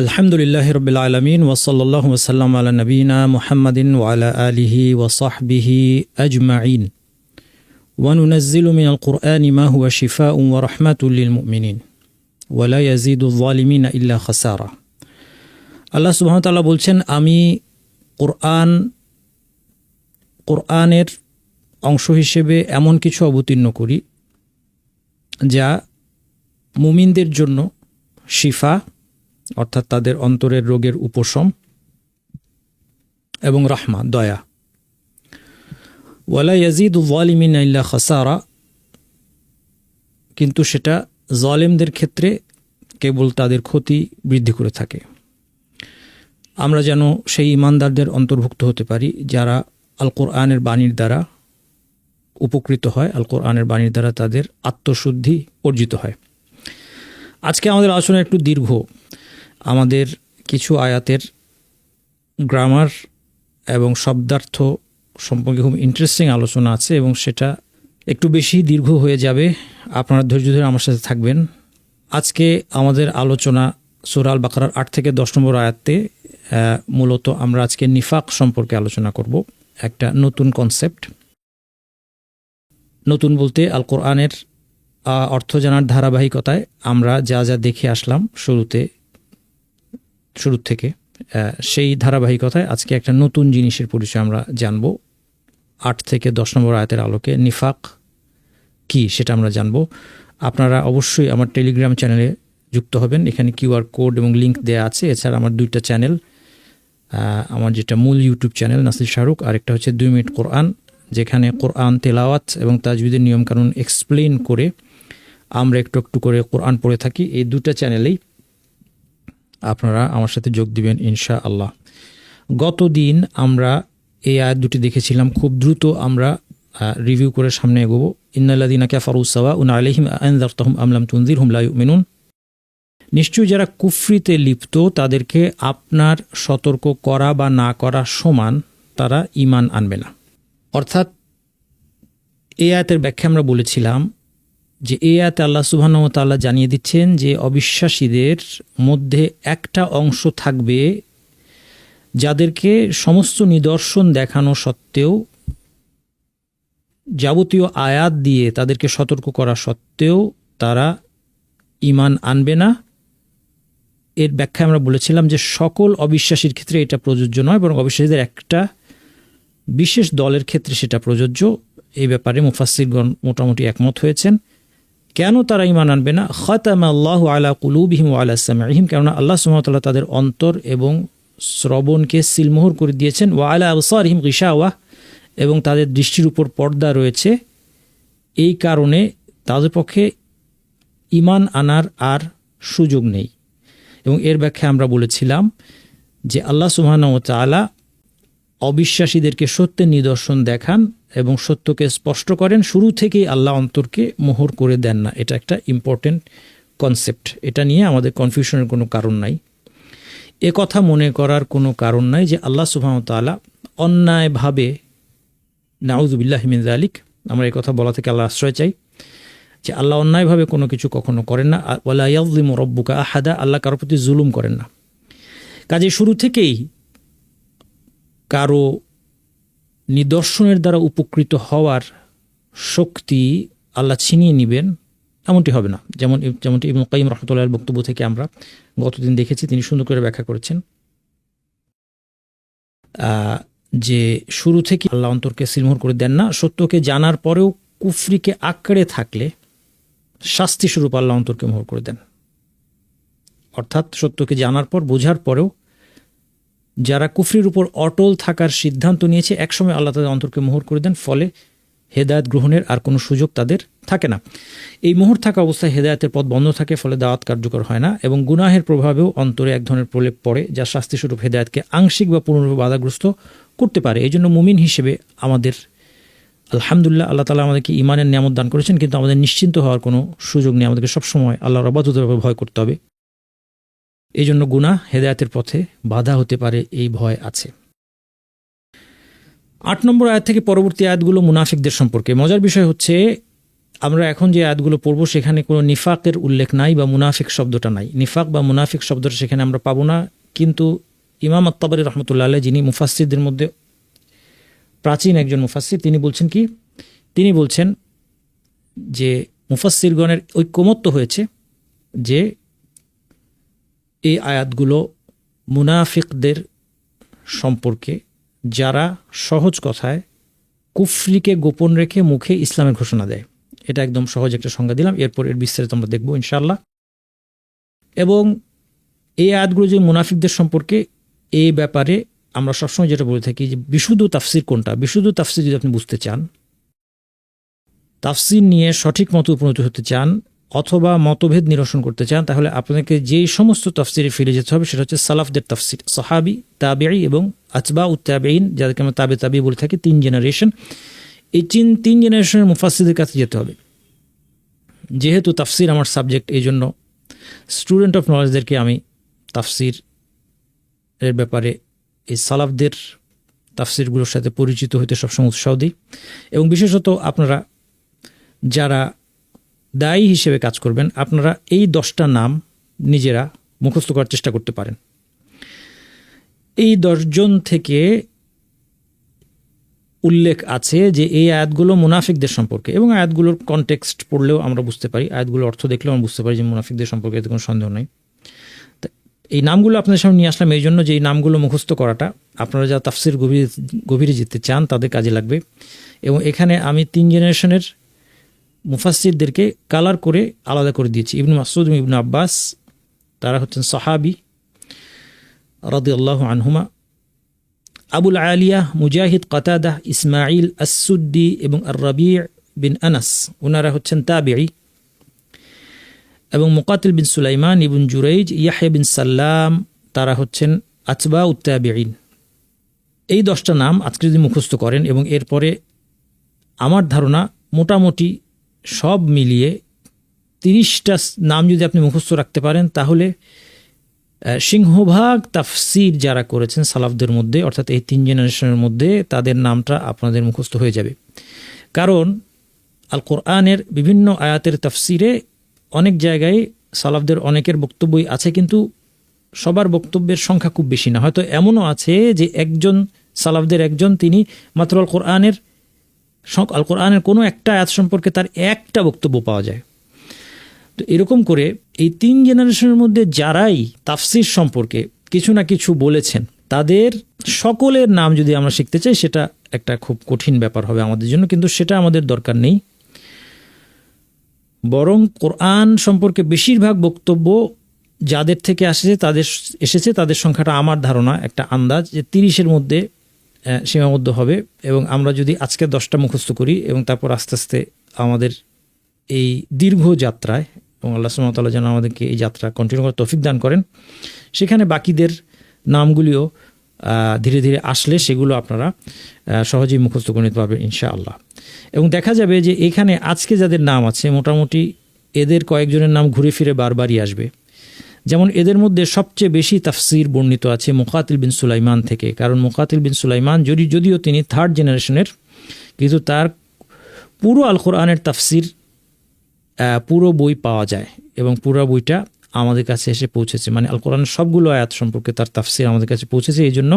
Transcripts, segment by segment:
আলহামদুলিল্লাহি রাব্বিল আলামিন ওয়া সাল্লাল্লাহু ওয়া সাল্লাম আলা নবিয়িনা মুহাম্মাদিন ওয়া আলা আলিহি ওয়া সাহবিহি আজমাইন ওয়া নুনাজ্জিলু মিনাল কুরআনি মা হুয়া শিফাউন ওয়া রাহমাতুল লিল মুমিনিন ওয়া লা ইয়াজিদুয যালিমিনা ইল্লা খাসারা। আল্লাহ সুবহানাহু ওয়া তাআলা বলছেন, আমি কোরআনের অংশ হিসেবে এমন কিছু অবতীর্ণ করি যা মুমিনদের জন্য শিফা অর্থাৎ তাদের অন্তরের রোগের উপশম এবং রাহমা দয়া। ওয়ালা ইয়াজিদু যালিমিনা ইল্লা খাসারা, কিন্তু সেটা জালেমদের ক্ষেত্রে কেবল তাদের ক্ষতি বৃদ্ধি করে থাকে। আমরা যেন সেই ঈমানদারদের অন্তর্ভুক্ত হতে পারি যারা আল কোরআনের বাণীর দ্বারা উপকৃত হয়, আল কোরআনের বাণীর দ্বারা তাদের আত্মশুদ্ধি অর্জিত হয়। আজকে আমাদের আলোচনা একটু দীর্ঘ। আমাদের কিছু আয়াতের গ্রামার এবং শব্দার্থ সম্পর্কে খুব ইন্টারেস্টিং আলোচনা আছে এবং সেটা একটু বেশি দীর্ঘ হয়ে যাবে। আপনারা ধৈর্য ধরে আমার সাথে থাকবেন। আজকে আমাদের আলোচনা সূরা আল বাকারার 8 থেকে 10 নম্বর আয়াতে। মূলত আমরা আজকে নিফাক সম্পর্কে আলোচনা করব, একটা নতুন কনসেপ্ট। নতুন বলতে আল কোরআনের অর্থ জানার ধারাবাহিকতায় আমরা যা যা দেখে আসলাম শুরু থেকে, সেই ধারাবাহিকতায় আজকে একটা নতুন জিনিসের পরিচয় আমরা জানব। 8 থেকে 10 নম্বর আয়াতের আলোকে নিফাক কি সেটা আমরা জানব। আপনারা অবশ্যই আমার টেলিগ্রাম চ্যানেলে যুক্ত হবেন। এখানে কিউআর কোড এবং লিঙ্ক দেওয়া আছে। এছাড়া আমার 2টা চ্যানেল, আমার যেটা মূল ইউটিউব চ্যানেল নাসির শাহরুখ, আরেকটা হচ্ছে 2 মিনিট কোরআন, যেখানে কোরআন তেলাওয়াত এবং তাজবিদের নিয়মকানুন এক্সপ্লেন করে আমরা একটু একটু করে কোরআন পড়ে থাকি। এই 2টা চ্যানেলেই আপনারা আমার সাথে যোগ দিবেন ইনশাআল্লাহ। গত দিন আমরা এই আয়াত দুটি দেখেছিলাম। খুব দ্রুত আমরা রিভিউ করে সামনে এগোবো। ইন্নাল্লাযীনা কাফারু সাওয়াউন আলাইহিম আনযারতাহুম আম লাম তুনযিরহুম লা ইউমিনুন। নিশ্চয়ই যারা কুফরিতে লিপ্ত তাদেরকে আপনার সতর্ক করা বা না করা সমান, তারা ঈমান আনবে না। অর্থাৎ এই আয়াতের ব্যাখ্যা আমরা বলেছিলাম যে এই আয়াতে আল্লাহ সুবহানাহু ওয়া তাআলা জানিয়ে দিচ্ছেন যে অবিশ্বাসীদের মধ্যে একটা অংশ থাকবে যাদেরকে সমস্ত নিদর্শন দেখানো সত্ত্বেও, যাবতীয় আয়াত দিয়ে তাদেরকে সতর্ক করা সত্ত্বেও তারা ঈমান আনবে না। এর ব্যাখ্যা আমরা বলেছিলাম যে সকল অবিশ্বাসীর ক্ষেত্রে এটা প্রযোজ্য নয়, বরং অবিশ্বাসীদের একটা বিশেষ দলের ক্ষেত্রে সেটা প্রযোজ্য। এই ব্যাপারে মুফাসসিরগণ মোটামুটি একমত হয়েছেন। কেন তারা ঈমান আনবে না? খাতামাল্লাহু আলা কুলুবিহিম ওয়া আলা সামঈহিম, কেননা আল্লাহ সুবহানাহু ওয়া তাআলা তাদের অন্তর এবং শ্রবণকে সিলমোহর করে দিয়েছেন। ওয়া আলা আবসারিহিম গিশাওয়া, এবং তাদের দৃষ্টির উপর পর্দা রয়েছে। এই কারণে তাদের পক্ষে ঈমান আনার আর সুযোগ নেই। এবং এর ব্যাখ্যা আমরা বলেছিলাম যে আল্লাহ সুবহানাহু ওয়া তাআলা অবিশ্বাসীদেরকে সত্যের নিদর্শন দেখান এবং সত্যকে স্পষ্ট করেন। শুরু থেকেই আল্লাহ অন্তরকে মোহর করে দেন না। এটা একটা ইম্পর্টেন্ট কনসেপ্ট। এটা নিয়ে আমাদের কনফিউশনের কোনো কারণ নাই। এ কথা মনে করার কোনো কারণ নাই যে আল্লাহ সুবহানাহু ওয়া তাআলা অন্যায়ভাবে, নাউযু বিল্লাহি মিন যালিক, আমরা এই কথা বলা থেকে আল্লাহ আশ্রয় চাই, যে আল্লাহ অন্যায়ভাবে কোনো কিছু কখনো করেন না। ওয়ালা ইয়াযলিমু রাব্বুকা আহাদা, আল্লাহ কারোর প্রতি জুলুম করেন না। কাজে শুরু থেকেই কারো নিদর্শনের দ্বারা উপকৃত হওয়ার শক্তি আল্লাহ ছিনিয়ে নেবেন এমনটি হবে না। যেমনটি ইবনে কাইয়িম রাহমাতুল্লাহির বক্তব্য থেকে আমরা গতদিন দেখেছি, তিনি সুন্দর করে ব্যাখ্যা করেছেন যে শুরু থেকে আল্লাহ অন্তরকে সিলমোহর করে দেন না। সত্যকে জানার পরেও কুফরিকে আঁকড়ে থাকলে শাস্তিস্বরূপ আল্লাহ অন্তরকে মোহর করে দেন। অর্থাৎ সত্যকে জানার পর, বোঝার পরেও যারা কুফরির উপর অটল থাকার সিদ্ধান্ত নিয়েছে, একসময় আল্লাহ তাদের অন্তরকে মোহর করে দেন। ফলে হেদায়েত গ্রহণের আর কোনো সুযোগ তাদের থাকে না। এই মোহর থাকা অবস্থায় হেদায়েতের পথ বন্ধ থাকে, ফলে দাওয়াত কার্যকর হয় না। এবং গুনাহের প্রভাবেও অন্তরে এক ধরনের প্রলেপ পড়ে, যা শাস্তিস্বরূপ হেদায়েতকে আংশিক বা পূর্ণরূপে বাধাগ্রস্ত করতে পারে। এই জন্য মুমিন হিসেবে আমাদের আলহামদুলিল্লাহ, আল্লাহ তাআলা আমাদেরকে ঈমানের নিয়ামত দান করেছেন, কিন্তু আমাদের নিশ্চিন্ত হওয়ার কোনো সুযোগ নেই। আমাদেরকে সবসময় আল্লাহর ইবাদতের উপর ভয় করতে হবে। এই জন্য গুনাহ হেদায়েতের পথে বাধা হতে পারে, এই ভয় আছে। 8 নম্বর আয়াত থেকে পরবর্তী আয়াতগুলো মুনাফিকদের সম্পর্কে। মজার বিষয় হচ্ছে আমরা এখন যে আয়াতগুলো পড়ব সেখানে কোনো নিফাকের উল্লেখ নাই বা মুনাফিক শব্দটা নাই। নিফাক বা মুনাফিক শব্দটা সেখানে আমরা পাবো না। কিন্তু ইমাম আত-তাবারী রহমতুল্লাহ আলাইহ, যিনি মুফাসসিরদের মধ্যে প্রাচীন একজন মুফাসসির, তিনি বলছেন কি? তিনি বলছেন যে মুফাসসিরগণের ঐক্যমত্য হয়েছে যে এই আয়াতগুলো মুনাফিকদের সম্পর্কে, যারা সহজ কথায় কুফরিকে গোপন রেখে মুখে ইসলামের ঘোষণা দেয়। এটা একদম সহজ একটা সংজ্ঞা দিলাম, এরপর এর বিস্তারিত আমরা দেখব ইনশাআল্লাহ। এবং এই আয়াতগুলো যে মুনাফিকদের সম্পর্কে, এই ব্যাপারে আমরা সবসময় যেটা বলে থাকি যে বিশুদ্ধ তাফসির কোনটা। বিশুদ্ধ তাফসির যদি আপনি বুঝতে চান, তাফসির নিয়ে সঠিক মতো উপনীত হতে চান অথবা মতভেদ নিরসন করতে চান, তাহলে আপনাকে যেই সমস্ত তাফসিরে ফিরে যেতে হবে সেটা হচ্ছে সালাফদের তাফসির, সাহাবি, তাবেঈ এবং আতবা উত তাবেঈন, যাদেরকে আমরা তাবে বলে থাকি, 3 জেনারেশন। এই 3 জেনারেশনের মুফাসসিরদের কাছে যেতে হবে। যেহেতু তাফসির আমার সাবজেক্ট, এই জন্য স্টুডেন্ট অফ নলেজদেরকে আমি তাফসির এর ব্যাপারে এই সালাফদের তাফসিরগুলোর সাথে পরিচিত হতে সবসময় উৎসাহ দিই। এবং বিশেষত আপনারা যারা দায়ী হিসেবে কাজ করবেন, আপনারা এই 10টা নাম নিজেরা মুখস্থ করার চেষ্টা করতে পারেন। এই 10 জন থেকে উল্লেখ আছে যে এই আয়াতগুলো মুনাফিকদের সম্পর্কে, এবং আয়াতগুলোর কনটেক্সট পড়লেও আমরা বুঝতে পারি, আয়াতগুলোর অর্থ দেখলেও আমরা বুঝতে পারি যে মুনাফিকদের সম্পর্কে এতে কোনো সন্দেহ নেই। এই নামগুলো আপনাদের সামনে নিয়ে আসলাম এই জন্য যে এই নামগুলো মুখস্থ করাটা আপনারা যারা তাফসির গভীরে যেতে চান তাদের কাজে লাগবে। এবং এখানে আমি 3 জেনারেশনের মুফাসসিরদেরকে কালার করে আলাদা করে দিয়েছি। ইবনে মাসউদ এবং ইবনে আব্বাস, তারা হচ্ছেন সাহাবী রাদিয়াল্লাহু আনহুমা। আবুল আলিয়া, মুজাহিদ, কাতাদা, ইসমাঈল আস-সুদ্দি এবং আর-রাবি' বিন আনাস, ওনারা হচ্ছেন তাবেঈ। এবং মুকাতিল বিন সুলাইমান, ইবন জুরাইজ, ইয়াহয়া বিন সাল্লাম, তারা হচ্ছেন আতবা উত তাবেঈন। এই 10টা নাম আজকে যদি মুখস্থ করেন এবং এরপরে আমার ধারণা মোটামুটি সব মিলিয়ে 30টা নাম যদি আপনি মুখস্থ রাখতে পারেন, তাহলে সিংহভাগ তাফসির যারা করেছেন সালাফদের মধ্যে, অর্থাৎ এই 3 জেনারেশনের মধ্যে, তাদের নামটা আপনাদের মুখস্থ হয়ে যাবে। কারণ আল কোরআনের বিভিন্ন আয়াতের তাফসিরে অনেক জায়গায় সালাফদের অনেকের বক্তব্যই আছে, কিন্তু সবার বক্তব্যের সংখ্যা খুব বেশি না। হয়তো এমনও আছে যে একজন সালাফদের একজন, তিনি মাত্র আল কোরআনের কোনো একটা আয়াত সম্পর্কে তার একটা বক্তব্য পাওয়া যায়। তো এরকম করে এই 3 জেনারেশনের মধ্যে যারাই তাফসির সম্পর্কে কিছু না কিছু বলেছেন, তাদের সকলের নাম যদি আমরা শিখতে চাই, সেটা একটা খুব কঠিন ব্যাপার হবে আমাদের জন্য, কিন্তু সেটা আমাদের দরকার নেই। বরং কোরআন সম্পর্কে বেশিরভাগ বক্তব্য যাদের থেকে এসেছে তাদের সংখ্যাটা আমার ধারণা, একটা আন্দাজ, যে 30-এর মধ্যে সীমাবদ্ধ হবে। এবং আমরা যদি আজকে 10টা মুখস্থ করি এবং তারপর আস্তে আস্তে আমাদের এই দীর্ঘ যাত্রায়, এবং আল্লাহ সুবহানাহু ওয়া তাআলা যেন আমাদেরকে এই যাত্রা কন্টিনিউ করার তৌফিক দান করেন, সেখানে বাকিদের নামগুলিও ধীরে ধীরে আসলে সেগুলো আপনারা সহজেই মুখস্থ করে নিতে পারবেন ইনশাআল্লাহ। এবং দেখা যাবে যে এখানে আজকে যাদের নাম আছে, মোটামুটি এদের কয়েকজনের নাম ঘুরে ফিরে বারবারই আসবে। যেমন এদের মধ্যে সবচেয়ে বেশি তাফসির বর্ণিত আছে মুকাতিল বিন সুলাইমান থেকে। কারণ মুকাতিল বিন সুলাইমান যদিও তিনি 3rd জেনারেশনের, কিন্তু তার পুরো আল কোরআনের তাফসির, পুরো বই পাওয়া যায় এবং পুরো বইটা আমাদের কাছে এসে পৌঁছেছে। মানে আল কোরআনের সবগুলো আয়াত সম্পর্কে তার তাফসির আমাদের কাছে পৌঁছেছে। এই জন্য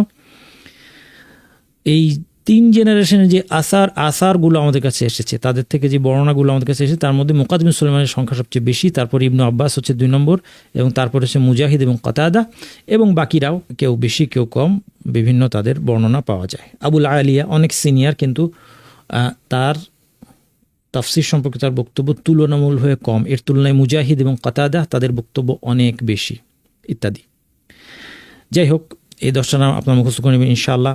এই 3 জেনারেশনের যে আসারগুলো আমাদের কাছে এসেছে, তাদের থেকে যে বর্ণনাগুলো আমাদের কাছে এসেছে, তার মধ্যে মুকাতিল বিন সুলাইমানের সংখ্যা সবচেয়ে বেশি, তারপর ইবনে আব্বাস হচ্ছে 2 নম্বর, এবং তারপর হচ্ছে মুজাহিদ এবং কাতাদা, এবং বাকিরাও কেউ বেশি কেউ কম, বিভিন্ন তাদের বর্ণনা পাওয়া যায়। আবুল আলিয়া অনেক সিনিয়র, কিন্তু তার তাফসির সম্পর্কে তার বক্তব্য তুলনামূলকভাবে কম। এর তুলনায় মুজাহিদ এবং কাতাদা তাদের বক্তব্য অনেক বেশি, ইত্যাদি। যাই হোক, এই 10টা নাম আপনার মুখস্থ করে নেবেন ইনশাআল্লাহ।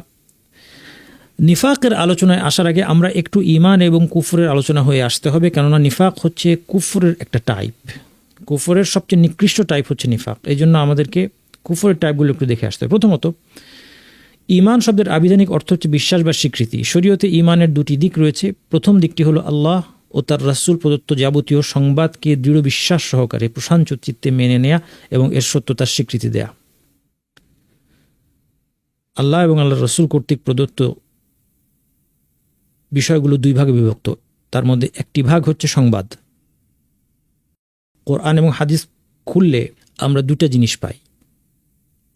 নিফাকের আলোচনায় আসার আগে আমরা একটু ঈমান এবং কুফরের আলোচনা হয়ে আসতে হবে, কেননা নিফাক হচ্ছে কুফরের একটা টাইপ। কুফরের সবচেয়ে নিকৃষ্ট টাইপ হচ্ছে নিফাক। এই জন্য আমাদেরকে কুফরের টাইপগুলো একটু দেখে আসতে হবে। প্রথমত, ঈমান শব্দের আবিধানিক অর্থ হচ্ছে বিশ্বাস বা স্বীকৃতি। শরীয়তে ঈমানের 2টি দিক রয়েছে। প্রথম দিকটি হলো আল্লাহ ও তার রাসূল প্রদত্ত যাবতীয় সংবাদকে দৃঢ় বিশ্বাস সহকারে প্রশান্ত চিত্তে মেনে নেয়া এবং এর সত্যতার স্বীকৃতি দেয়া। আল্লাহ এবং আল্লাহর রাসূল কর্তৃক প্রদত্ত বিষয়গুলো 2 ভাগে বিভক্ত। তার মধ্যে একটি ভাগ হচ্ছে সংবাদ। কোরআন এবং হাদিস খুললে আমরা দুটো জিনিস পাই,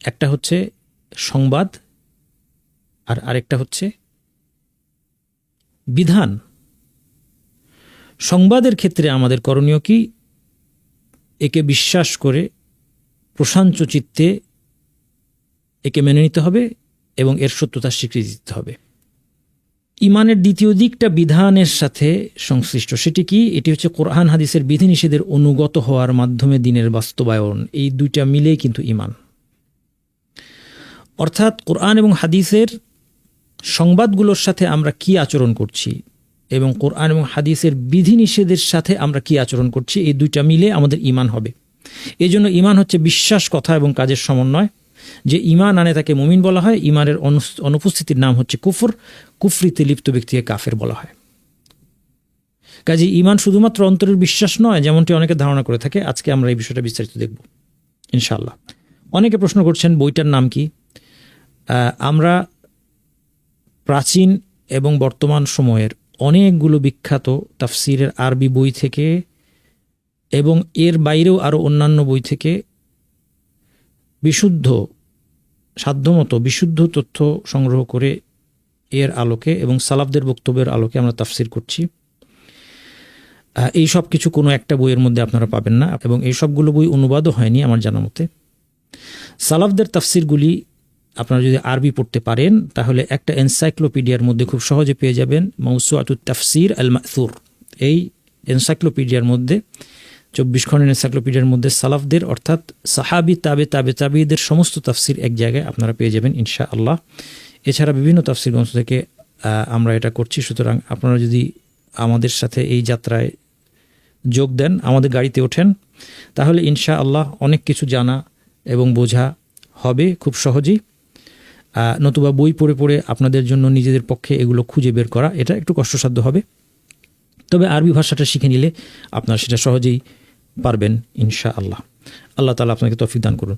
একটা হচ্ছে সংবাদ আর আরেকটা হচ্ছে বিধান। সংবাদের ক্ষেত্রে আমাদের করণীয় কি? একে বিশ্বাস করে প্রশান্ত চিত্তে একে মেনে নিতে হবে এবং এর সত্যতার স্বীকৃতি দিতে হবে। ইমানের দ্বিতীয় দিকটা বিধানের সাথে সংশ্লিষ্ট। সেটি কি? এটি হচ্ছে কোরআন হাদিসের বিধিনিষেধের অনুগত হওয়ার মাধ্যমে দিনের বাস্তবায়ন। এই দুইটা মিলেই কিন্তু ইমান। অর্থাৎ কোরআন এবং হাদিসের সংবাদগুলোর সাথে আমরা কি আচরণ করছি এবং কোরআন এবং হাদিসের বিধিনিষেধের সাথে আমরা কি আচরণ করছি, এই দুইটা মিলে আমাদের ইমান হবে। এই জন্য ইমান হচ্ছে বিশ্বাস, কথা এবং কাজের সমন্বয়। যে ইমান আনে তাকে মুমিন বলা হয়। ইমানের অনুপস্থিতির নাম হচ্ছে কুফর। কুফরিতে লিপ্ত ব্যক্তিকে কাফের বলা হয়। কাজে ইমান শুধুমাত্র অন্তরের বিশ্বাস নয়, যেমনটি অনেকে ধারণা করে থাকে। আজকে আমরা এই বিষয়টা বিস্তারিত দেখব ইনশাআল্লাহ। অনেকে প্রশ্ন করছেন বইটার নাম কি? আমরা প্রাচীন এবং বর্তমান সময়ের অনেকগুলো বিখ্যাত তাফসিরের আরবি বই থেকে এবং এর বাইরেও আরও অন্যান্য বই থেকে সাধ্যমতো বিশুদ্ধ তথ্য সংগ্রহ করে এর আলোকে এবং সালাফদের বক্তব্যের আলোকে আমরা তাফসির করছি। এই সব কিছু কোনো একটা বইয়ের মধ্যে আপনারা পাবেন না এবং এই সবগুলো বই অনুবাদও হয়নি আমার জানা মতে। সালাফদের তাফসিরগুলি আপনারা যদি আরবি পড়তে পারেন তাহলে একটা এনসাইক্লোপিডিয়ার মধ্যে খুব সহজে পেয়ে যাবেন মাউসুআতুত তাফসির আল মাসুর। এই এনসাইক্লোপিডিয়ার মধ্যে 24 খণ্ডের এনসাইক্লোপিডিয়ার মধ্যে সালাফদের অর্থাৎ সাহাবি তাবেঈদের সমস্ত তাফসির এক জায়গায় আপনারা পেয়ে যাবেন ইনশাআল্লাহ। এছাড়া বিভিন্ন তাফসির গ্রন্থ থেকে আমরা এটা করছি। সুতরাং আপনারা যদি আমাদের সাথে এই যাত্রায় যোগ দেন, আমাদের গাড়িতে ওঠেন, তাহলে ইনশাআল্লাহ অনেক কিছু জানা এবং বোঝা হবে খুব সহজেই। নতুবা বই পড়ে পড়ে আপনাদের জন্য নিজেদের পক্ষে এগুলো খুঁজে বের করা এটা একটু কষ্টসাধ্য হবে। তবে আরবি ভাষাটা শিখে নিলে আপনারা সেটা সহজেই পারবেন ইনশাআল্লাহ। আল্লাহ তাআলা আপনাকে তৌফিক দান করুন।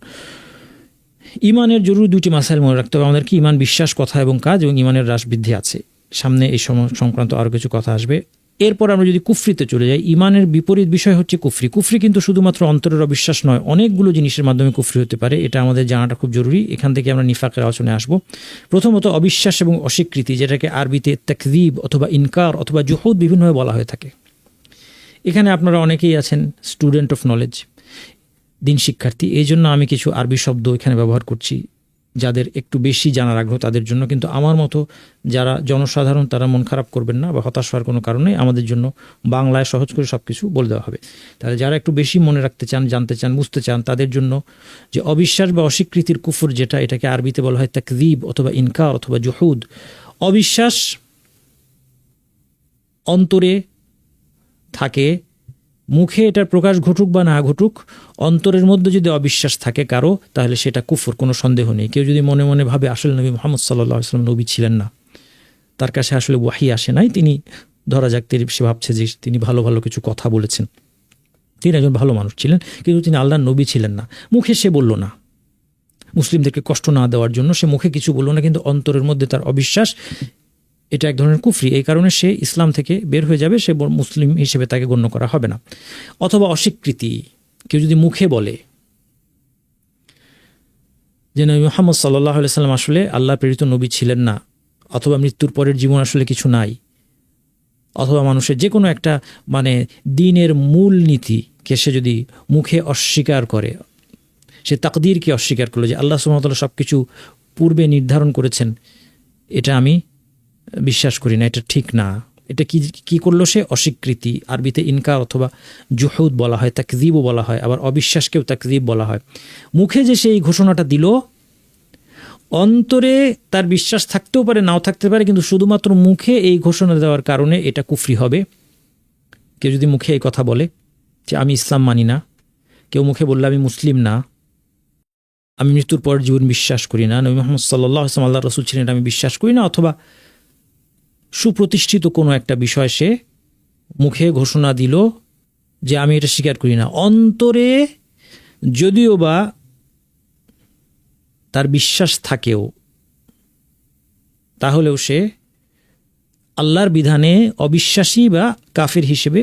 ইমানের জরুরি দুইটি মাসাইল মনে রাখতে হবে আমাদেরকে। ইমান বিশ্বাস, কথা এবং কাজ, এবং ইমানের হ্রাস বৃদ্ধি আছে। সামনে এই সংক্রান্ত আরও কিছু কথা আসবে। এরপর আমরা যদি কুফরিতে চলে যাই, ইমানের বিপরীত বিষয় হচ্ছে কুফরি। কুফরি কিন্তু শুধুমাত্র অন্তরের অবিশ্বাস নয়, অনেকগুলো জিনিসের মাধ্যমে কুফরি হতে পারে। এটা আমাদের জানাটা খুব জরুরি। এখান থেকে আমরা নিফাকের আলোচনায় আসব। প্রথমত অবিশ্বাস এবং অস্বীকৃতি, যেটাকে আরবিতে তাকযীব অথবা ইনকার অথবা জুহুদ বিভিন্নভাবে বলা হয়ে থাকে। এখানে আপনারা অনেকেই আছেন স্টুডেন্ট অফ নলেজ, দিন শিক্ষার্থী। এই জন্য আমি কিছু আরবি শব্দ এখানে ব্যবহার করছি যাদের একটু বেশি জানার আগ্রহ তাদের জন্য। কিন্তু আমার মতো যারা জনসাধারণ তারা মন খারাপ করবেন না বা হতাশ হওয়ার কোনো কারণে আমাদের জন্য বাংলায় সহজ করে সব কিছু বলে দেওয়া হবে। তাহলে যারা একটু বেশি মনে রাখতে চান, জানতে চান, বুঝতে চান, তাদের জন্য যে অবিশ্বাস বা অস্বীকৃতির কুফর যেটা, এটাকে আরবিতে বলা হয় তাকযীব অথবা ইনকার অথবা জুহুদ। অবিশ্বাস অন্তরে থাকে, মুখে এটার প্রকাশ ঘটুক বা না ঘটুক, অন্তরের মধ্যে যদি অবিশ্বাস থাকে কারো, তাহলে সেটা কুফর, কোনো সন্দেহ নেই। কেউ যদি মনে মনে ভাবে আসলে নবী মুহাম্মদ সাল্লাল্লাহু আলাইহি ওয়াসাল্লাম নবী ছিলেন না, তার কাছে আসলে ওয়াহি আসে নাই, তিনি ধরা যাক সে ভাবছে যে তিনি ভালো ভালো কিছু কথা বলেছেন, তিনি একজন ভালো মানুষ ছিলেন, কিন্তু তিনি আল্লাহর নবী ছিলেন না। মুখে সে বলল না, মুসলিমদেরকে কষ্ট না দেওয়ার জন্য সে মুখে কিছু বলল না, কিন্তু অন্তরের মধ্যে তার অবিশ্বাস, এটা এক ধরনের কুফরি। এই কারণে সে ইসলাম থেকে বের হয়ে যাবে, সে মুসলিম হিসেবে তাকে গণ্য করা হবে না। অথবা অস্বীকৃতি, কেউ যদি মুখে বলে যে নবী মুহাম্মদ সাল্লাল্লাহু আলাইহি ওয়াসাল্লাম আসলে আল্লাহ প্রেরিত নবী ছিলেন না, অথবা মৃত্যুর পরের জীবন আসলে কিছু নাই, অথবা মানুষের যে কোনো একটা দিনের মূল নীতিকে সে যদি মুখে অস্বীকার করে, সে তাকদীরকে অস্বীকার করলো যে আল্লাহ সুবহানাহু ওয়া তাআলা সব কিছু পূর্বে নির্ধারণ করেছেন, এটা আমি বিশ্বাস করি না, এটা ঠিক না, এটা কি করলো সে? অস্বীকৃতি। আরবিতে ইনকার অথবা জুহুদ বলা হয়, তাকযীবও বলা হয়, আবার অবিশ্বাসকেও তাকযীব বলা হয়। মুখে যে সেই ঘোষণাটা দিল, অন্তরে তার বিশ্বাস থাকতেও পারে নাও থাকতে পারে, কিন্তু শুধুমাত্র মুখে এই ঘোষণা দেওয়ার কারণে এটা কুফরি হবে। কেউ যদি মুখে এই কথা বলে যে আমি ইসলাম মানি না, কেউ মুখে বললে আমি মুসলিম না, আমি মৃত্যুর পর জীবন বিশ্বাস করি না, নবী মুহাম্মদ সাল্লাল্লাহু আলাইহি ওয়াসাল্লাম আল্লাহর রাসূল ছিলেন এটা আমি বিশ্বাস করি না, অথবা সুপ্রতিষ্ঠিত কোনো একটা বিষয় সে মুখে ঘোষণা দিল যে আমি এটা স্বীকার করি না, অন্তরে যদিও বা তার বিশ্বাস থাকেও, তাহলেও সে আল্লাহর বিধানে অবিশ্বাসী বা কাফির হিসেবে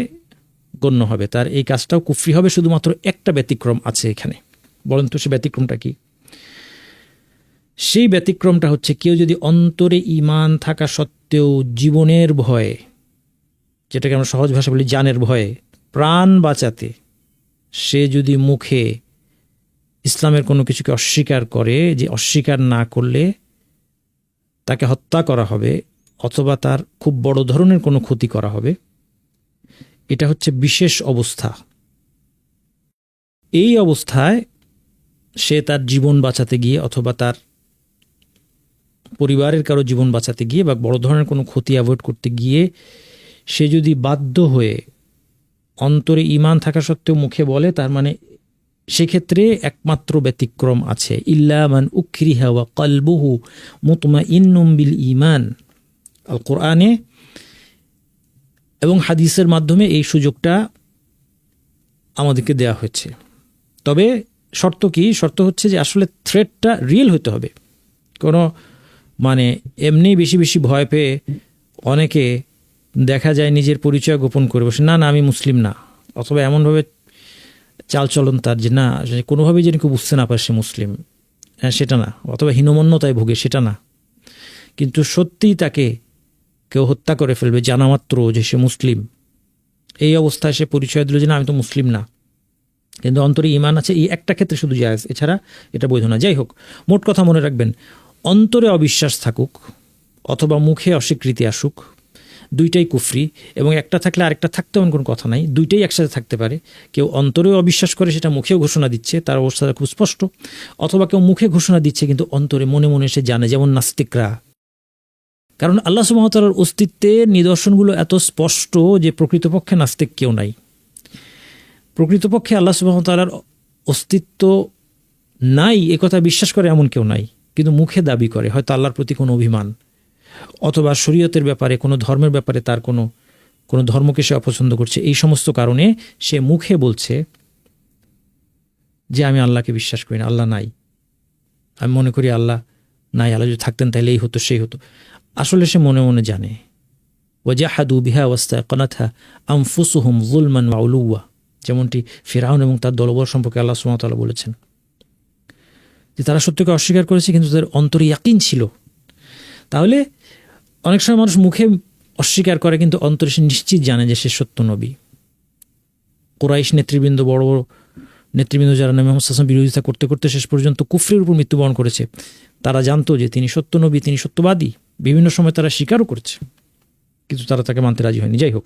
গণ্য হবে, তার এই কাজটাও কুফরি হবে। শুধুমাত্র একটা ব্যতিক্রম আছে এখানে। বলেন তো সে ব্যতিক্রমটা কি? সেই ব্যতিক্রমটা হচ্ছে কেউ যদি অন্তরে ঈমান থাকা সত্ত্বেও জীবনের ভয়ে, যেটাকে আমরা সহজ ভাষা বলি জানের ভয়ে, প্রাণ বাঁচাতে সে যদি মুখে ইসলামের কোনো কিছুকে অস্বীকার করে, যে অস্বীকার না করলে তাকে হত্যা করা হবে অথবা তার খুব বড় ধরনের কোনো ক্ষতি করা হবে, এটা হচ্ছে বিশেষ অবস্থা। এই অবস্থায় সে তার জীবন বাঁচাতে গিয়ে অথবা তার পরিবারের কারো জীবন বাঁচাতে গিয়ে বা বড় ধরনের কোনো ক্ষতি অ্যাভয়েড করতে গিয়ে সে যদি বাধ্য হয়ে অন্তরে ঈমান থাকা সত্ত্বেও মুখে বলে, তার মানে সেক্ষেত্রে একমাত্র ব্যতিক্রম আছে। ইল্লা মান উকরিহা ওয়া কলবুহু মুতমাইন্নুম বিল ঈমান। আল কোরআনে এবং হাদিসের মাধ্যমে এই সুযোগটা আমাদেরকে দেয়া হয়েছে। তবে শর্ত কি? শর্ত হচ্ছে যে আসলে থ্রেটটা রিয়েল হতে হবে। কোনো মানে এমনি বেশি বেশি ভয় পেয়ে অনেকে দেখা যায় নিজের পরিচয় গোপন করে বসে, না না আমি মুসলিম না, অথবা এমনভাবে চালচলন তার যে না কোনোভাবেই যেন কেউ বুঝতে না পারে সে মুসলিম, হ্যাঁ সেটা না, অথবা হীনমন্যতায় ভোগে সেটা না, কিন্তু সত্যিই তাকে কেউ হত্যা করে ফেলবে জানামাত্র যে সে মুসলিম। এই অবস্থায় সে পরিচয় দিল যে না আমি তো মুসলিম না, কিন্তু অন্তরে ঈমান আছে, এই একটা ক্ষেত্রে শুধু জায়েজ, এছাড়া এটা বৈধ না। যাই হোক, মোট কথা মনে রাখবেন, অন্তরে অবিশ্বাস থাকুক অথবা মুখে অস্বীকৃতি আসুক, দুইটাই কুফরি। এবং একটা থাকলে আরেকটা থাকতে এমন কোনো কথা নাই, দুইটাই একসাথে থাকতে পারে। কেউ অন্তরেও অবিশ্বাস করে, সেটা মুখেও ঘোষণা দিচ্ছে, তার অবস্থাটা খুব স্পষ্ট। অথবা কেউ মুখে ঘোষণা দিচ্ছে কিন্তু অন্তরে মনে মনে সে জানে, যেমন নাস্তিকরা। কারণ আল্লাহ সুবহানাহু ওয়া তাআলার অস্তিত্বের নিদর্শনগুলো এত স্পষ্ট যে প্রকৃতপক্ষে নাস্তিক কেউ নাই। প্রকৃতপক্ষে আল্লাহ সুবহানাহু ওয়া তাআলার অস্তিত্ব নাই একথা বিশ্বাস করে এমন কেউ নাই, কিন্তু মুখে দাবি করে, হয়তো আল্লাহর প্রতি কোনো অভিমান অথবা শরীয়তের ব্যাপারে, কোনো ধর্মের ব্যাপারে তার কোনো ধর্মকে সে অপছন্দ করছে। এই সমস্ত কারণে সে মুখে বলছে যে আমি আল্লাহকে বিশ্বাস করি না, আল্লাহ নাই, আমি মনে করি আল্লাহ নাই, আল্লাহ যদি থাকতেন তাহলে এই হতো সেই হতো। আসলে সে মনে মনে জানে। ওয়াজাহাদু বিহা ওয়াস্তায়কানাতহা আনফুসুহুম যুলমান ওয়া উলুওয়া, যেমনটি ফিরআউন এবং তার দলবল সম্পর্কে আল্লাহ সুবহানাহু ওয়া তাআলা বলেছেন যে তারা সত্যকে অস্বীকার করেছে কিন্তু তাদের অন্তরে ইয়াকিন ছিল। তাহলে অনেক সময় মানুষ মুখে অস্বীকার করে কিন্তু অন্তরে সে নিশ্চিত জানে যে সে সত্য নবী। কুরাইশ নেতৃবৃন্দ, বড় বড় নেতৃবৃন্দ যারা নবী মুহাম্মদ সাল্লাল্লাহু আলাইহি ওয়াসাল্লাম বিরোধিতা করতে করতে শেষ পর্যন্ত কুফরির উপর মৃত্যুবরণ করেছে, তারা জানতো যে তিনি সত্য নবী, তিনি সত্যবাদী। বিভিন্ন সময় তারা স্বীকারও করেছে, কিন্তু তারা তাকে মানতে রাজি হয়নি। যাই হোক,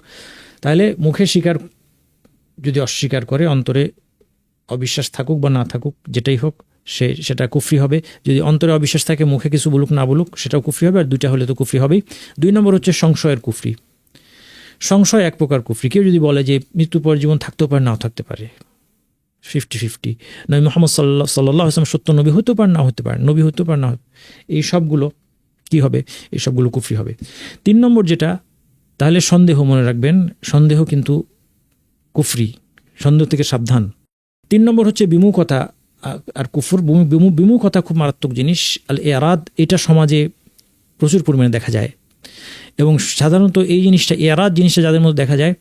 তাহলে মুখে স্বীকার যদি অস্বীকার করে, অন্তরে অবিশ্বাস থাকুক বা না থাকুক যেটাই হোক, সেটা কুফরি হবে। যদি অন্তরে অবিশ্বাস থাকে, মুখে কিছু বলুক না বলুক, সেটাও কুফরি হবে। আর দুইটা হলে তো কুফরি হবেই। 2 নম্বর হচ্ছে সংশয়ের কুফরি। সংশয় এক প্রকার কুফরি। কেউ যদি বলে যে মৃত্যুর পর জীবন থাকতেও পারে, নাও থাকতে পারে, 50-50, নবী মুহাম্মদ সাল্লাল্লাহু আলাইহি ওয়াসাল্লাম সত্য নবী হতেও পারে, না হতে পারে, নবী হতেও পারে, না হতে, এই সবগুলো কি হবে? এই সবগুলো কুফরি হবে। 3 নম্বর যেটা, তাহলে সন্দেহ, মনে রাখবেন সন্দেহ কিন্তু কুফরি, সন্দেহ থেকে সাবধান। 3 নম্বর হচ্ছে বিমুখতা আর কুফর। বিমুখতা খুব মারাত্মক জিনিস। আল এরাদ, এটা সমাজে প্রচুর পরিমাণে দেখা যায় এবং সাধারণত এই জিনিসটা, এরাদ জিনিসটা যাদের মধ্যে দেখা যায়,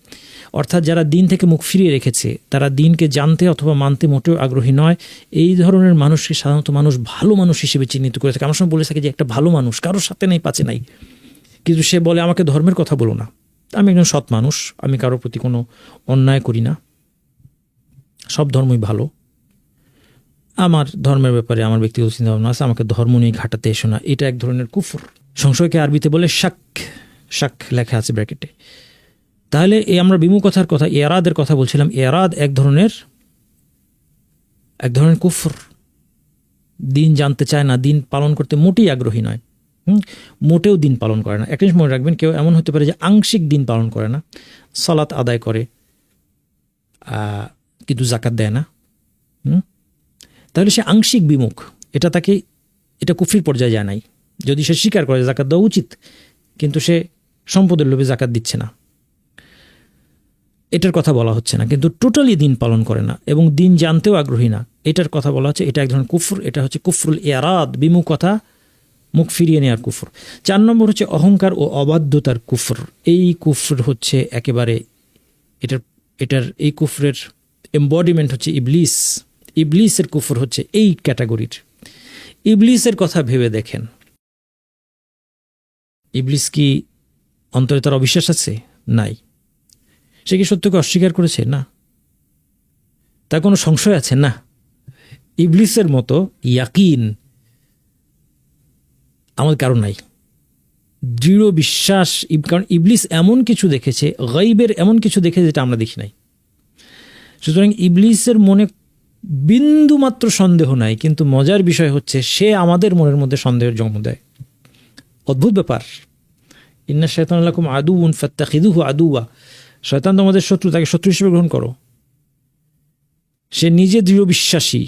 অর্থাৎ যারা দিন থেকে মুখ ফিরিয়ে রেখেছে, তারা দিনকে জানতে অথবা মানতে মোটেও আগ্রহী নয়, এই ধরনের মানুষকে সাধারণত মানুষ ভালো মানুষ হিসেবে চিহ্নিত করে থাকে। আমার সময় বলে থাকে যে একটা ভালো মানুষ, কারোর সাথে নেই, পাচে নাই, কিন্তু সে বলে আমাকে ধর্মের কথা বলো না, আমি একজন সৎ মানুষ, আমি কারোর প্রতি কোনো অন্যায় করি না, সব ধর্মই ভালো, আমার ধর্মের ব্যাপারে আমার ব্যক্তিগত চিন্তাভাবনা আছে, আমাকে ধর্ম নিয়ে ঘাটাতে এসো না। এটা এক ধরনের কুফর। সংশয়কে আরবিতে বলে শাক, শাক লেখা আছে ব্র্যাকেটে। তাহলে এই আমরা বিমুখতার কথা, এরাদের কথা বলছিলাম। এরাদ এক ধরনের কুফর। দিন জানতে চায় না, দিন পালন করতে মোটেই আগ্রহী নয়, মোটেও দিন পালন করে না। একটা জিনিস মনে রাখবেন, কেউ এমন হতে পারে যে আংশিক দিন পালন করে না, সালাত আদায় করে কিন্তু জাকাত দেয় না, তাহলে সে আংশিক বিমুখ। এটা কুফরির পর্যায়ে যায় নাই। যদি সে স্বীকার করে জাকাত দেওয়া উচিত, কিন্তু সে সম্পদের লোভে জাকাত দিচ্ছে না, এটার কথা বলা হচ্ছে না। কিন্তু টোটালি দিন পালন করে না এবং দিন জানতেও আগ্রহী না, এটার কথা বলা হচ্ছে। এটা এক ধরনের কুফর। এটা হচ্ছে কুফরুল এরাদ, বিমুখতা মুখ ফিরিয়ে নেওয়ার কুফর। 4 নম্বর হচ্ছে অহংকার ও অবাধ্যতার কুফর। এই কুফর হচ্ছে একেবারে এটার এই কুফরের এমবডিমেন্ট হচ্ছে ইবলিস। ইবলিসের কুফর হচ্ছে এই ক্যাটাগরির। ইবলিসের কথা ভেবে দেখেন, ইবলিস কি অন্তরে তার অবিশ্বাস আছে? নাই। সে কি সত্যকে অস্বীকার করেছে? না। তার কোনো সংশয় আছে? না। ইবলিসের মতো ইয়াকিন আমাদের কারণ নাই, দৃঢ় বিশ্বাস। কারণ ইবলিস এমন কিছু দেখেছে, গাইবের এমন কিছু দেখেছে যেটা আমরা দেখি নাই। সুতরাং ইবলিসের মনে বিন্দু মাত্র সন্দেহ নাই, কিন্তু মজার বিষয় হচ্ছে সে আমাদের মনের মধ্যে সন্দেহের জন্ম দেয়। অদ্ভুত ব্যাপার। ইন্না শায়তানা লাকুম আদুউন ফাত্তাখিযুহু আদুওয়া। শয়তান তোমাদের শত্রু, তাকে শত্রু হিসেবে গ্রহণ করো। সে নিজে দৃঢ় বিশ্বাসী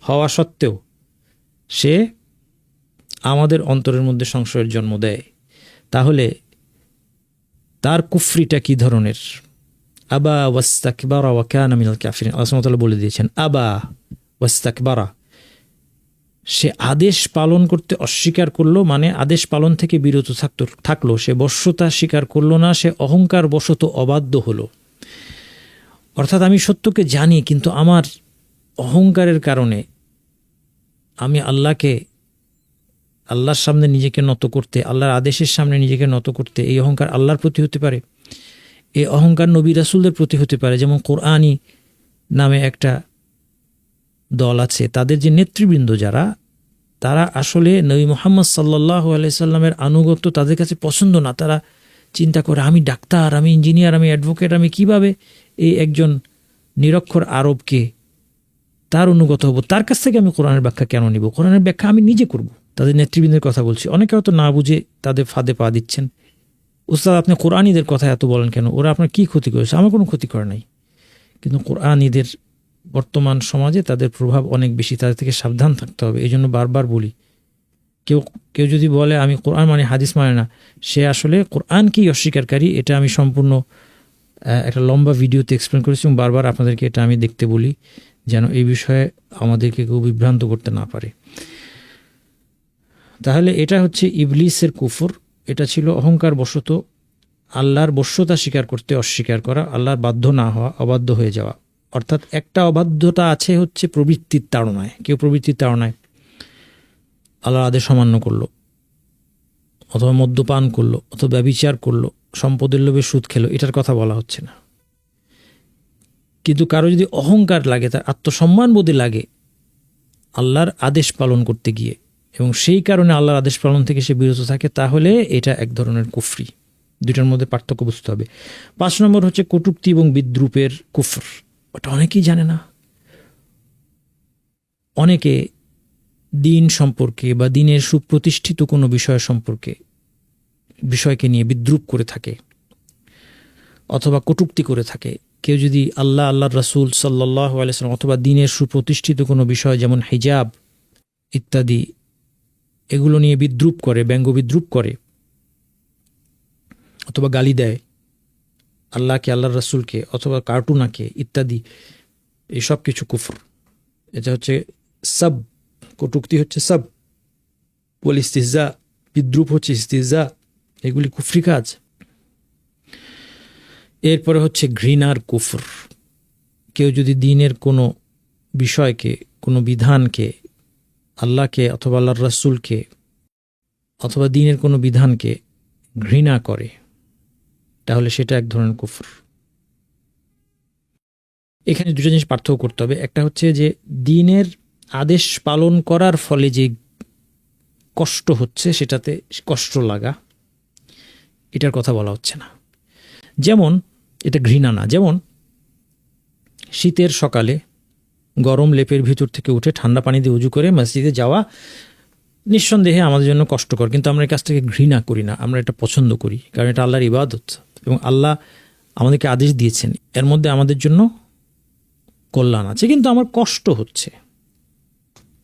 হওয়া সত্ত্বেও সে আমাদের অন্তরের মধ্যে সংশয়ের জন্ম দেয়। তাহলে তার কুফরিটা কি ধরনের? আবা ওয়াস্তাকবারা ওয়া কানা মিনাল কাফিরিন। আল্লাহ সুবহানাহু ওয়া তাআলা বলে দিয়েছেন আবা ওয়াস্তাকবারা। সে আদেশ পালন করতে অস্বীকার করলো, মানে আদেশ পালন থেকে বিরত থাকলো। সে বশ্যতা স্বীকার করলো না, সে অহংকার বশত অবাধ্য হলো। অর্থাৎ আমি সত্যকে জানি, কিন্তু আমার অহংকারের কারণে আমি আল্লাহর সামনে নিজেকে নত করতে, আল্লাহর আদেশের সামনে নিজেকে নত করতে, এই অহংকার আল্লাহর প্রতি হতে পারে, এই অহংকার নবী রাসূলদের প্রতি হতে পারে। যেমন কোরআনী নামে একটা দল আছে, তাদের যে নেতৃবৃন্দ যারা, তারা আসলে নবী মুহাম্মদ সাল্লাল্লাহু আলাইহি সাল্লামের আনুগত্য তাদের কাছে পছন্দ না। তারা চিন্তা করে আমি ডাক্তার, আমি ইঞ্জিনিয়ার, আমি অ্যাডভোকেট, আমি কিভাবে এই একজন নিরক্ষর আরবকে তার অনুগত হব, তার কাছ থেকে আমি কোরআনের ব্যাখ্যা কেন নিব? কোরআনের ব্যাখ্যা আমি নিজে করব। তাদের নেতৃবৃন্দের কথা বলছি। অনেকে হয়তো না বুঝে তাদের ফাঁদে পা দিচ্ছেন। উস্তাদ আপনি কোরআনীদের কথা এত বলেন কেন? ওরা আপনার কি ক্ষতি করেছে? আমার কোনো ক্ষতি করে নাই। কিন্তু কোরআনীদের বর্তমান সমাজে তাদের প্রভাব অনেক বেশি, তাদের থেকে সাবধান থাকতে হবে। এই জন্য বারবার বলি, কেউ যদি বলে আমি কোরআন মানে হাদিস মানে না, সে আসলে কোরআনকেই অস্বীকারী। এটা আমি সম্পূর্ণ একটা লম্বা ভিডিওতে এক্সপ্লেন করেছি এবং বারবার আপনাদেরকে এটা আমি দেখতে বলি, যেন এই বিষয়ে আমাদেরকে কেউ বিভ্রান্ত করতে না পারে। তাহলে এটা হচ্ছে ইবলিসের কুফর। এটা ছিল অহংকার বশত আল্লাহর বশ্যতা স্বীকার করতে অস্বীকার করা, আল্লাহর বাধ্য না হওয়া, অবাধ্য হয়ে যাওয়া। অর্থাৎ একটা অবাধ্যতা আছে হচ্ছে প্রবৃত্তির তাড়নায়। কেউ প্রবৃত্তির তাড়নায় আল্লাহর আদেশ অমান্য করলো, অথবা মদ্যপান করলো, অথবা ব্যভিচার করলো, সম্পদের লোভে সুদ খেলো, এটার কথা বলা হচ্ছে না। কিন্তু কারো যদি অহংকার লাগে, তার আত্মসম্মান বোধে লাগে আল্লাহর আদেশ পালন করতে গিয়ে, এবং সেই কারণে আল্লাহর আদেশ পালন থেকে সে বিরত থাকে, তাহলে এটা এক ধরনের কুফরি। দুইটার মধ্যে পার্থক্য বুঝতে হবে। 5 নম্বর হচ্ছে কটূক্তি এবং বিদ্রূপের কুফর। ওটা অনেকেই জানে না। অনেকে দিন সম্পর্কে বা দিনের সুপ্রতিষ্ঠিত কোনো বিষয়কে নিয়ে বিদ্রূপ করে থাকে অথবা কটূক্তি করে থাকে। কেউ যদি আল্লাহর রাসূল সাল্লাল্লাহু আলাইহি ওয়াসাল্লাম অথবা দিনের সুপ্রতিষ্ঠিত কোনো বিষয় যেমন হিজাব ইত্যাদি, এগুলো নিয়ে বিদ্রূপ করে, ব্যঙ্গ বিদ্রূপ করে, অথবা গালি দেয় আল্লাহকে, আল্লাহর রাসূলকে, অথবা কার্টুন আঁকে ইত্যাদি, এইসব কিছু কুফর। এটা হচ্ছে সব। কটূক্তি হচ্ছে সব, ওয়াল ইস্তিহজা, বিদ্রূপ হচ্ছে ইস্তিহজা, এগুলি কুফরি কাজ। এরপরে হচ্ছে ঘৃণার কুফর। কেউ যদি দিনের কোনো বিষয়কে, কোনো বিধানকে, আল্লাহকে অথবা আল্লাহর রাসূলকে অথবা দিনের কোনো বিধানকে ঘৃণা করে, তাহলে সেটা এক ধরনের কুফর। এখানে দুটো জিনিস পার্থক্য করতে হবে। একটা হচ্ছে যে দিনের আদেশ পালন করার ফলে যে কষ্ট হচ্ছে, সেটাতে কষ্ট লাগা, এটার কথা বলা হচ্ছে না। যেমন এটা ঘৃণা না। যেমন শীতের সকালে গরম লেপের ভিতর থেকে উঠে ঠান্ডা পানি দিয়ে উজু করে মসজিদে যাওয়া নিঃসন্দেহে আমাদের জন্য কষ্টকর, কিন্তু আমরা এই কাজটাকে ঘৃণা করি না, আমরা এটা পছন্দ করি, কারণ এটা আল্লাহর ইবাদত এবং আল্লাহ আমাদেরকে আদেশ দিয়েছেন। এর মধ্যে আমাদের জন্য কল্যাণ আছে, কিন্তু আমার কষ্ট হচ্ছে,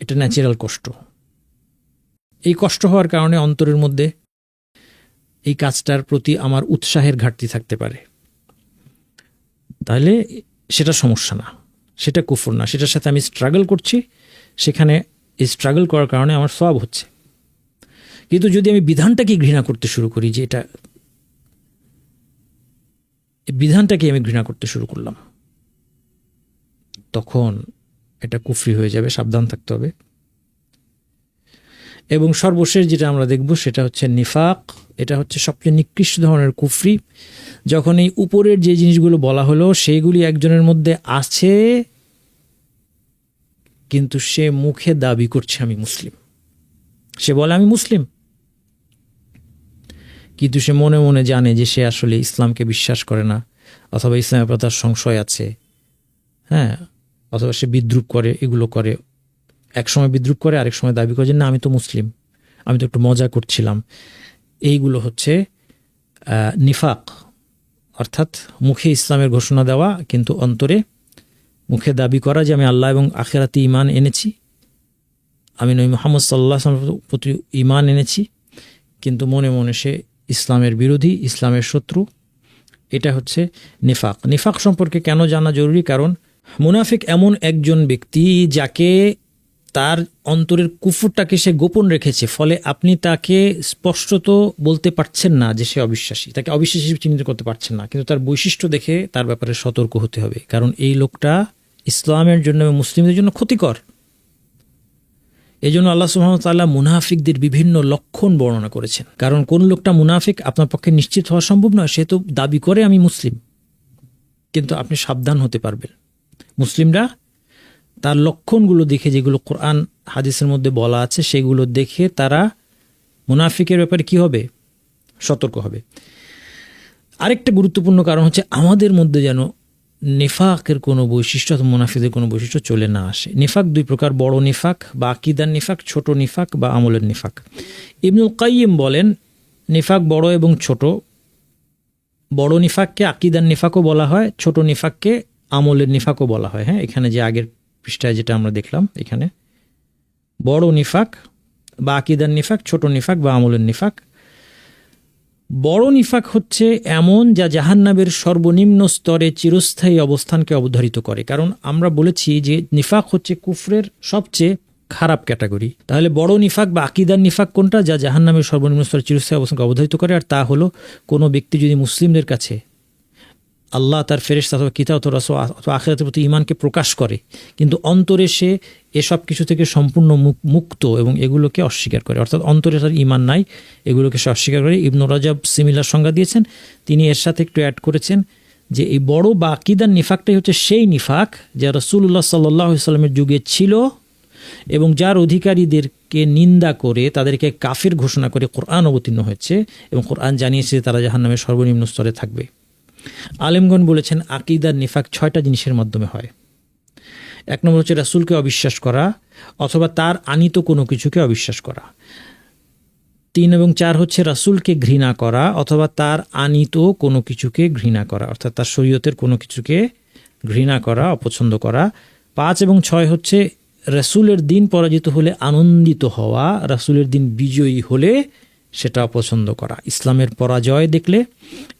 এটা ন্যাচারাল কষ্ট। এই কষ্ট হওয়ার কারণে অন্তরের মধ্যে এই কাজটার প্রতি আমার উৎসাহের ঘাটতি থাকতে পারে, তাহলে সেটা সমস্যা না, সেটা কুফর না। সেটার সাথে আমি স্ট্রাগল করছি, সেখানে এই স্ট্রাগল করার কারণে আমার সওয়াব হচ্ছে। কিন্তু যদি আমি বিধানটাকে ঘৃণা করতে শুরু করি, যে এটা বিধানটাকে আমি ঘৃণা করতে শুরু করলাম, তখন এটা কুফরি হয়ে যাবে, সাবধান থাকতে হবে। এবং সর্বশেষ যেটা আমরা দেখব সেটা হচ্ছে নিফাক। এটা হচ্ছে সবচেয়ে নিকৃষ্ট ধরনের কুফরি, যখন এই উপরের যে জিনিসগুলো বলা হলো সেইগুলি একজনের মধ্যে আছে, কিন্তু সে মুখে দাবি করছে আমি মুসলিম, সে বলে আমি মুসলিম, কিন্তু সে মনে মনে জানে যে সে আসলে ইসলামকে বিশ্বাস করে না, অথবা ইসলামের প্রতি তার সংশয় আছে, হ্যাঁ, অথবা সে বিদ্রুপ করে, এগুলো করে। এক সময় বিদ্রুপ করে, আরেক সময় দাবি করে যে না আমি তো মুসলিম, আমি তো একটু মজা করছিলাম। এইগুলো হচ্ছে নিফাক, অর্থাৎ মুখে ইসলামের ঘোষণা দেওয়া কিন্তু অন্তরে মুখে দাবি করা যে আমি আল্লাহ এবং আখিরাতে ঈমান এনেছি, আমি নবী মুহাম্মদ সাল্লাল্লাহু আলাইহি ওয়াসাল্লামের প্রতি ঈমান এনেছি, কিন্তু মনে মনে সে ইসলামের বিরোধী, ইসলামের শত্রু। এটা হচ্ছে নিফাক। নিফাক সম্পর্কে কেন জানা জরুরি? কারণ মুনাফিক এমন একজন ব্যক্তি যাকে তার অন্তরের কুফরটাকে সে গোপন রেখেছে, ফলে আপনি তাকে স্পষ্টত বলতে পারছেন না যে সে অবিশ্বাসী, তাকে অবিশ্বাসী চিহ্নিত করতে পারছেন না, কিন্তু তার বৈশিষ্ট্য দেখে তার ব্যাপারে সতর্ক হতে হবে, কারণ এই লোকটা ইসলামের জন্য এবং মুসলিমদের জন্য ক্ষতিকর। এই জন্য আল্লাহ সুবহানাহু ওয়া তাআলা মুনাফিকদের বিভিন্ন লক্ষণ বর্ণনা করেছেন। কারণ কোন লোকটা মুনাফিক আপনার পক্ষে নিশ্চিত হওয়া সম্ভব নয়, সে তো দাবি করে আমি মুসলিম, কিন্তু আপনি সাবধান হতে পারবেন। মুসলিমরা তার লক্ষণগুলো দেখে, যেগুলো কোরআন হাদিসের মধ্যে বলা আছে, সেগুলো দেখে তারা মুনাফিকের ব্যাপারে কি হবে? সতর্ক হবে। আরেকটা গুরুত্বপূর্ণ কারণ হচ্ছে আমাদের মধ্যে যেন নিফাকের কোনো বৈশিষ্ট্য অথবা মুনাফিকদের কোনো বৈশিষ্ট্য চলে না আসে। নিফাক দুই প্রকার, বড় নিফাক বা আকীদার নিফাক, ছোট নিফাক বা আমলের নিফাক। ইবনুল কাইয়িম বলেন নিফাক বড় এবং ছোট। বড় নিফাককে আকীদার নিফাকও বলা হয়, ছোট নিফাককে আমলের নিফাকও বলা হয়। হ্যাঁ, এখানে যে আগের পৃষ্ঠায় যেটা আমরা দেখলাম, এখানে বড় নিফাক বা আকীদার নিফাক, ছোট নিফাক বা আমলের নিফাক। বড় নিফাক হচ্ছে এমন যা জাহান্নামের সর্বনিম্ন স্তরে চিরস্থায়ী অবস্থানকে অবধারিত করে। কারণ আমরা বলেছি যে নিফাক হচ্ছে কুফরের সবচেয়ে খারাপ ক্যাটাগরি। তাহলে বড় নিফাক বা আকীদার নিফাক কোনটা? যা জাহান্নামের সর্বনিম্ন স্তরে চিরস্থায়ী অবস্থানকে অবধারিত করে। আর তা হলো কোনো ব্যক্তি যদি মুসলিমদের কাছে আল্লাহ, তার ফেরেশতা অথবা কিতাব অথবা রাসূল অথবা আখিরাতের প্রতি ঈমানকে প্রকাশ করে, কিন্তু অন্তরে সে এসব কিছু থেকে সম্পূর্ণ মুক্ত এবং এগুলোকে অস্বীকার করে, অর্থাৎ অন্তরে তার ঈমান নাই, এগুলোকে সে অস্বীকার করে। ইবনে রাজাব সিমিলার সংজ্ঞা দিয়েছেন, তিনি এর সাথে একটু অ্যাড করেছেন যে এই বড় বা আকীদার নিফাকটাই হচ্ছে সেই নিফাক যা রাসূলুল্লাহ সাল্লাল্লাহু আলাইহি ওয়াসাল্লামের যুগে ছিল এবং যার অধিকারীদেরকে নিন্দা করে তাদেরকে কাফির ঘোষণা করে কোরআন অবতীর্ণ হয়েছে এবং কোরআন জানিয়েছে তারা জাহান্নামের সর্বনিম্ন স্তরে থাকবে। আলেমগণ বলেছেন আকীদার নিফাক 6টা জিনিসের মাধ্যমে হয়। 1 নম্বর হচ্ছে রাসূলকে অবিশ্বাস করা অথবা তার আনিত কোনো কিছুকে অবিশ্বাস করা। 3 এবং 4 হচ্ছে রাসূলকে ঘৃণা করা অথবা তার আনিত কোনো কিছুকে ঘৃণা করা, অর্থাৎ তার শরীয়তের কোনো কিছুকে ঘৃণা করা, অপছন্দ করা। 5 এবং 6 হচ্ছে রাসূলের দিন পরাজিত হলে আনন্দিত হওয়া, রাসূলের দিন বিজয়ী হলে সেটা অপছন্দ করা। ইসলামের পরাজয় দেখলে,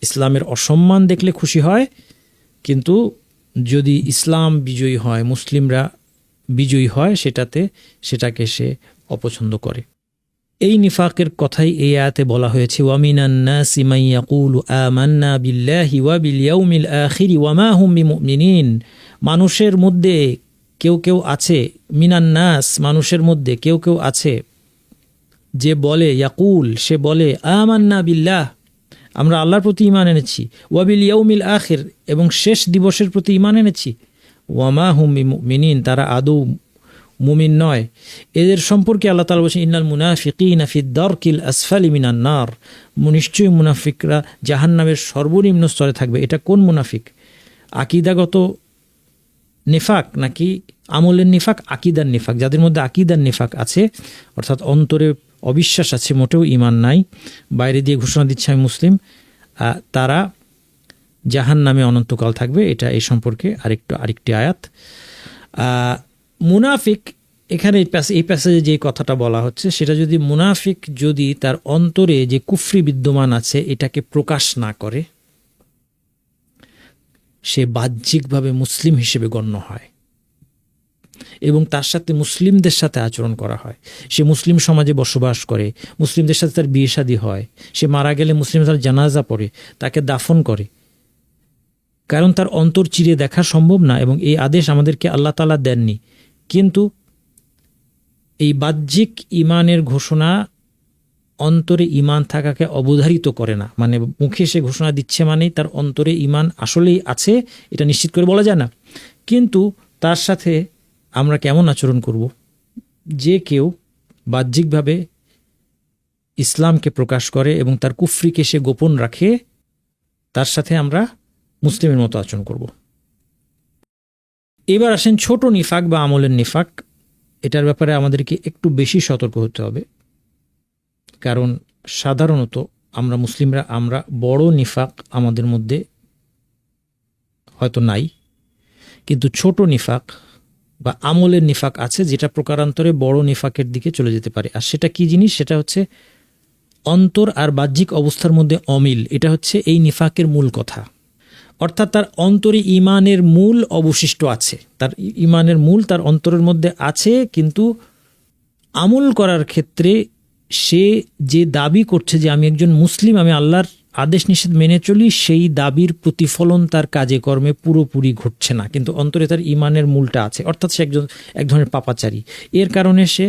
ইসলামের অসম্মান দেখলে খুশি হয়, কিন্তু যদি ইসলাম বিজয়ী হয়, মুসলিমরা বিজয়ী হয়, সেটাকে সে অপছন্দ করে। এই নিফাকের কথাই এই আয়াতে বলা হয়েছে, ওয়ামিনান নাসি মান ইয়াকুলু আমান্না বিল্লাহি ওয়া বিল ইয়াউমিল আখির ওয়া মা হুম বিমুমিনিন। মানুষের মধ্যে কেউ কেউ আছে, মিনান নাস মানুষের মধ্যে কেউ কেউ আছে যে বলে, ইয়াকুল সে বলে, আমান্না বিল্লাহ আমরা আল্লাহর প্রতি ঈমান এনেছি, ওয়া বিল ইয়াউমিল আখির এবং শেষ দিবসের প্রতি ঈমান এনেছি, ওয়া মা হুম বিমুমিনিন তারা আদৌ মুমিন নয়। এদের সম্পর্কে আল্লাহ তাআলা বলেছেন, ইন্নাল মুনাফিকিনা ফিদ দারকিল আসফালি মিনান নার, নিশ্চয়ই মুনাফিকরা জাহান্নামের সর্বনিম্ন স্তরে থাকবে। এটা কোন মুনাফিক? আকীদাগত নিফাক নাকি আমলের নিফাক? আকীদার নিফাক। যাদের মধ্যে আকীদার নিফাক আছে, অর্থাৎ অন্তরে অবিশ্বাস আছে, মোটেও ঈমান নাই, বাইরে দিয়ে ঘোষণা দিচ্ছে আমি মুসলিম, তারা জাহান্নামে অনন্তকাল থাকবে। এটা এই সম্পর্কে আরেকটি আয়াত। মুনাফিক, এখানে এই প্যাসেজে যে কথাটা বলা হচ্ছে সেটা যদি মুনাফিক যদি তার অন্তরে যে কুফরি বিদ্যমান আছে এটাকে প্রকাশ না করে, সে বাহ্যিকভাবে মুসলিম হিসেবে গণ্য হয়। এবং তার সাথে মুসলিমদের সাথে আচরণ করা হয়, সে মুসলিম সমাজে বসবাস করে, মুসলিমদের সাথে তার বিয়ে শাদী হয়, সে মারা গেলে মুসলিম তার জানাজা পড়ে, তাকে দাফন করে, কারণ তার অন্তর চিরে দেখা সম্ভব না এবং এই আদেশ আমাদেরকে আল্লাহ তাআলা দেননি। কিন্তু এই বাহ্যিক ঈমানের ঘোষণা অন্তরে ঈমান থাকাকে অবধারিত করে না, মানে মুখে সে ঘোষণা দিচ্ছে মানেই তার অন্তরে ঈমান আসলেই আছে এটা নিশ্চিত করে বলা যায় না। কিন্তু তার সাথে আমরা কেমন আচরণ করব? যে কেউ বাহ্যিকভাবে ইসলামকে প্রকাশ করে এবং তার কুফরিকে সে গোপন রাখে, তার সাথে আমরা মুসলিমের মতো আচরণ করব। এবার আসেন ছোট নিফাক বা আমলের নিফাক। এটার ব্যাপারে আমাদেরকে একটু বেশি সতর্ক হতে হবে, কারণ সাধারণত আমরা মুসলিমরা আমরা বড় নিফাক আমাদের মধ্যে হয়তো নাই, কিন্তু ছোট নিফাক বা আমলের নিফাক আছে, যেটা প্রকারান্তরে বড় নিফাকের দিকে চলে যেতে পারে। আর সেটা কি জিনিস? সেটা হচ্ছে অন্তর আর বাহ্যিক অবস্থার মধ্যে অমিল। এটা হচ্ছে এই নিফাকের মূল কথা। অর্থাৎ তার অন্তরে ঈমানের মূল অবশিষ্ট আছে, তার ঈমানের মূল তার অন্তরের মধ্যে আছে, কিন্তু আমল করার ক্ষেত্রে সে যে দাবি করছে যে আমি একজন মুসলিম, আমি আল্লাহর আদেশ নিষেধ মেনে চলি, সেই দাবির প্রতিফলন তার কাজে কর্মে পুরোপুরি ঘটছে না, কিন্তু অন্তরে তার ঈমানের মূলটা আছে। অর্থাৎ সে এক ধরনের পাপাচারী। এর কারণে সে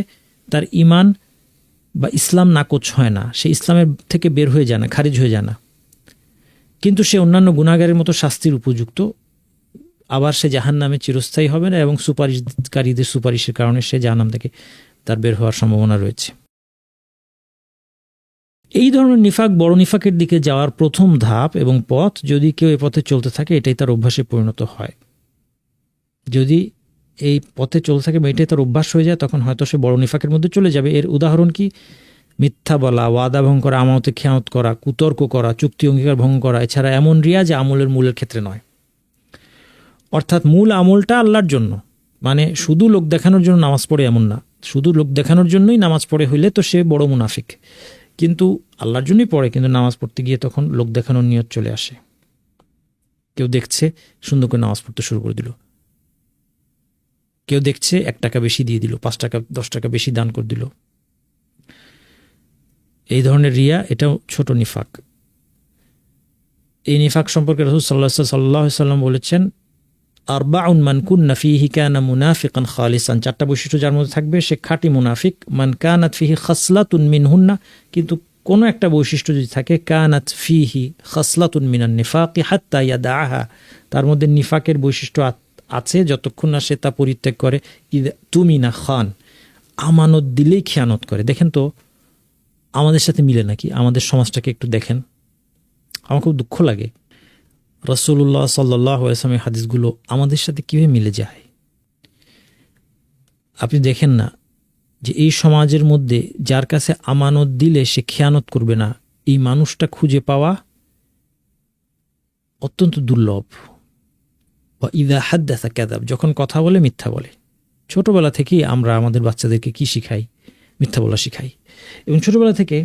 তার ঈমান বা ইসলাম নাকচ হয় না, সে ইসলামের থেকে বের হয়ে যায় না, খারিজ হয়ে যায় না, কিন্তু সে অন্যান্য গুনাহগারের মতো শাস্তির উপযুক্ত। আবার সে জাহান্নামে চিরস্থায়ী হবে না এবং সুপারিশকারীদের সুপারিশের কারণে সে জাহান্নাম থেকে তার বের হওয়ার সম্ভাবনা রয়েছে। এই ধরনের নিফাক বড় নিফাকের দিকে যাওয়ার প্রথম ধাপ এবং পথ। যদি কেউ এ পথে চলতে থাকে, এটাই তার অভ্যাসে পরিণত হয়। যদি এই পথে চলতে থাকে, এটাই তার অভ্যাস হয়ে যায়, তখন হয়তো সে বড় নিফাকের মধ্যে চলে যাবে। এর উদাহরণ কি? মিথ্যা বলা, ওয়াদা ভঙ্গ করা, আমানতে খেয়ানত করা, কুতর্ক করা, চুক্তি অঙ্গীকার ভঙ্গ করা, এছাড়া এমন রিয়া যে আমলের মূলের ক্ষেত্রে নয়। অর্থাৎ মূল আমলটা আল্লাহর জন্য, মানে শুধু লোক দেখানোর জন্য নামাজ পড়ে এমন না। শুধু লোক দেখানোর জন্যই নামাজ পড়ে হইলে তো সে বড় মুনাফিক। কিন্তু আল্লাহর জন্যই পড়ে, কিন্তু নামাজ পড়তে গিয়ে তখন লোক দেখানোর নিয়ত চলে আসে। কেউ দেখছে, সুন্দর করে নামাজ পড়তে শুরু করে দিল। কেউ দেখছে, 1 টাকা বেশি দিয়ে দিল, 5 টাকা 10 টাকা বেশি দান করে দিল। এই ধরনের রিয়া, এটাও ছোট নিফাক। এই নিফাক সম্পর্কে রাসূল সাল্লাল্লাহু আলাইহি ওয়াসাল্লাম বলেছেন, আরবাউন মান কুন্না ফীহি কানা মুনাফিকান খালিসান। 4টা বৈশিষ্ট্য যার মধ্যে থাকবে সে খাঁটি মুনাফিক। মান কানাত ফীহি খাসলাতুন মিনহুন্না, কিন্তু কোনো একটা বৈশিষ্ট্য যদি থাকে, কানাত ফীহি খাসলাতুন মিনান নিফাকি হাত্তা ইয়াদাহা, তার মধ্যে নিফাকের বৈশিষ্ট্য আছে যতক্ষণ না সে তা পরিত্যাগ করে। তুমিনা খান, আমানত দিলেই খেয়ানত করে। দেখেন তো আমাদের সাথে মিলে নাকি? আমাদের সমাজটাকে একটু দেখেন, আমার খুব দুঃখ লাগে। রাসূলুল্লাহ সাল্লাল্লাহু আলাইহি ওয়াসাল্লামের হাদিসগুলো আমাদের সাথে কীভাবে মিলে যায়। আপনি দেখেন না যে এই সমাজের মধ্যে যার কাছে আমানত দিলে সে খেয়ানত করবে না, এই মানুষটা খুঁজে পাওয়া অত্যন্ত দুর্লভ। ওয়া ইযা হাদ্দাসা কাযাব, যখন কথা বলে মিথ্যা বলে। ছোটবেলা থেকেই আমরা আমাদের বাচ্চাদেরকে কি শিখাই? মিথ্যা বলা শিখাই। এবং ছোটবেলা থেকে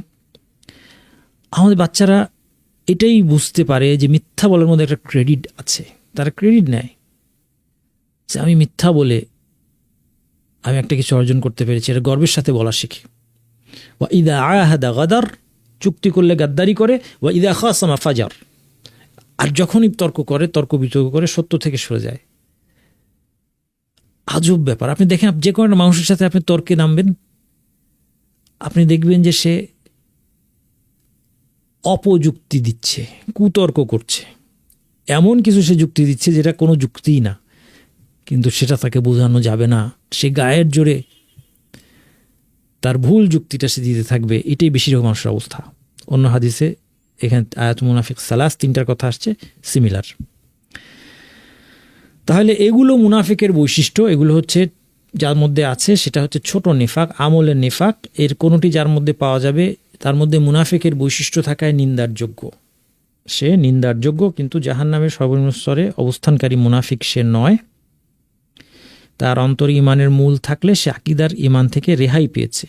আমাদের বাচ্চারা এটাই বুঝতে পারে যে মিথ্যা বলার মধ্যে একটা ক্রেডিট আছে। তারা ক্রেডিট নেয় যে আমি মিথ্যা বলে আমি একটা কিছু অর্জন করতে পেরেছি, এটা গর্বের সাথে বলা শিখে। ওয়া ইযা আহাদা গাদার, চুক্তি করলে গাদ্দারি করে। ওয়া ইযা খাসামা ফাজার, আর যখনই তর্ক বিতর্ক করে সত্য থেকে সরে যায়। আজব ব্যাপার। আপনি দেখেন, যে কোনো একটা মানুষের সাথে আপনি তর্কে নামবেন, আপনি দেখবেন যে সে অপযুক্তি দিচ্ছে, কুতর্ক করছে, এমন কিছু সে যুক্তি দিচ্ছে যেটা কোনো যুক্তিই না, কিন্তু সেটা তাকে বোঝানো যাবে না। সে গায়ের জোরে তার ভুল যুক্তিটা সে দিতে থাকবে। এটাই বেশিরভাগ মানুষের অবস্থা। অন্য হাদিসে এখানে আয়াত মুনাফিক সালাস 3টার কথা আসছে, সিমিলার। তাহলে এগুলো মুনাফিকের বৈশিষ্ট্য। এগুলো হচ্ছে যার মধ্যে আছে, সেটা হচ্ছে ছোট নিফাক, আমলের নিফাক। এর কোনোটি যার মধ্যে পাওয়া যাবে, তার মধ্যে মুনাফিকের বৈশিষ্ট্য থাকায় নিন্দার যোগ্য। সে নিন্দার যোগ্য, কিন্তু জাহান্নামের সর্বনিম্ন স্তরে অবস্থানকারী মুনাফিক সে নয়। তার অন্তর ইমানের মূল থাকলে সে আকীদার ইমান থেকে রেহাই পেয়েছে।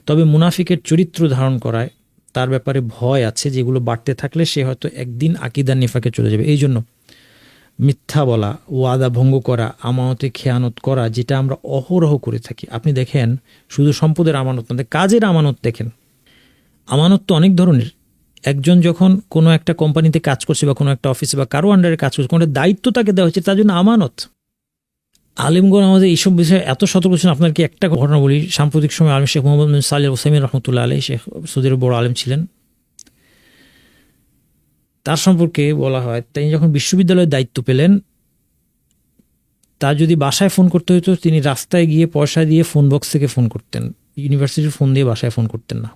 তবে মুনাফিকের চরিত্র ধারণ করায় তার ব্যাপারে ভয় আছে, যেগুলো বাড়তে থাকলে সে হয়তো একদিন আকীদার নিফাকে চলে যাবে। এই জন্য মিথ্যা বলা, ওয়াদা ভঙ্গ করা, আমানতে খেয়ানত করা, যেটা আমরা অহরহ করে থাকি। আপনি দেখেন, শুধু সম্পদের আমানত না, কাজের আমানত দেখেন। আমানত তো অনেক ধরনের। একজন যখন কোনো একটা কোম্পানিতে কাজ করছে বা কোনো একটা অফিসে বা কারো আন্ডারে কাজ করছে, কোনো একটা দায়িত্ব তাকে দেওয়া হচ্ছে, তার জন্য আমানত। আলিমগণ আমাদের এইসব বিষয়ে এত সতর্ক ছিলেন। আপনাকে একটা ঘটনা বলি। সাম্প্রতিক সময় আলিম শেখ মোহাম্মদ বিন সালেহ আল উসাইমিন রহমতুল্লাহ আলাইহি, শেখ সৌদির বড় আলিম ছিলেন, তার সম্পর্কে বলা হয় তিনি যখন বিশ্ববিদ্যালয়ের দায়িত্ব পেলেন, তার যদি বাসায় ফোন করতে হতো, তিনি রাস্তায় গিয়ে পয়সা দিয়ে ফোন বক্স থেকে ফোন করতেন। ইউনিভার্সিটির ফোন দিয়ে বাসায় ফোন করতেন না,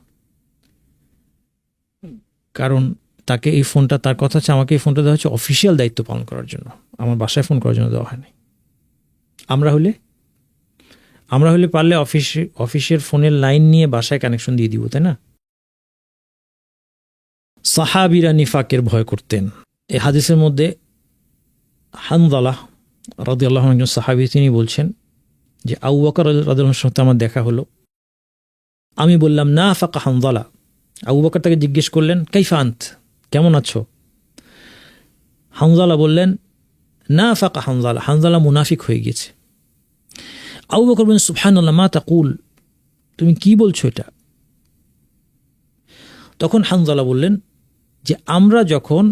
কারণ তাকে এই ফোনটা, তার কথা হচ্ছে আমাকে এই ফোনটা দেওয়া হচ্ছে অফিসিয়াল দায়িত্ব পালন করার জন্য, আমার বাসায় ফোন করার জন্য দেওয়া হয়নি। আমরা হলে পারলে অফিসের ফোনের লাইন নিয়ে বাসায় কানেকশন দিয়ে দিব, তাই না? সাহাবীরা নিফাকের ভয় করতেন। এই হাদিসের মধ্যে হানজালা রাদিয়াল্লাহু আনহু একজন সাহাবী, তিনি বলছেন যে আবু বকর রাদিয়াল্লাহু আনহুর সাথে আমার দেখা হলো। আমি বললাম না ফাকা হানজালা। আবু বকর তাকে জিজ্ঞেস করলেন কাইফা আনত, কেমন আছো? হানজালা বললেন না ফাকা হানজালা, হানজালা মুনাফিক হয়ে গেছে। আবু বকর বললেন সুবহানাল্লাহ মা তাকুল, তুমি কি বলছো এটা? তখন হানজালা বললেন যে আমরা যখন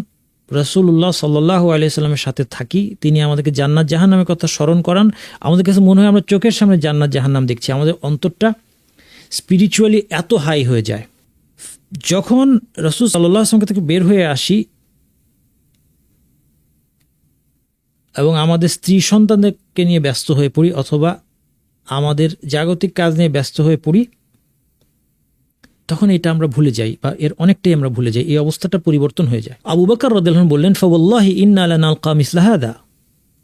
রাসূলুল্লাহ সাল্লাল্লাহু আলাইহি সাল্লামের সাথে থাকি, তিনি আমাদেরকে জান্নাত জাহান্নামের কথা স্মরণ করান, আমাদের কাছে মনে হয় আমরা চোখের সামনে জান্নাত জাহান্নাম দেখছি, আমাদের অন্তরটা স্পিরিচুয়ালি এত হাই হয়ে যায়। যখন রাসূল সাল্লাল্লাহু আলাইহি ওয়াসাল্লাম থেকে বের হয়ে আসি এবং আমাদের স্ত্রী সন্তানদেরকে নিয়ে ব্যস্ত হয়ে পড়ি, অথবা আমাদের জাগতিক কাজ নিয়ে ব্যস্ত হয়ে পড়ি, তখন এটা আমরা ভুলে যাই, বা এর অনেকটাই আমরা ভুলে যাই। এই অবস্থাটা পরিবর্তন হয়ে যায়। আবু বকর রাদিয়াল্লাহু আনহু বললেন ফাওয়াল্লাহি ইন্না লানালকা মিসলা হাদা।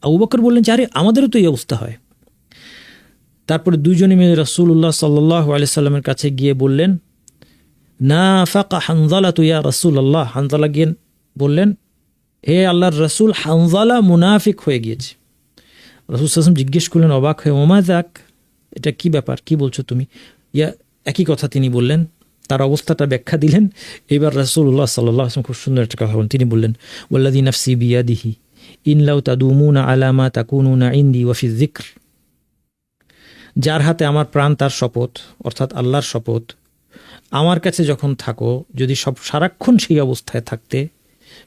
আবু বকর বললেন যে আরে আমাদেরও তো এই অবস্থা হয়। তারপরে দুইজনে মিলে রাসূলুল্লাহ সাল্লাল্লাহু আলাইহি সাল্লামের কাছে গিয়ে বললেন নাফাকা হানজালা ইয়া রাসূলুল্লাহ। হানজালা গিয়ে বললেন হে আল্লাহর রাসূল, হানজালা মুনাফিক হয়ে গিয়েছে। রাসূল সাল্লাল্লাহু আলাইহি ওয়াসাল্লাম জিজ্ঞেস করলেন অবাক হয়ে, ওমা যাক, এটা কি ব্যাপার, কি বলছো তুমি? ইয়া একই কথা তিনি বললেন, তার অবস্থাটা ব্যাখ্যা দিলেন। এবার রাসূলুল্লাহ সাল্লাল্লাহু আলাইহি ওয়াসাল্লাম খুব সুন্দর একটা কথা বলেন। তিনি বললেন ওয়াল্লাযী নাফসি বিয়াদিহি ইন লাউ তাদুমুনা আলা মা তাকুনুনা ইনদি ওয়া ফি যিকর। যার হাতে আমার প্রাণ, তার শপথ, অর্থাৎ আল্লাহর শপথ, আমার কাছে যখন থাকো, যদি সব সারাক্ষণ সেই অবস্থায় থাকতে,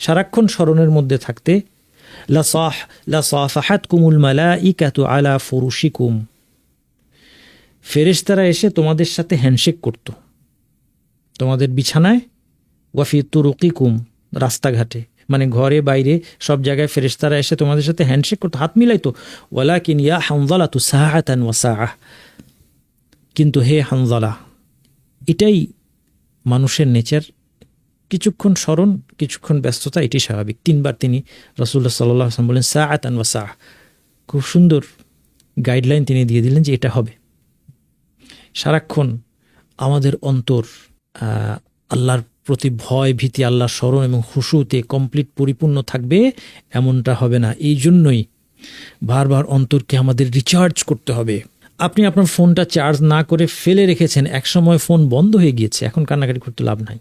সারাক্ষণ স্মরণের মধ্যে থাকতে, লাসাফাহাতকুমুল মালাইকাতু আলা ফুরুশিকুম, ফেরেশতারা এসে তোমাদের সাথে হ্যান্ডশেক করত তোমাদের বিছানায়, ওয়াফি তুরুকিকুম, রাস্তাঘাটে, মানে ঘরে বাইরে সব জায়গায় ফেরেশতারা এসে তোমাদের সাথে হ্যান্ডশেক করতো, হাত মিলাইতো। ওয়ালাকিন ইয়া হানজালাতু সাআতান ওয়া সাআহ, কিন্তু হে হানজালা, এটাই মানুষের নেচার, কিছুক্ষণ স্মরণ, কিছুক্ষণ ব্যস্ততা, এটি স্বাভাবিক। 3 বার তিনি রাসূলুল্লাহ সাল্লাল্লাহু আলাইহি ওয়াসাল্লাম বলেন সাআতান ওয়া সাআহ। খুব সুন্দর গাইডলাইন তিনি দিয়ে দিলেন যে এটা হবে। সারাক্ষণ আমাদের অন্তর আল্লাহর প্রতি ভয়, ভীতি, আল্লাহর স্মরণ এবং খুশুতে কমপ্লিট পরিপূর্ণ থাকবে, এমনটা হবে না। এই জন্যই বারবার অন্তরকে আমাদের রিচার্জ করতে হবে। আপনি আপনার ফোনটা চার্জ না করে ফেলে রেখেছেন, একসময় ফোন বন্ধ হয়ে গিয়েছে, এখন কান্নাকাটি করতে লাভ নাই।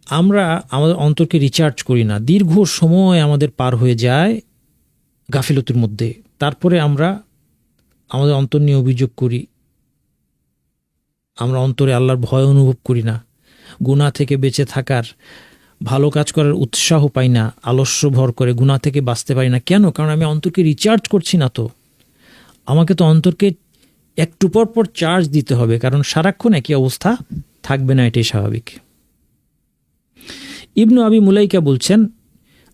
আমরা আমাদের অন্তরকে রিচার্জ করি না, দীর্ঘ সময় আমাদের পার হয়ে যায় গাফিলতির মধ্যে। তারপরে আমরা আমাদের অন্তর নিয়ে অভিযোগ করি, আমরা অন্তরে আল্লাহর ভয় অনুভব করি না, গুনাহ থেকে বেঁচে থাকার, ভালো কাজ করার উৎসাহ পাই না, আলস্য ভর করে গুনাহ থেকে বাঁচতে পারি না। কেন? কারণ আমি অন্তরকে রিচার্জ করছি না। তো আমাকে তো অন্তরকে একটু পর পর চার্জ দিতে হবে, কারণ সারাক্ষণ একই অবস্থা থাকবে না, এটাই স্বাভাবিক। ইবনু আবি মুলাইকা বলছেন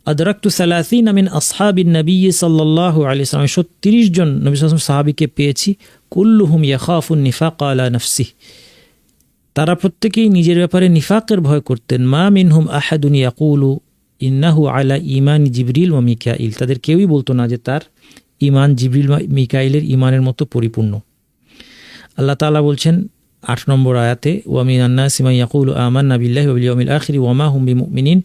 আদরাকতু 30 মিন আসহাবিন নবী সাল্লাল্লাহু আলাইহি ওয়াসাল্লাম, 30 জন নবী সাল্লাল্লাহু আলাইহি ওয়াসাল্লাম সাহাবীকে পেয়েছি, কুল্লুহুম ইয়াখাফুন নিফাক আলা নাফসিহি, তারা প্রত্যেকেই নিজের ব্যাপারে নিফাকের ভয় করতেন। মা মিনহুম আহাদুন ইয়াকুলু ইন্নাহু আলা ঈমান জিবরিল ওয়া মিকাইল, তাদের কেউই বলতো না যে তার ঈমান জিবরিল ওয়া মিকাইলের ঈমানের মতো পরিপূর্ণ। আল্লাহ তাআলা বলছেন 8 নম্বর আয়াতে, ওয়া মিনান নাসি মান ইয়াকুলু আমান্না বিল্লাহি ওয়া বিল ইয়াউমিল আখির ওয়া মা হুম বিমুমিনিন,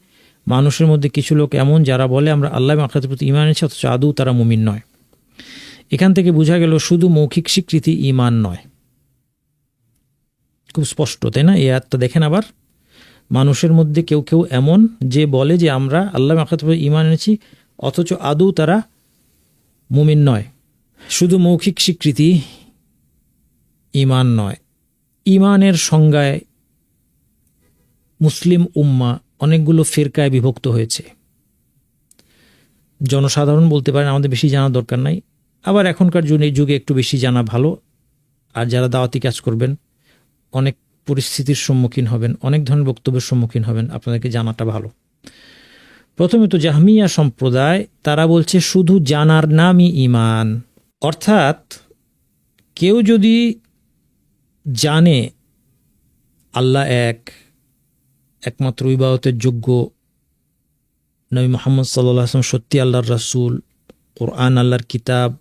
মানুষের মধ্যে কিছু লোক এমন যারা বলে আমরা আল্লাহ এবং আখিরাতের প্রতি ঈমান এনেছি, অথচ আদৌ তারা মুমিন নয়। এখান থেকে বোঝা গেল শুধু মৌখিক স্বীকৃতি ঈমান নয়। খুব স্পষ্ট, তাই না? এই আয়াতটা দেখেন আবার, মানুষের মধ্যে কেউ কেউ এমন যে বলে যে আমরা আল্লাহ মাখাত ঈমান এনেছি, অথচ আদৌ তারা মুমিন নয়। শুধু মৌখিক স্বীকৃতি ঈমান নয়। ঈমানের সংজ্ঞায় মুসলিম উম্মাহ অনেকগুলো ফিরকায় বিভক্ত হয়েছে। জনসাধারণ বলতে পারেন আমাদের বেশি জানা দরকার নাই, আবার এখনকার যুগে একটু বেশি জানা ভালো। আর যারা দাওয়াতি কাজ করবেন অনেক পরিস্থিতির সম্মুখীন হবেন, অনেক ধরনের বক্তব্যের সম্মুখীন হবেন, আপনাদেরকে জানাটা ভালো। প্রথমে তো জাহমিয়া সম্প্রদায়, তারা বলছে শুধু জানার নামই ঈমান। অর্থাৎ কেউ যদি জানে আল্লাহ একমাত্র ইবাদতের যোগ্য, নবী মুহাম্মদ সাল্লাল্লাহু আলাইহি ওয়াসাল্লাম সত্যি আল্লাহর রাসূল, কোরআন আল্লাহর কিতাব,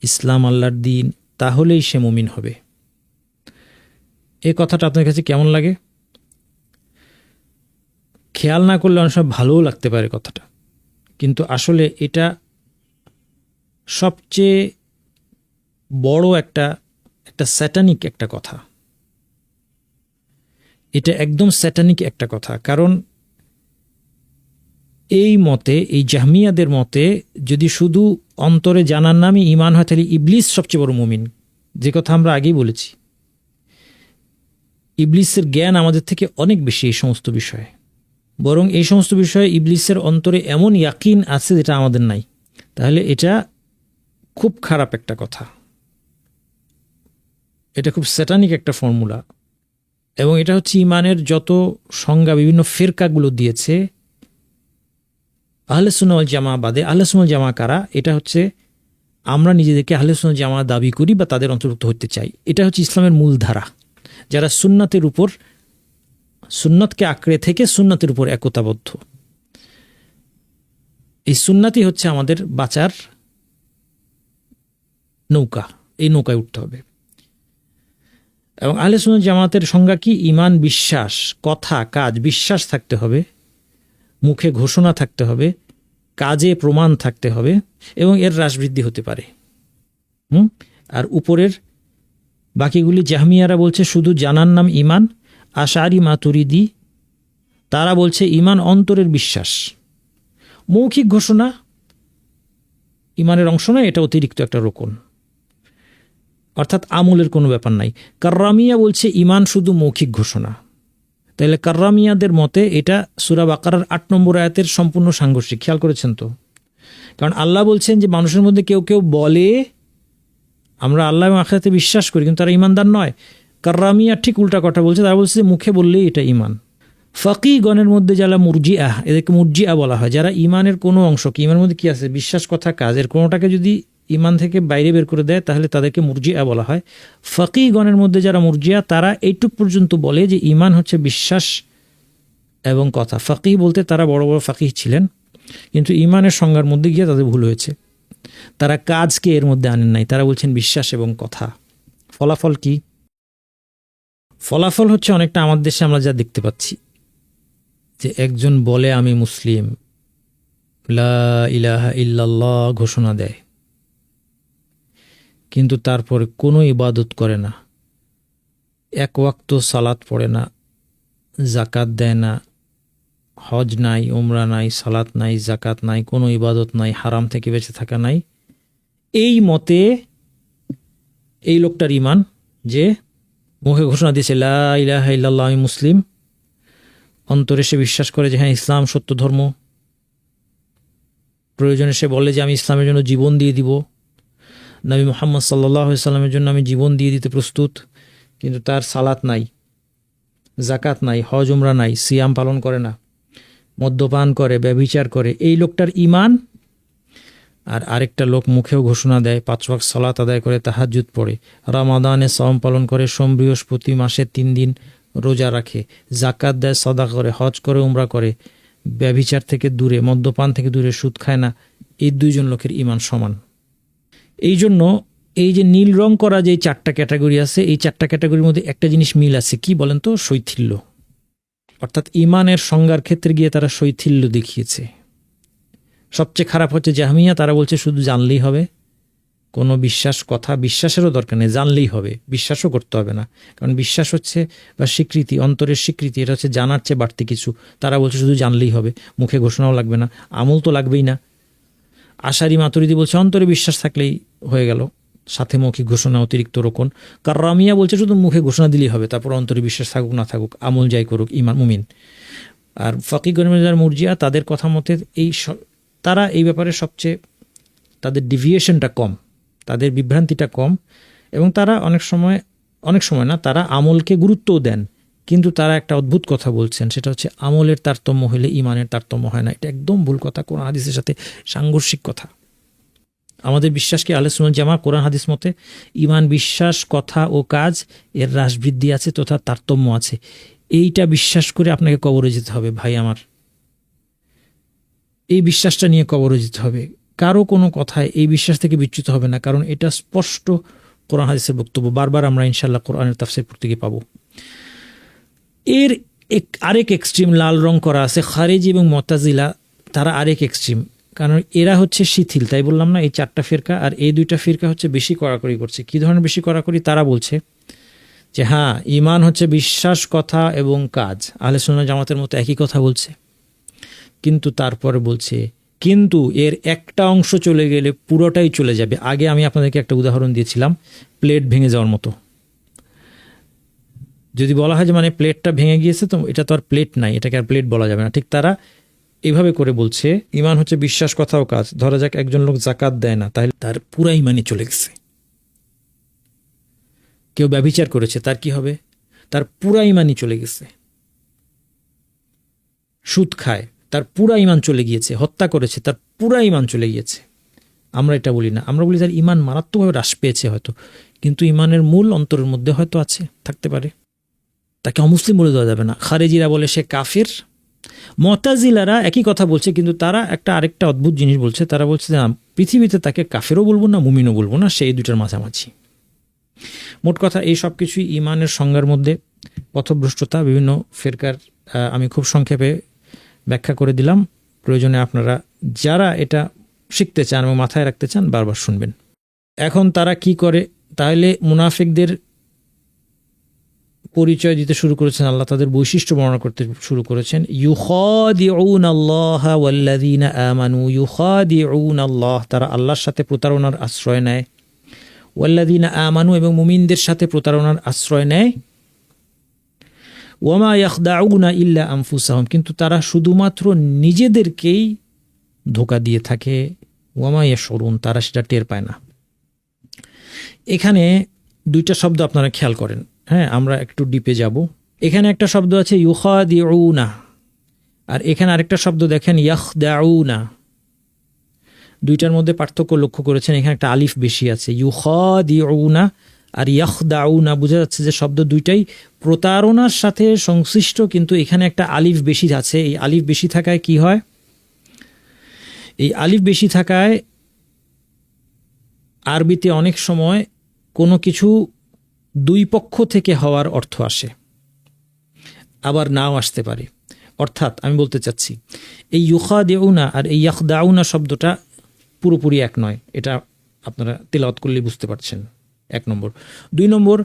ইসলাম আল্লাহর দ্বীন, তাহলেই সে মুমিন হবে। এই কথাটা আপনার কাছে কেমন লাগে? খেয়াল না করলে অনেক সময় ভালোও লাগতে পারে কথাটা, কিন্তু আসলে এটা সবচেয়ে বড় একটা স্যাটানিক একটা কথা। এটা একদম স্যাটানিক একটা কথা। কারণ এই মতে, এই জাহমিয়াদের মতে, যদি শুধু অন্তরে জানার নামই ঈমান হয় তাহলে ইবলিস সবচেয়ে বড় মুমিন। যে কথা আমরা আগেই বলেছি, ইবলিসের জ্ঞান আমাদের থেকে অনেক বেশি এই সমস্ত বিষয়ে। বরং এই সমস্ত বিষয়ে ইবলিসের অন্তরে এমন ইয়াকিন আছে যেটা আমাদের নাই। তাহলে এটা খুব খারাপ একটা কথা, এটা খুব স্যাটানিক একটা ফর্মুলা। এবং এটা হচ্ছে ঈমানের যত সংজ্ঞা বিভিন্ন ফিরকাগুলো দিয়েছে, আহলে সুন্নাহ ওয়াল জামাআহ বাদে আহলে সুন্নাহ ওয়াল জামাআহ কারা? এটা হচ্ছে আমরা নিজেদেরকে আহলে সুন্নাহ ওয়াল জামাআহ দাবি করি বা তাদের অন্তর্ভুক্ত হতে চাই। এটা হচ্ছে ইসলামের মূল ধারা, যারা সুন্নাতের উপর, সুন্নাতকে আঁকড়ে থেকে সুন্নাতের উপর একতাবদ্ধ। এই সুন্নাতই হচ্ছে আমাদের বাঁচার নৌকা, এই নৌকায় উঠতে হবে। এবং আহলে সুন্নাত জামাতের সংজ্ঞা কি? ঈমান বিশ্বাস, কথা কাজ, বিশ্বাস থাকতে হবে, মুখে ঘোষণা থাকতে হবে, কাজে প্রমাণ থাকতে হবে, এবং এর হ্রাসবৃদ্ধি হতে পারে। আর উপরের বাকিগুলি জাহমিয়ারা বলছে শুধু জানার নাম ঈমান। আশআরী মাতুরিদি তারা বলছে ঈমান অন্তরের বিশ্বাস, মৌখিক ঘোষণা ঈমানের অংশ নয়, এটা অতিরিক্ত একটা রোকন, অর্থাৎ আমলের কোনো ব্যাপার নাই। কাররামিয়া বলছে ঈমান শুধু মৌখিক ঘোষণা। তাহলে কাররামিয়াদের মতে এটা সূরা বাকারার ৮ নম্বর আয়াতের সম্পূর্ণ সাংঘর্ষিক। খেয়াল করেছেন তো? কারণ আল্লাহ বলছেন যে মানুষের মধ্যে কেউ কেউ বলে আমরা আল্লাহ এবং আখিরাতে বিশ্বাস করি, কিন্তু তারা ঈমানদার নয়। কাররামিয়া ঠিক উল্টা কথা বলছে, তারা বলছে যে মুখে বললেই এটা ঈমান। ফাকিগণের মধ্যে যারা মুরজিআহ, এদেরকে মুরজিআ বলা হয়, যারা ঈমানের কোনো অংশকে, ঈমানের মধ্যে কি আছে, বিশ্বাস কথা কাজের কোনোটাকে যদি ঈমান থেকে বাইরে বের করে দেয় তাহলে তাদেরকে মুরজিআ বলা হয়। ফাকিগণের মধ্যে যারা মুরজিআ, তারা এইটুক পর্যন্ত বলে যে ঈমান হচ্ছে বিশ্বাস এবং কথা। ফাকিহ বলতে তারা বড় বড় ফাকিহ ছিলেন, কিন্তু ঈমানের সংজ্ঞার মধ্যে গিয়ে তাদের ভুল হয়েছে। তারা কাজকে এর মধ্যে আনেন নাই, তারা বলছেন বিশ্বাস এবং কথা। ফলাফল কি? ফলাফল হচ্ছে অনেকটা আমাদের দেশে আমরা যা দেখতে পাচ্ছি, যে একজন বলে আমি মুসলিম, লা ইলাহা ইল্লাল্লাহ ঘোষণা দেয়, কিন্তু তারপরে কোনো ইবাদত করে না, এক ওয়াক্ত সালাত পড়ে না, জাকাত দেয় না, হজ নাই, উমরা নাই, সালাত নাই, জাকাত নাই, কোনো ইবাদত নাই, হারাম থেকে বেঁচে থাকা নাই। এই মতে এই লোকটার ঈমান যে মুখে ঘোষণা দিয়েছে লা ইলাহা ইল্লাল্লাহ আমি মুসলিম, অন্তরে সে বিশ্বাস করে যে হ্যাঁ ইসলাম সত্য ধর্ম, প্রয়োজনে সে বলে যে আমি ইসলামের জন্য জীবন দিয়ে দিব, নবী মুহাম্মদ সাল্লাল্লাহু আলাইহি সাল্লামের জন্য আমি জীবন দিয়ে দিতে প্রস্তুত, কিন্তু তার সালাত নাই, জাকাত নাই, হজ উমরা নাই, সিয়াম পালন করে না, মদ্যপান করে, ব্যভিচার করে, এই লোকটার ঈমান। আর আরেকটা লোক মুখেও ঘোষণা দেয়, 5 ওয়াক্ত সালাত আদায় করে, তাহাজ্জুদ পড়ে, রমাদানে সওম পালন করে, সোম বৃহস্পতি মাসে 3 দিন রোজা রাখে, জাকাত দেয়, সাদাকা করে, হজ করে, উমরা করে, ব্যভিচার থেকে দূরে, মদ্যপান থেকে দূরে, সুদ খায় না। এই দুইজন লোকের ঈমান সমান। এই জন্য এই যে নীল রং করা যে 4টা ক্যাটাগরি আছে, এই 4টা ক্যাটাগরির মধ্যে একটা জিনিস মিল আছে, কি বলেন তো? শৈথিল্য। অর্থাৎ ঈমানের সংজ্ঞার ক্ষেত্রে গিয়ে তারা শৈথিল্য দেখিয়েছে। সবচেয়ে খারাপ হচ্ছে জাহমিয়া, তারা বলছে শুধু জানলেই হবে, কোনো বিশ্বাসেরও দরকার নেই, জানলেই হবে, বিশ্বাসও করতে হবে না। কারণ বিশ্বাস হচ্ছে বা স্বীকৃতি, অন্তরের স্বীকৃতি, এটা হচ্ছে জানার চেয়ে বাড়তি কিছু। তারা বলছে শুধু জানলেই হবে, মুখে ঘোষণাও লাগবে না, আমল তো লাগবেই না। আশারি মাতুরিদি বলছে অন্তরে বিশ্বাস থাকলেই হয়ে গেল, সাথে মৌখিক ঘোষণা অতিরিক্ত রোকন। কাররামিয়া বলছে শুধু মুখে ঘোষণা দিলেই হবে, তারপর অন্তরে বিশ্বাস থাকুক না থাকুক, আমল যাই করুক, ইমান মুমিন। আর ফকিহগণ যারা মুরজিয়া, তাদের কথা মতে তারা এই ব্যাপারে সবচেয়ে, তাদের ডিভিয়েশনটা কম, তাদের বিভ্রান্তিটা কম, এবং তারা অনেক সময় না, তারা আমলকে গুরুত্বও দেন। কিন্তু তারা একটা অদ্ভুত কথা বলছেন, সেটা হচ্ছে আমলের তারতম্য হলে ইমানের তারতম্য হয় না। এটা একদম ভুল কথা, কোরআন হাদিসের সাথে সাংঘর্ষিক কথা। আমাদের বিশ্বাসকে আহলে সুন্নাত জামাত কোরআন হাদিস মতে ইমান, বিশ্বাস, কথা ও কাজ এর হ্রাস বৃদ্ধি আছে তথা তারতম্য আছে। এইটা বিশ্বাস করে আপনাকে কবরে যেতে হবে ভাই আমার, এই বিশ্বাসটা নিয়ে কবরে যেতে হবে। কারো কোনো কথায় এই বিশ্বাস থেকে বিচ্যুত হবে না, কারণ এটা স্পষ্ট কোরআন হাদিসের বক্তব্য। বারবার আমরা ইনশাআল্লাহ কোরআনের তাফসীর পড়তে গিয়ে পাবো। এর আরেক এক্সট্রিম লাল রং করা আছে খারিজি এবং মুতাজিলা, তারা আরেক এক্সট্রিম। কারণ এরা হচ্ছে শিথিল, তাই বললাম না, এই 4টা ফিরকা। আর এই 2টা ফিরকা হচ্ছে বেশি কড়াকড়ি করছে। কী ধরনের বেশি কড়াকড়ি? তারা বলছে যে হ্যাঁ, ইমান হচ্ছে বিশ্বাস, কথা এবং কাজ। আহলে সুন্নাত জামাতের মতো একই কথা বলছে, কিন্তু তারপরে বলছে কিন্তু এর একটা অংশ চলে গেলে পুরোটাই চলে যাবে। আগে আমি আপনাদেরকে একটা উদাহরণ দিয়েছিলাম, প্লেট ভেঙে যাওয়ার মতো। যদি বলা হয় যে মানে প্লেটটা ভেঙে গিয়েছে, তো এটা তো আর প্লেট নাই, এটাকে আর প্লেট বলা যাবে না। ঠিক তারা এইভাবে করে বলছে ইমান হচ্ছে বিশ্বাস, কথা ও কাজ। ধরা যাক একজন লোক জাকাত দেয় না, তাহলে তার পুরা ইমানই চলে গেছে। কেউ ব্যভিচার করেছে, তার কি হবে? তার পুরা ইমানই চলে গেছে। সুদ খায়, তার পুরা ইমান চলে গিয়েছে। হত্যা করেছে, তার পুরা ইমান চলে গিয়েছে। আমরা এটা বলি না, আমরা বলি তার ইমান মারাত্মকভাবে হ্রাস পেয়েছে হয়তো, কিন্তু ইমানের মূল অন্তরের মধ্যে হয়তো আছে, থাকতে পারে। তাকে অমুসলিম বলে দেওয়া যাবে না। খারেজিরা বলে সে কাফির। মুতাজিলারা একই কথা বলছে, কিন্তু তারা আরেকটা অদ্ভুত জিনিস বলছে। তারা বলছে যে পৃথিবীতে তাকে কাফেরও বলবো না, মুমিনও বলবো না, সেই দুটার মাঝামাঝি। মোট কথা এই সব কিছুই ইমানের সংজ্ঞার মধ্যে পথভ্রষ্টতা। বিভিন্ন ফেরকার আমি খুব সংক্ষেপে ব্যাখ্যা করে দিলাম। প্রয়োজনে আপনারা যারা এটা শিখতে চান এবং মাথায় রাখতে চান বারবার শুনবেন। এখন তারা কি করে? তাহলে মুনাফিকদের পরিচয় দিতে শুরু করেছেন, আল্লাহ তাদের বৈশিষ্ট্য বর্ণনা করতে শুরু করেছেন। ইউখাদিউনাল্লাহা ওয়াল্লাযীনা আমানু, ইউখাদিউনাল্লাহ, তারা আল্লাহর সাথে প্রতারণার আশ্রয় নেয়। ওয়াল্লাযীনা আমানু, এবং মুমিনদের সাথে প্রতারণার আশ্রয় নেয়। ওয়ামা ইয়াখদাউনা ইল্লা আনফুসাহুম, কিন্তু তারা শুধুমাত্র নিজেদেরকেই ধোঁকা দিয়ে থাকে। ওয়ামা ইয়াশউরুন, তারা সেটা টের পায় না। এখানে 2টা শব্দ আপনারা খেয়াল করেন। হ্যাঁ, আমরা একটু ডিপে যাব। এখানে একটা শব্দ আছে ইউখাদিউনা, আর এখানে আরেকটা শব্দ দেখেন ইয়াখদাউনা। 2টার মধ্যে পার্থক্য লক্ষ্য করেছেন? এখানে একটা আলিফ বেশি আছে। ইউখাদিউনা আর ইয়াখদাউনা, বোঝা যাচ্ছে যে শব্দ 2টাই প্রতারণার সাথে সংশ্লিষ্ট, কিন্তু এখানে একটা আলিফ বেশি আছে। এই আলিফ বেশি থাকায় কি হয়? এই আলিফ বেশি থাকায় আরবিতে অনেক সময় কোনো কিছু 2 পক্ষ থেকে হওয়ার অর্থ আসে, আবার নাও আসতে পারে। অর্থাৎ আমি বলতে চাচ্ছি এই ইউখাদিউনা আর এই ইয়াখদাউনা শব্দটা পুরোপুরি এক নয়। এটা আপনারা তেলাওয়াত করলেই বুঝতে পারছেন, 1 নম্বর। 2 নম্বর,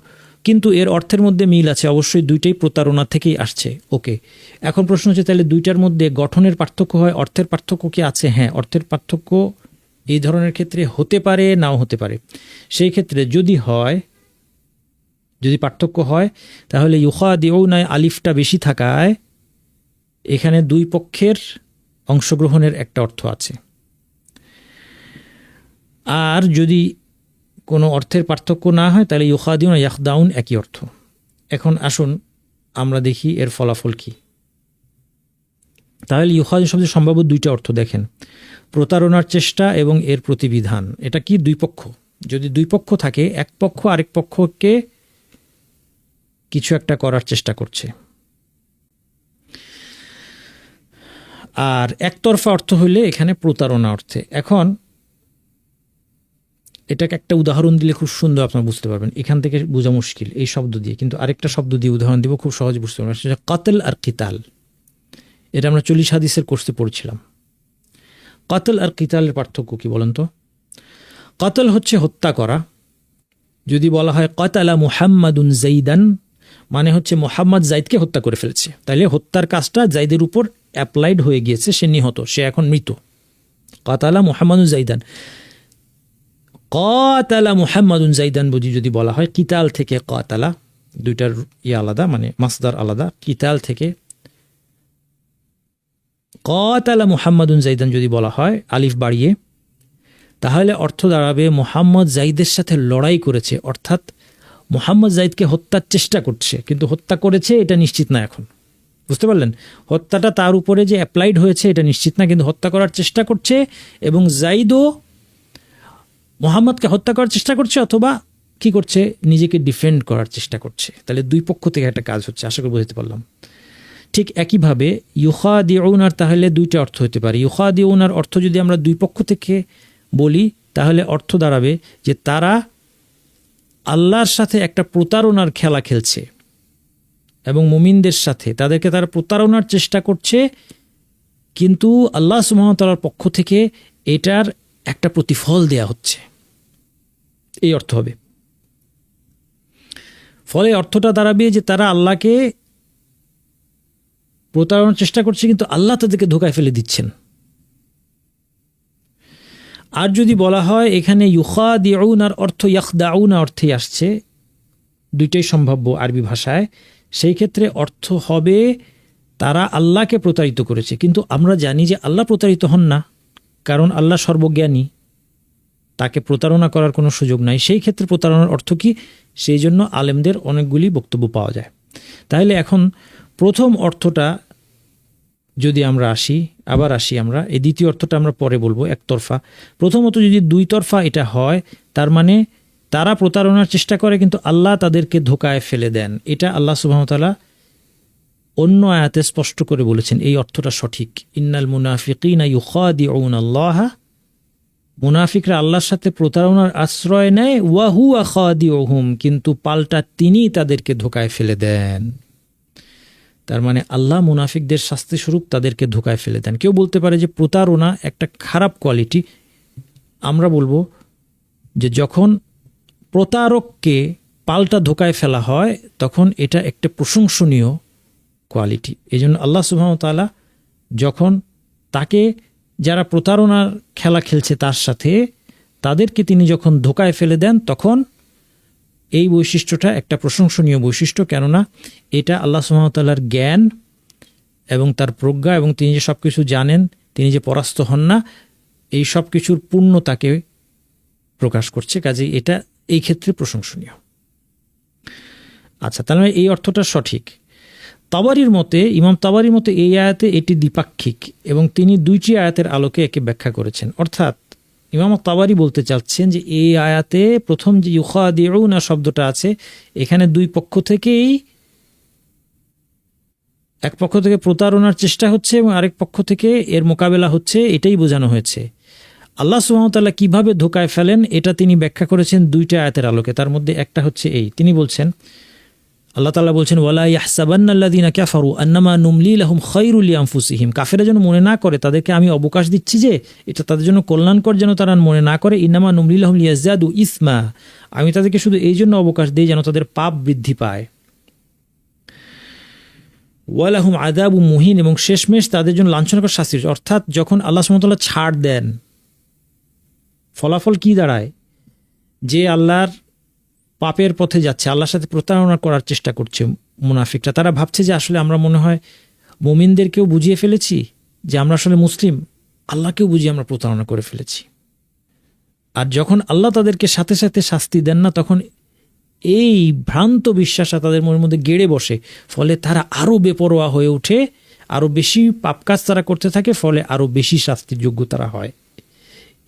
কিন্তু এর অর্থের মধ্যে মিল আছে। অবশ্যই 2টাই প্রতারণা থেকেই আসছে। ওকে, এখন প্রশ্ন হচ্ছে তাহলে 2টার মধ্যে গঠনের পার্থক্য হয়, অর্থের পার্থক্য কি আছে? হ্যাঁ, অর্থের পার্থক্য এই ধরনের ক্ষেত্রে হতে পারে, নাও হতে পারে। সেই ক্ষেত্রে যদি পার্থক্য হয়, তাহলে ইউখাদিউনায় আলিফটা বেশি থাকায় এখানে 2 পক্ষের অংশগ্রহণের একটা অর্থ আছে। আর যদি কোনো অর্থের পার্থক্য না হয়, তাহলে ইউখাদিউনা ইয়াখদাউন একই অর্থ। এখন আসুন আমরা দেখি এর ফলাফল কি। তাহলে ইউখাদিউন শব্দের সম্ভাব্য 2টা অর্থ দেখেন, প্রতারণার চেষ্টা এবং এর প্রতিবিধান। এটা কি? 2 পক্ষ। যদি 2 পক্ষ থাকে, এক পক্ষ আরেক পক্ষকে কিছু একটা করার চেষ্টা করছে। আর একতরফা অর্থ হইলে এখানে প্রতারণা অর্থে। এখন এটাকে একটা উদাহরণ দিলে খুব সুন্দর আপনারা বুঝতে পারবেন। এখান থেকে বোঝা মুশকিল এই শব্দ দিয়ে, কিন্তু আরেকটা শব্দ দিয়ে উদাহরণ দিব, খুব সহজ বুঝতে পারবেন। সেটা কাতল আর কিতাল। এটা আমরা 40 হাদিসের কোর্সে পড়ছিলাম। কাতল আর কিতালের পার্থক্য কি বলেন তো? কতল হচ্ছে হত্যা করা। যদি বলা হয় কতালা মুহাম্মাদুন জাইদান, মানে হচ্ছে মোহাম্মদ জাইদকে হত্যা করে ফেলেছে, তাহলে হত্যার কাজটা জাইদের উপর অ্যাপ্লাইড হয়ে গিয়েছে, সে নিহত, সে এখন মৃত। কতালা মুহাম্মাদুন জাইদান, কতালা মুহাম্মাদুন জাইদান বুঝি যদি বলা হয় কিতাল থেকে কতালা, দুইটার আলাদা, মানে মাসদার আলাদা। কিতাল থেকে কতালা মুহাম্মাদুন জাইদান যদি বলা হয় আলিফ বাড়িয়ে, তাহলে অর্থ দাঁড়াবে মোহাম্মদ জাইদের সাথে লড়াই করেছে, অর্থাৎ মোহাম্মদ জাইদকে হত্যার চেষ্টা করছে, কিন্তু হত্যা করেছে এটা নিশ্চিত না এখন। বুঝতে পারলেন? হত্যাটা তার উপরে যে অ্যাপ্লাইড হয়েছে এটা নিশ্চিত না, কিন্তু হত্যা করার চেষ্টা করছে, এবং জাইদও মোহাম্মদকে হত্যা করার চেষ্টা করছে, অথবা কি করছে, নিজেকে ডিফেন্ড করার চেষ্টা করছে। তাহলে দুই পক্ষ থেকে একটা কাজ হচ্ছে, আশা করি বুঝতে পারলাম। ঠিক একইভাবে ইউখাদিউনার তাহলে দুইটা অর্থ হতে পারে। ইউখাদিউনার অর্থ যদি আমরা দুই পক্ষ থেকে বলি, তাহলে অর্থ দাঁড়াবে যে তারা আল্লাহর সাথে একটা প্রতারণার খেলা খেলছে এবং মুমিনদের সাথে তাদেরকে তারা প্রতারণার চেষ্টা করছে, কিন্তু আল্লাহ সুবহানাহু ওয়া তাআলার পক্ষ থেকে এটার একটা প্রতিফল দেয়া হচ্ছে, এই অর্থ হবে। ফলে অর্থটা দাঁড়াবে যে তারা আল্লাহকে প্রতারণার চেষ্টা করছে, কিন্তু আল্লাহ তাদেরকে ধোঁকায় ফেলে দিচ্ছেন। আর যদি বলা হয় এখানে ইউখাদিউনার অর্থ ইয়াখদাউনা অর্থে আসছে, দুইটাই সম্ভাব্য আরবি ভাষায়, সেই ক্ষেত্রে অর্থ হবে তারা আল্লাহকে প্রতারিত করেছে, কিন্তু আমরা জানি যে আল্লাহ প্রতারিত হন না, কারণ আল্লাহ সর্বজ্ঞানী, তাকে প্রতারণা করার কোনো সুযোগ নাই। সেই ক্ষেত্রে প্রতারণার অর্থ কি, সেই জন্য আলেমদের অনেকগুলি বক্তব্য পাওয়া যায়। তাহলে এখন প্রথম অর্থটা যদি আমরা আসি আমরা এই দ্বিতীয় অর্থটা আমরা পরে বলবো, একতরফা। প্রথমত যদি দুই তরফা এটা হয়, তার মানে তারা প্রতারণার চেষ্টা করে কিন্তু আল্লাহ তাদেরকে ধোঁকায় ফেলে দেন, এটা আল্লাহ সুবহানাহু ওয়া তাআলা অন্য আয়াতে স্পষ্ট করে বলেছেন, এই অর্থটা সঠিক। ইন্নাল মুনাফিকিনা ইউখাদিউনাল্লাহ, মুনাফিকরা আল্লাহর সাথে প্রতারণার আশ্রয় নেয়, ওয়া হুয়া খাদিউহুম, কিন্তু পাল্টা তিনি তাদেরকে ধোঁকায় ফেলে দেন। তার মানে আল্লাহ মুনাফিকদের শাস্তি স্বরূপ তাদেরকে ধোঁকায় ফেলে দেন। কেউ বলতে পারে যে প্রতারণা একটা খারাপ কোয়ালিটি। আমরা বলবো যে যখন প্রতারককে পাল্টা ধোঁকায় ফেলা হয় তখন এটা একটা প্রশংসনীয় কোয়ালিটি। এই জন্য আল্লাহ সুবহানাহু ওয়া তাআলা যখন তাকে যারা প্রতারণার খেলা খেলছে তার সাথে, তাদেরকে তিনি যখন ধোঁকায় ফেলে দেন, তখন এই বৈশিষ্ট্যটা একটা প্রশংসনীয় বৈশিষ্ট্য। কেননা এটা আল্লাহ সুবহানাহু ওয়া তাআলার জ্ঞান এবং তার প্রজ্ঞা, এবং তিনি যে সব কিছু জানেন, তিনি যে পরাস্ত হন না, এই সব কিছুর পূর্ণতাকে প্রকাশ করছে। কাজেই এটা এই ক্ষেত্রে প্রশংসনীয়। আচ্ছা, তাহলে এই অর্থটা সঠিক। তাবারির মতে, ইমাম তাবারির মতে এই আয়াতে এটি দ্বিপাক্ষিক, এবং তিনি দুইটি আয়াতের আলোকে একে ব্যাখ্যা করেছেন। অর্থাৎ ইমাম তাবারি বলতে চাচ্ছেন যে এই আয়াতে প্রথম যে ইউখাদিউনা শব্দটা আছে, এখানে দুই পক্ষ থেকেই, এক পক্ষ থেকে প্রতারণার চেষ্টা হচ্ছে এবং আরেক পক্ষ থেকে এর মোকাবেলা হচ্ছে, এটাই বোঝানো হয়েছে। আল্লাহ সুবহানাহু ওয়া তাআলা কিভাবে ধোঁকায় ফেলেন এটা তিনি ব্যাখ্যা করেছেন দুইটা আয়াতের আলোকে। তার মধ্যে একটা হচ্ছে এই, তিনি বলছেন, আল্লাহ তাআলা বলছেন ওয়ালা ইয়াহসাবান্নাল্লাযীনা কাফারু আন্নামা নুমলি লাহুম খায়রুল লিআনফুসিহিম, কাফেররা যেন মনে না করে তাদেরকে আমি অবকাশ দিচ্ছি যে এটা তাদের জন্য কল্যাণকর, যেন তারা মনে না করে। ইন্নামা নুমলি লাহুম লিয়াজদাদু ইসমা, আমি তাদেরকে শুধু এই জন্য অবকাশ দিই যেন তাদের পাপ বৃদ্ধি পায়। ওয়ালাহুম আযাবু মুহিন, এবং শেষমেশ তাদের জন্য লাঞ্ছনাকর শাস্তি। অর্থাৎ যখন আল্লাহ সুবহানাহু ওয়া তাআলা ছাড় দেন, ফলাফল কি দাঁড়ায়, যে আল্লাহর পাপের পথে যাচ্ছে, আল্লাহর সাথে প্রতারণা করার চেষ্টা করছে মুনাফিকরা, তারা ভাবছে যে আসলে আমরা মনে হয় মুমিনদেরকেও বুঝিয়ে ফেলেছি যে আমরা আসলে মুসলিম, আল্লাহকেও বুঝিয়ে আমরা প্রতারণা করে ফেলেছি। আর যখন আল্লাহ তাদেরকে সাথে সাথে শাস্তি দেন না, তখন এই ভ্রান্ত বিশ্বাসটা তাদের মনের মধ্যে গেড়ে বসে, ফলে তারা আরও বেপরোয়া হয়ে ওঠে, আরও বেশি পাপ কাজ তারা করতে থাকে, ফলে আরও বেশি শাস্তির যোগ্য তারা হয়।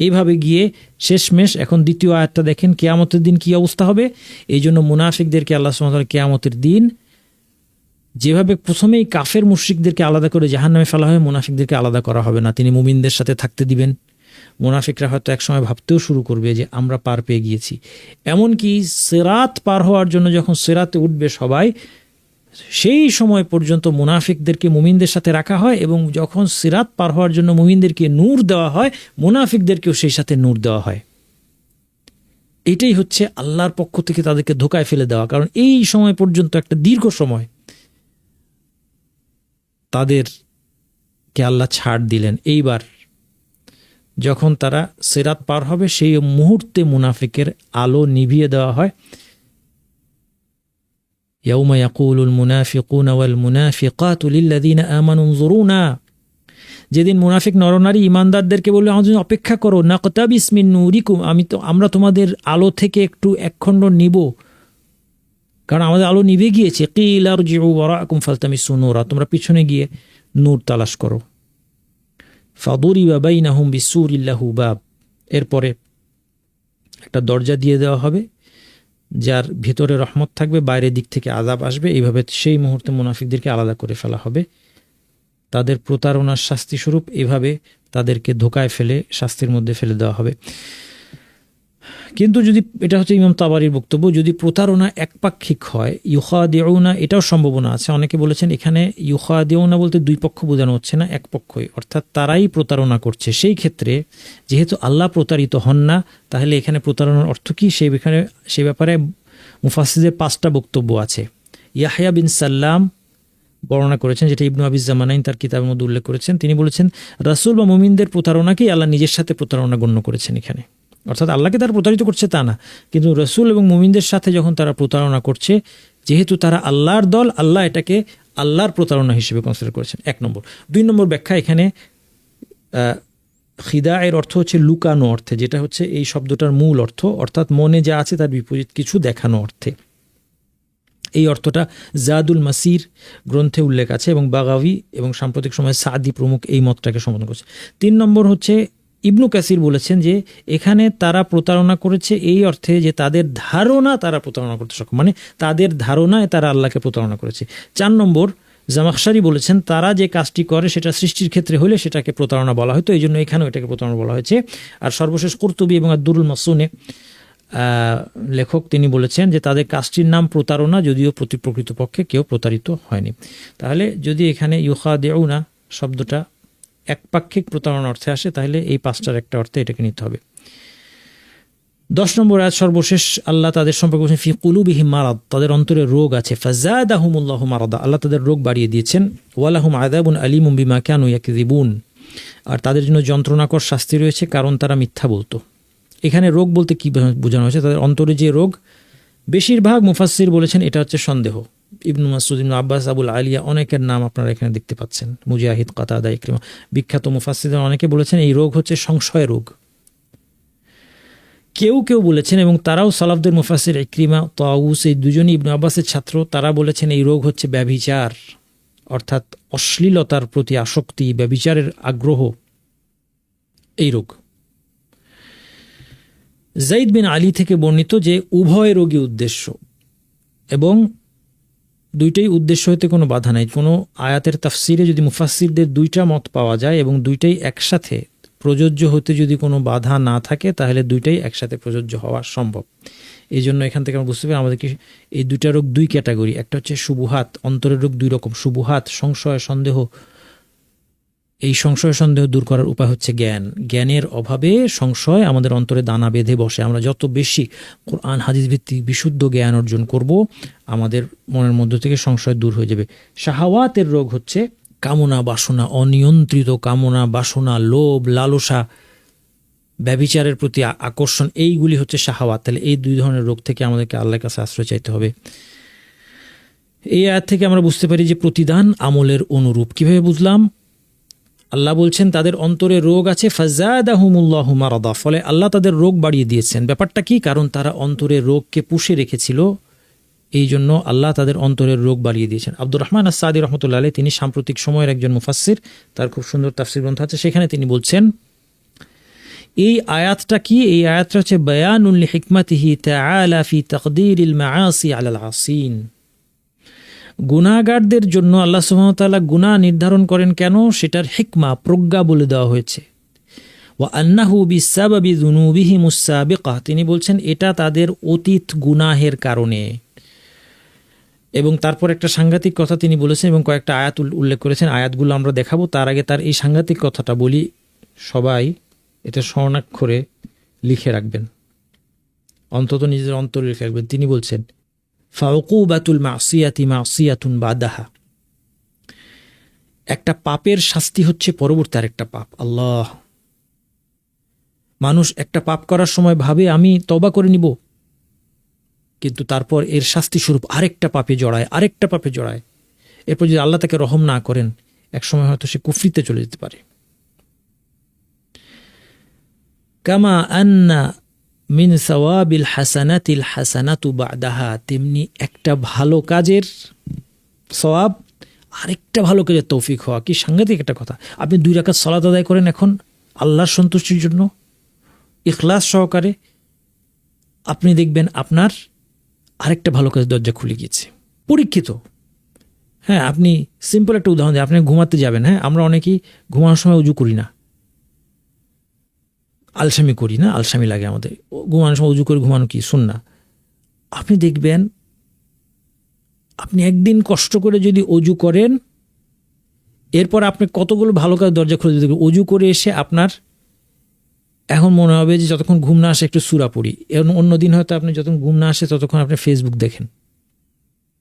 এইভাবে গিয়ে শেষমেশ এখন দ্বিতীয় আয়াতটা দেখেন, কিয়ামতের দিন কি অবস্থা হবে। এই জন্য মুনাফিকদেরকে আল্লাহ সুবহানাহু ওয়া তাআলা কিয়ামতের দিন যেভাবে প্রথমেই কাফের মুশরিকদেরকে আলাদা করে জাহান্নামে ফেলা হয়, মুনাফিকদেরকে আলাদা করা হবে না, তিনি মুমিনদের সাথে থাকতে দিবেন। মুনাফিকরা হয়তো একসময় ভাবতেও শুরু করবে যে আমরা পার পেয়ে গিয়েছি। এমনকি সিরাত পার হওয়ার জন্য যখন সিরাতে উঠবে সবাই, সেই সময় পর্যন্ত মুনাফিকদেরকে মুমিনদের সাথে রাখা হয়, এবং যখন সিরাত পার হওয়ার জন্য মুমিনদেরকে নূর দেওয়া হয়, মুনাফিকদেরকেও সেই সাথে নূর দেওয়া হয়। এটাই হচ্ছে আল্লাহর পক্ষ থেকে তাদেরকে ধোকায় ফেলে দেওয়া। কারণ এই সময় পর্যন্ত একটা দীর্ঘ সময় তাদেরকে আল্লাহ ছাড় দিলেন। এইবার যখন তারা সিরাত পার হবে সেই মুহূর্তে মুনাফিকের আলো নিভিয়ে দেওয়া হয়। ইয়াউমা ইয়াকুলুল মুনাফিকুনা ওয়াল মুনাফিকাতু লিল্লাযীনা আমানু উনজুরুনা, যেদিন মুনাফিক নরনারী ইমানদারদেরকে বলবে আমাদের জন্য অপেক্ষা করো, নাকতাবিস মিন নূরিকুম, আমরা তোমাদের আলো থেকে একটু একখণ্ড নিব, কারণ আমাদের আলো নিভে গিয়েছে। কিল আরজিউ ওয়ারাকুম ফালতামিসু নূরা, তোমরা পিছনে গিয়ে নূর তালাশ করো। ফাদুরিবা বাইনাহুম বিসূরিন লাহু বাব, এরপরে একটা দরজা দিয়ে দেওয়া হবে যার ভিতরে রহমত থাকবে, বাইরের দিক থেকে আযাব আসবে। এইভাবে সেই মুহূর্তে মুনাফিকদেরকে আলাদা করে ফেলা হবে। তাদের প্রতারণার শাস্তি স্বরূপ এভাবে তাদেরকে ধোকায় ফেলে শাস্তির মধ্যে ফেলে দেওয়া হবে। কিন্তু যদি এটা হচ্ছে ইমাম তাবারির বক্তব্য, যদি প্রতারণা একপাক্ষিক হয়, ইউখাদিউনা, এটাও সম্ভাবনা আছে। অনেকে বলেছেন এখানে ইউখাদিউনা বলতে দুই পক্ষ বোঝানো হচ্ছে না, এক পক্ষই, অর্থাৎ তারাই প্রতারণা করছে। সেই ক্ষেত্রে যেহেতু আল্লাহ প্রতারিত হন না, তাহলে এখানে প্রতারণার অর্থ কী সেই ব্যাপারে মুফাসসিরদের 5টা বক্তব্য আছে। ইয়াহইয়া বিন সাল্লাম বর্ণনা করেছেন, যেটা ইবনু আবিজ জামানাইন তার কিতাবের মধ্যে উল্লেখ করেছেন। তিনি বলেছেন রাসূল বা মুমিনদের প্রতারণাকেই আল্লাহ নিজের সাথে প্রতারণা গণ্য করেছেন এখানে, অর্থাৎ আল্লাহকে তারা প্রতারিত করছে তা না, কিন্তু রাসূল এবং মুমিনদের সাথে যখন তারা প্রতারণা করছে, যেহেতু তারা আল্লাহর দল, আল্লাহ এটাকে আল্লাহর প্রতারণা হিসেবে কনসিডার করেছেন। 1 নম্বর। 2 নম্বর ব্যাখ্যা, এখানে খিদা এর অর্থ হচ্ছে লুকানো অর্থে, যেটা হচ্ছে এই শব্দটার মূল অর্থ, অর্থাৎ মনে যা আছে তার বিপরীত কিছু দেখানো অর্থে। এই অর্থটা জাদুল মাসির গ্রন্থে উল্লেখ আছে এবং বাগাভি এবং সাম্প্রতিক সময়ে সাদি প্রমুখ এই মতটাকে সমর্থন করছে। 3 নম্বর হচ্ছে ইবনু কাসির বলেছেন যে এখানে তারা প্রতারণা করেছে এই অর্থে যে তাদের ধারণা তারা প্রতারণা করতে সক্ষম, মানে তাদের ধারণায় তারা আল্লাহকে প্রতারণা করেছে। 4 নম্বর জামাখশারি বলেছেন তারা যে কাজটি করে সেটা সৃষ্টির ক্ষেত্রে হলে সেটাকে প্রতারণা বলা হয়তো, এই জন্য এখানেও এটাকে প্রতারণা বলা হয়েছে। আর সর্বশেষ কুরতুবী এবং আদ-দুরুল মাসুনে লেখক তিনি বলেছেন যে তাদের কাজটির নাম প্রতারণা, যদিও প্রকৃতপক্ষে কেউ প্রতারিত হয়নি। তাহলে যদি এখানে ইউখাদিউনা শব্দটা একপাক্ষিক প্রতারণা অর্থে আসে, তাহলে এই 5টার একটা অর্থে এটাকে নিতে হবে। 10 নম্বর আয়াত সর্বশেষ, আল্লাহ তাদের সম্পর্কে বলেছেন ফি কুলুবিহিম মারাদ, তাদের অন্তরে রোগ আছে। ফাযাদাহুমুল্লাহু মারাদা, আল্লাহ তাদের রোগ বাড়িয়ে দিয়েছেন। ওয়ালাহুম আযাবুন আলীমুম বিমা কানু ইয়াকযিবুন, আর তাদের জন্য যন্ত্রণাকর শাস্তি রয়েছে কারণ তারা মিথ্যা বলতো। এখানে রোগ বলতে কি বোঝানো হয়েছে? তাদের অন্তরে যে রোগ, বেশিরভাগ মুফাসসির বলেছেন এটা হচ্ছে সন্দেহ। ইবনু মাসউদ, ইবনু আব্বাস, আবুল আলিয়া, অনেকের নাম আপনারা এখানে দেখতে পাচ্ছেন, মুজাহিদ, কাতাদা, ইকরিমা, বিখ্যাত মুফাসসিরদের অনেকে বলেছেন এই রোগ হচ্ছে সংশয় রোগ। কেউ কেউ বলেছেন, এবং তারাও সালাফদের মুফাসসির ইকরিমা, তাউস, এই দুজনই ইবনু আব্বাসের ছাত্র, তারা বলেছেন এই রোগ হচ্ছে ব্যভিচার, অর্থাৎ অশ্লীলতার প্রতি আসক্তি, ব্যভিচারের আগ্রহ, এই রোগ। যায়েদ বিন আলী থেকে বর্ণিত যে উভয় রোগী উদ্দেশ্য, এবং দুইটাই উদ্দেশ্য হতে কোনো বাধা নাই। কোনো আয়াতের তাফসিরে যদি মুফাসসিরদের 2টা মত পাওয়া যায় এবং দুইটাই একসাথে প্রযোজ্য হতে যদি কোনো বাধা না থাকে, তাহলে দুইটাই একসাথে প্রযোজ্য হওয়া সম্ভব। এই জন্য এখান থেকে আমরা বুঝতে পারি আমাদেরকে এই 2টা রোগ 2 ক্যাটাগরি। একটা হচ্ছে শুবুহাত, অন্তরের রোগ 2 রকম, শুবুহাত সংশয় সন্দেহ। এই সংশয় সন্দেহ দূর করার উপায় হচ্ছে জ্ঞান। জ্ঞানের অভাবে সংশয় আমাদের অন্তরে দানা বেঁধে বসে। আমরা যত বেশি কোরআন হাদিস ভিত্তিক বিশুদ্ধ জ্ঞান অর্জন করব, আমাদের মনের মধ্য থেকে সংশয় দূর হয়ে যাবে। শাহাওয়াতের রোগ হচ্ছে কামনা বাসনা, অনিয়ন্ত্রিত কামনা বাসনা, লোভ, লালসা, ব্যভিচারের প্রতি আকর্ষণ, এইগুলি হচ্ছে শাহাওয়াত। তাহলে এই 2 ধরনের রোগ থেকে আমাদেরকে আল্লাহর কাছে আশ্রয় চাইতে হবে। এই আয়াত থেকে আমরা বুঝতে পারি যে প্রতিদান আমলের অনুরূপ। কিভাবে বুঝলাম? আল্লাহ বলছেন তাদের অন্তরে রোগ আছে, ফাযাদাহুমুল্লাহু মারাদা, ফলে আল্লাহ তাদের রোগ বাড়িয়ে দিয়েছেন। ব্যাপারটা কি? কারণ তারা অন্তরে রোগকে পুষে রেখেছিল, এই জন্য আল্লাহ তাদের অন্তরের রোগ বাড়িয়ে দিয়েছেন। আব্দুর রহমান আস-সাদি রহমতুল্লাহ আলাইহি, তিনি সাম্প্রতিক সময়ের একজন মুফাসসির, তার খুব সুন্দর তাফসীর গ্রন্থ আছে, সেখানে তিনি বলছেন এই আয়াতটা কি? এই আয়াতটা হচ্ছে বায়ানুল লিহিকমাতিহি তাআলা ফি তাকদীরিল মাআসি আলাল আসিন। গুনাহগারদের জন্য আল্লাহ সুবহানাহু ওয়া তাআলা গুনাহ নির্ধারণ করেন কেন, সেটার হিকমা, প্রজ্ঞা বলে দেওয়া হয়েছে। ওয়া আন্নাহু বিসাবাবি যুনুবিহিমুস সাবিকা, তিনি বলছেন এটা তাদের অতীত গুনাহের কারণে। এবং তারপর একটা সাংঘাতিক কথা তিনি বলেছেন এবং কয়েকটা আয়াত উল্লেখ করেছেন, আয়াতগুলো আমরা দেখাবো। তার আগে তার এই সাংঘাতিক কথাটা বলি, সবাই এটা স্বর্ণাক্ষরে লিখে রাখবেন। অন্তত নিজের অন্তরে রেখে রাখবেন। তিনি বলছেন ফাউকুবাতুল মাসিয়াতি মাসিয়াতুন বাদাহা, একটা পাপের শাস্তি হচ্ছে পরবর্তী আরেকটা পাপ। আল্লাহ, মানুষ একটা পাপ করার সময় ভাবে আমি তওবা করে নিব, কিন্তু তারপর এর শাস্তি স্বরূপ আরেকটা পাপে জড়ায়। এরপর যদি আল্লাহ তাকে রহম না করেন, এক সময় হয়তো সে কুফরিতে চলে যেতে পারে। কামা আন্না মিন সাওয়াবিল হাসানাতিল হাসানাতু বাদাহা, তেমনি একটা ভালো কাজের সওয়াব আরেকটা ভালো কাজের তৌফিক হওয়া। কি সাংঘাতিক একটা কথা! আপনি 2 রাকাত সালাত আদায় করেন এখন আল্লাহর সন্তুষ্টির জন্য ইখলাস সহকারে, আপনি দেখবেন আপনার আরেকটা ভালো কাজের দরজা খুলে গিয়েছে। পরীক্ষিত। হ্যাঁ, আপনি সিম্পল একটা উদাহরণ দিই। আপনি ঘুমাতে যাবেন, হ্যাঁ, আমরা অনেকেই ঘুমানোর সময় উজু করি না, আলসামি লাগে আমাদের। ঘুমানোর সময় উজু করে ঘুমানো কি সুন্নাহ। আপনি দেখবেন আপনি একদিন কষ্ট করে যদি অজু করেন, এরপর আপনি কতগুলো ভালো কাজ দরজা খুলে দিতে। অজু করে এসে আপনার এখন মনে হবে যে যতক্ষণ ঘুম না আসে একটু সূরা পড়ি। অন্য দিন হয়তো আপনি যতক্ষণ ঘুম না আসে ততক্ষণ আপনি ফেসবুক দেখেন।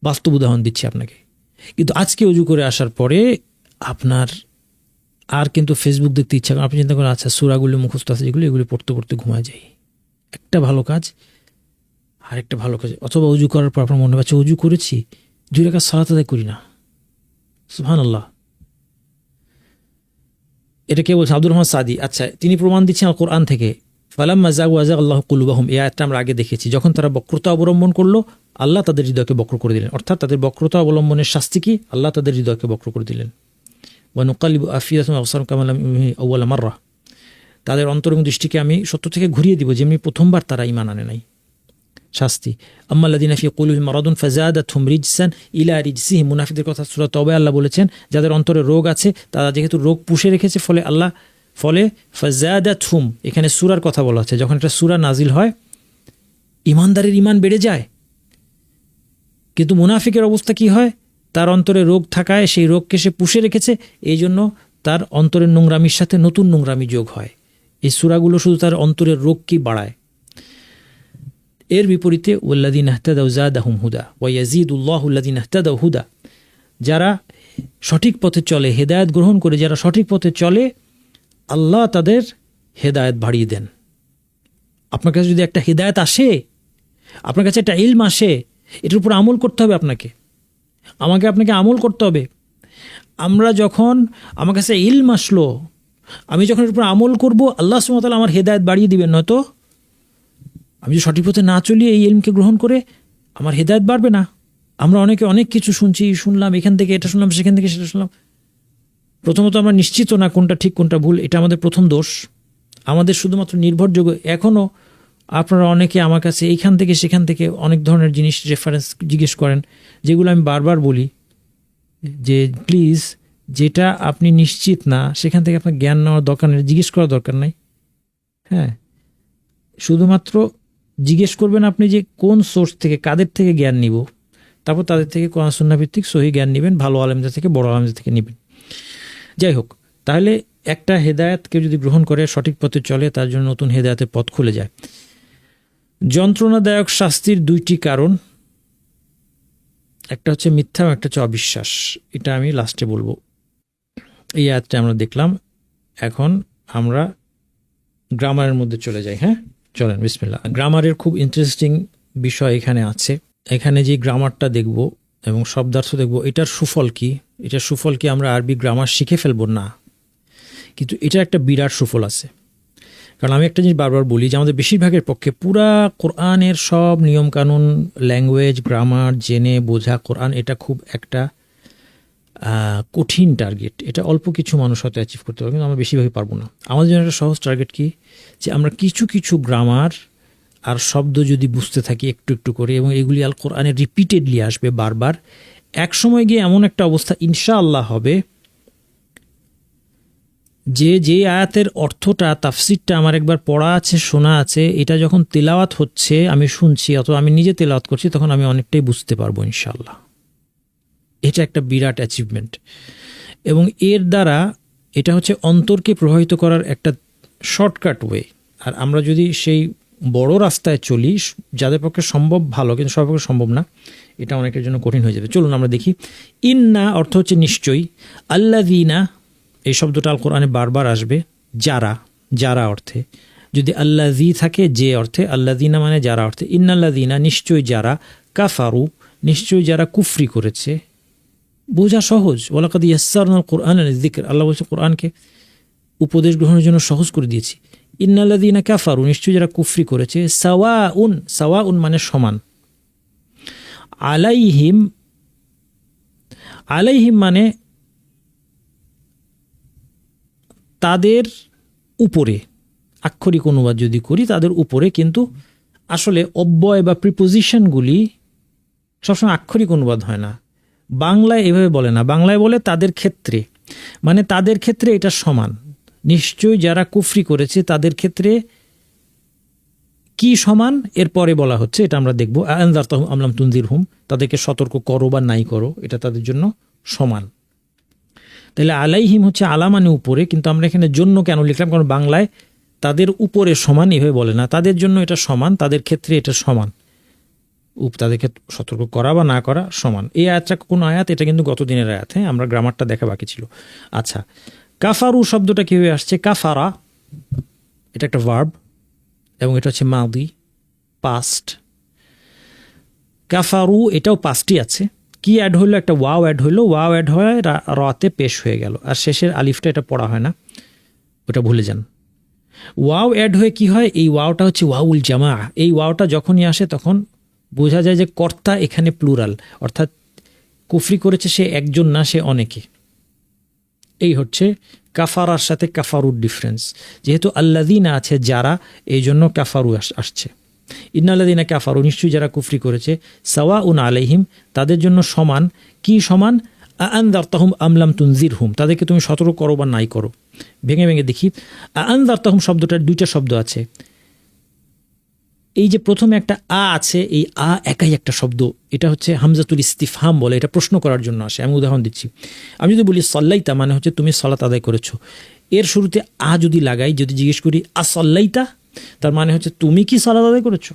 বাস্তব উদাহরণ দিচ্ছি আপনাকে। কিন্তু আজকে অজু করে আসার পরে আপনার আর কিন্তু ফেসবুক দেখতে ইচ্ছা করেন। আপনি চিন্তা করেন, আচ্ছা সূরাগুলো মুখস্থ আছে যেগুলো, এগুলি পড়তে পড়তে ঘুমায় যাই। একটা ভালো কাজ আরেকটা ভালো কাজ। অথবা অজু করার পর আপনার মনে হচ্ছে অজু করেছি, 2 রাকাত সালাত আদায় করি না। সুবহানাল্লাহ। এটা কে বলছেন? আব্দুর রহমান সাদি। আচ্ছা, তিনি প্রমাণ দিচ্ছেন আল কোরআন থেকে। ফালাম্মা যাগু আযাগাল্লাহু কুলুবাহুম, এই আয়াতটা আমরা আগে দেখেছি। যখন তারা বক্রতা অবলম্বন করলো, আল্লাহ তাদের হৃদয়কে বক্র করে দিলেন। অর্থাৎ তাদের বক্রতা অবলম্বনের শাস্তি কি? আল্লাহ তাদের হৃদয়কে বক্র করে দিলেন। ওয়া নুকাল্লিবু আফিদাতাহুম ওয়া আবসারহুম কামা লাম ইউমিনু আউয়ালা মাররা, তাদের অন্তর এবং দৃষ্টিকে আমি সত্য থেকে ঘুরিয়ে দিব যেমনি প্রথমবার তারা ঈমান আনে নাই। শাস্তি। আম্মাল্লাযিনা ফি কুলুবিহিম মারাদুন ফাযাদাতহুম রিজসান ইলা রিজসিহিম, মুনাফিকদের কথা সূরা তওবায় আল্লাহ বলেছেন, যাদের অন্তরে রোগ আছে তারা যেহেতু রোগ পুষে রেখেছে, ফলে ফাযাদাতহুম, এখানে সূরার কথা বলা হচ্ছে। যখন একটা সূরা নাজিল হয়, ঈমানদারের ঈমান বেড়ে যায়। কিন্তু মুনাফিকের অবস্থা কি হয়? তার অন্তরে রোগ থাকায় সেই রোগকে সে পুষে রেখেছে, এই জন্য তার অন্তরের নোংরামির সাথে নতুন নোংরামি যোগ হয়। এই সূরাগুলো শুধু তার অন্তরের রোগকে বাড়ায়। এর বিপরীতে ওয়াল্লাযীনা ইহতাদাউ যাদাহুম হুদা ওয়া ইয়াজিদুল্লাহু আল্লাযীনা ইহতাদাউ হুদা, যারা সঠিক পথে চলে, হেদায়েত গ্রহণ করে যারা সঠিক পথে চলে, আল্লাহ তাদের হেদায়েত বাড়িয়ে দেন। আপনার কাছে যদি একটা হেদায়েত আসে, আপনার কাছে একটা ইলম আসে, এটার উপর আমল করতে হবে আপনাকে আমল করতে হবে। আমার কাছে ইলম আসলো, আমি যখন এর উপর আমল করব, আল্লাহ সুবহানাহু ওয়া তাআলা আমার হেদায়েত বাড়িয়ে দিবেন। নয়তো আমি যদি সঠিক পথে না চলি, এই ইলমকে গ্রহণ করে, আমার হেদায়েত বাড়বে না। আমরা অনেকে অনেক কিছু শুনলাম, এখান থেকে এটা শুনলাম, সেখান থেকে সেটা শুনলাম। প্রথমত আমরা নিশ্চিত না কোনটা ঠিক কোনটা ভুল, এটা আমাদের প্রথম দোষ। আমাদের শুধুমাত্র নির্ভরযোগ্য, এখনও আপনারা অনেকে আমার কাছে এইখান থেকে সেখান থেকে অনেক ধরনের জিনিস রেফারেন্স জিজ্ঞেস করেন, যেগুলো আমি বারবার বলি যে প্লিজ, যেটা আপনি নিশ্চিত না সেখান থেকে আপনার জ্ঞান নেওয়ার দরকার নেই, জিজ্ঞেস করার দরকার নেই। হ্যাঁ, শুধুমাত্র জিজ্ঞেস করবেন আপনি যে কোন সোর্স থেকে, কাদের থেকে জ্ঞান নিব, তারপর তাদের থেকে কোরআন সুন্নাহ ভিত্তিক সহি জ্ঞান নেবেন, ভালো আলেমদের থেকে, বড় আলেমদের থেকে নেবেন। যাই হোক, তাহলে একটা হেদায়েতকে যদি গ্রহণ করে সঠিক পথে চলে, তার জন্য নতুন হেদায়েতের পথ খুলে যায়। যন্ত্রণাদায়ক শাস্তির 2টি কারণ, একটা হচ্ছে মিথ্যা, একটা হচ্ছে অবিশ্বাস। এটা আমি লাস্টে বলবো। এই আয়াতটা আমরা দেখলাম, এখন আমরা গ্রামারের মধ্যে চলে যাই। হ্যাঁ, চলেন বিসমিল্লাহ। গ্রামারের খুব ইন্টারেস্টিং বিষয় এখানে আছে। এখানে যে গ্রামারটা দেখব এবং শব্দার্থ দেখব, এটার সুফল কি? আমরা আরবি গ্রামার শিখে ফেলবো না, কিন্তু এটা একটা বিরাট সুফল আছে। কারণ আমি একটা জিনিস বারবার বলি যে আমাদের বেশিরভাগের পক্ষে পুরা কোরআনের সব নিয়মকানুন, ল্যাঙ্গুয়েজ, গ্রামার জেনে বোঝা কোরআন, এটা খুব একটা কঠিন টার্গেট। এটা অল্প কিছু মানুষ হয়তো অ্যাচিভ করতে পারবে, কিন্তু আমরা বেশিরভাগই পারবো না। আমাদের জন্য একটা সহজ টার্গেট কি, যে আমরা কিছু কিছু গ্রামার আর শব্দ যদি বুঝতে থাকি একটু একটু করে, এবং এগুলি আল কোরআনে রিপিটেডলি আসবে বারবার, এক সময় গিয়ে এমন একটা অবস্থা ইনশাআল্লাহ হবে যে আয়াতের অর্থটা, তাফসিরটা আমার একবার পড়া আছে, শোনা আছে, এটা যখন তেলাওয়াত হচ্ছে, আমি শুনছি অথবা আমি নিজে তেলাওয়াত করছি, তখন আমি অনেকটাই বুঝতে পারবো ইনশাআল্লাহ। এটা একটা বিরাট অ্যাচিভমেন্ট, এবং এর দ্বারা এটা হচ্ছে অন্তরকে প্রভাবিত করার একটা শর্টকাট ওয়ে। আর আমরা যদি সেই বড় রাস্তায় চলি, যাদের পক্ষে সম্ভব ভালো, কিন্তু সবার পক্ষে সম্ভব না, এটা অনেকের জন্য কঠিন হয়ে যাবে। চলুন আমরা দেখি। ইন্না অর্থ হচ্ছে নিশ্চয়ই, আল্লাযীনা এই শব্দটা আল কোরআনে বারবার আসবে যারা, যারা অর্থে। যদি আল্লাযী থাকে যে অর্থে, আল্লাযীনা মানে যারা অর্থে। ইন্নাল্লাযীনা নিশ্চয়ই যারা, কাফারু নিশ্চয়ই যারা কুফরি করেছে। বোঝা সহজ। ওয়ালাকাদ ইয়াসসারনাল কুরআনা লিযিকর, আল্লাহ বলছে কোরআনকে উপদেশ গ্রহণের জন্য সহজ করে দিয়েছি। ইন্নাল্লাযীনা কাফারু নিশ্চয়ই যারা কুফরি করেছে, সাওয়াউন, সাওয়াউন মানে সমান, আলাইহিম, আলাইহিম মানে তাদের উপরে, আক্ষরিক অনুবাদ যদি করি তাদের উপরে, কিন্তু আসলে অব্যয় বা প্রিপোজিশনগুলি সবসময় আক্ষরিক অনুবাদ হয় না। বাংলায় এভাবে বলে না, বাংলায় বলে তাদের ক্ষেত্রে, মানে তাদের ক্ষেত্রে এটা সমান। নিশ্চয়ই যারা কুফরি করেছে তাদের ক্ষেত্রে কি সমান, এরপরে বলা হচ্ছে, এটা আমরা দেখব। আনজারতাহুম আম লাম তুনজিরহুম, তাদেরকে সতর্ক করো বা নাই করো, এটা তাদের জন্য সমান। তাহলে আলাইহিম হচ্ছে আলা মানে উপরে, কিন্তু আমরা এখানে জন্য কেন লিখলাম, কারণ বাংলায় তাদের উপরে সমান এভাবে বলে না, তাদের জন্য এটা সমান, তাদের ক্ষেত্রে এটা সমান, তাদেরকে সতর্ক করা বা না করা সমান। এই আয়াতটা কোন আয়াত? এটা কিন্তু গত দিনের আয়াত, হ্যাঁ, আমরা গ্রামারটা দেখা বাকি ছিল। আচ্ছা, কাফারু শব্দটা কীভাবে আসছে? কাফারা এটা একটা ভার্ব এবং এটা হচ্ছে মাদি, পাস্ট। কাফারু এটাও পাস্টই আছে। কি অ্যাড হইলো? একটা ওয়াও অ্যাড হইলো, ওয়াও অ্যাড হয়ে রাতে পেশ হয়ে গেল, আর শেষের আলিফটা এটা পড়া হয় না, ওটা ভুলে যান। ওয়াও অ্যাড হয়ে কি হয়? এই ওয়াওটা হচ্ছে ওয়াউল জামা। এই ওয়াওটা যখনই আসে তখন বোঝা যায় যে কর্তা এখানে প্লুরাল, অর্থাৎ কুফরি করেছে সে একজন না, সে অনেকে। এই হচ্ছে কাফারার সাথে কাফারুর ডিফারেন্স। যেহেতু আল্লাযীনা আছে যারা, এই জন্য কাফারু আসছে। ইন্নাল্লাযীনা কাফারু নিশ্চয়ই যারা কুফরি করেছে, সাওয়াউন আলাইহিম তাদের জন্য সমান। কি সমান? আনজারতাহুম আম লাম তুনজিরহুম, তাদেরকে তুমি সতর্ক করো বা নাই করো। ভেঙে ভেঙে দেখি। আনজারতাহুম শব্দটার দুইটা শব্দ আছে। এই যে প্রথমে একটা আছে, এই একাই একটা শব্দ, এটা হচ্ছে হামজাতুল ইস্তিফহাম বলে, এটা প্রশ্ন করার জন্য আসে। আমি উদাহরণ দিচ্ছি। আমি যদি বলি সল্লাইতা, মানে হচ্ছে তুমি সালাত আদায় করেছো, এর শুরুতে যদি লাগাই, যদি জিজ্ঞেস করি আসল্লাইতা, তার মানে হচ্ছে তুমি কি সালাত আদায় করেছো।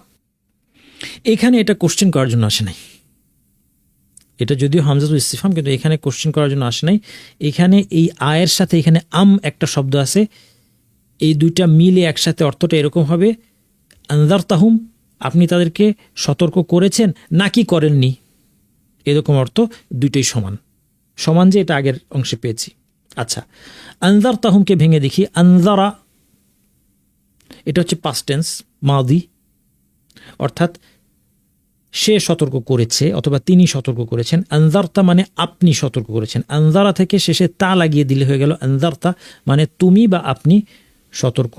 এখানে এটা কোশ্চেন করার জন্য আসে নাই, এটা যদিও হামজাতুল ইস্তিফহাম, কিন্তু এখানে কোশ্চেন করার জন্য আসে নাই। এখানে এই আয়ের সাথে এখানে একটা শব্দ আছে, এই দুইটা মিলে একসাথে অর্থটা এরকম হবে, আনজারতাহুম আপনি তাদেরকে সতর্ক করেছেন নাকি করেননি, এরকম অর্থ। দুইটাই সমান, সমান যে এটা আগের অংশে পেয়েছি। আচ্ছা, আনজারতাহুমকে ভেঙে দেখি। আনজারা এটা হচ্ছে পাস্ট টেন্স, মাদি, অর্থাৎ সে সতর্ক করেছে অথবা তিনি সতর্ক করেছেন। আনজারতা মানে আপনি সতর্ক করেছেন। আনজারা থেকে শেষে তা লাগিয়ে দিলে হয়ে গেল আনজারতা, মানে তুমি বা আপনি সতর্ক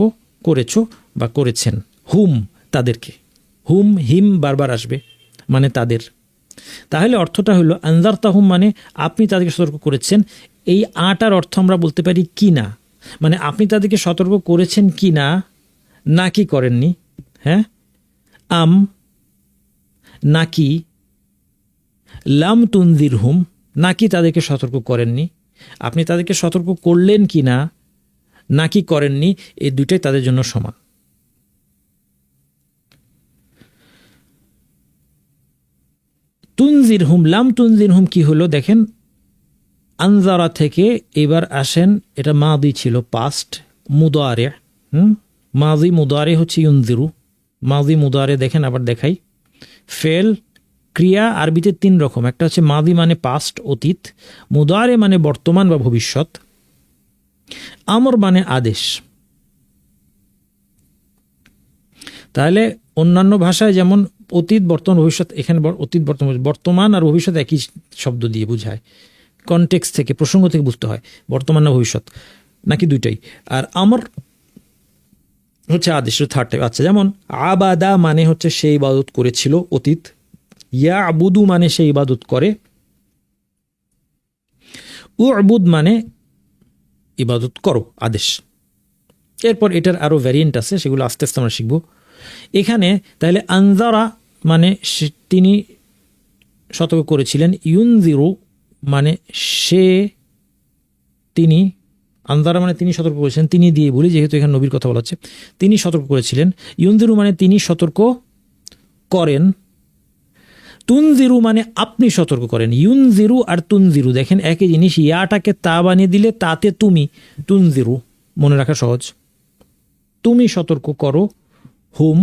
করেছো বা করেছেন। হুম তাদেরকে, হুম হিম বারবার আসবে, মানে তাদের। তাহলে অর্থটা হলো আনজারতাহুম মানে আপনি তাদেরকে সতর্ক করেছেন। এই আটার অর্থ আমরা বলতে পারি কি না, মানে আপনি তাদেরকে সতর্ক করেছেন কি না, নাকি করেননি। হ্যাঁ, আম নাকি, লাম তুনজিরহুম নাকি তাদেরকে সতর্ক করেননি, আপনি তাদেরকে সতর্ক করলেন কি না, নাকি করেননি, এই দুইটাই তাদের জন্য সমান। তুনজিরহুম, লাম তুনজিরহুম কি হলো দেখেন, আনজারা থেকে এবার আসেন, এটা মাদি ছিল, পাস্ট মুদারে। মাদি মুদারে হচ্ছে ইউনজিরু, মাদি মুদারে। দেখেন আবার দেখাই, ফেল ক্রিয়া আরবিতে তিন রকম, একটা হচ্ছে মাদি মানে পাস্ট অতীত, মুদারে মানে বর্তমান বা ভবিষ্যৎ, আমর মানে আদেশ। তাহলে অন্যান্য ভাষায় যেমন অতীত বর্তমান ভবিষ্যৎ, এখানে অতীত বর্তমান আর ভবিষ্যৎ একই শব্দ দিয়ে বোঝায়, কনটেক্সট থেকে প্রসঙ্গ থেকে বুঝতে হয় বর্তমান না ভবিষ্যৎ নাকি দুইটাই। আর আমর হচ্ছে আদেশ, থার্ড টাইপ। আচ্ছা, যেমন আবাদা মানে হচ্ছে সে ইবাদত করেছিল, অতীত। ইয়া আবুদু মানে সে ইবাদত করে। উবুদ মানে ইবাদত করো, আদেশ। এরপর এটার আরও ভ্যারিয়েন্ট আছে, সেগুলো আস্তে আস্তে আমরা শিখব। এখানে তাহলে আনজারা মানে তিনি সতর্ক করেছিলেন, ইউনজিরু মানে সে তিনি আনজারা মানে তিনি সতর্ক করেছিলেন, তিনি দিয়ে বলি যেহেতু এখানে নবীর কথা বলা হচ্ছে, তিনি সতর্ক করেছিলেন। ইউনজিরু মানে তিনি সতর্ক করেন। তুনজিরু মানে আপনি সতর্ক করেন। ইউনজিরু আর তুনজিরু দেখেন একই জিনিস, ইয়াটাকে তা বানিয়ে দিলে তাতে তুমি, তুনজিরু মনে রাখা সহজ। তুমি সতর্ক করো, হুম,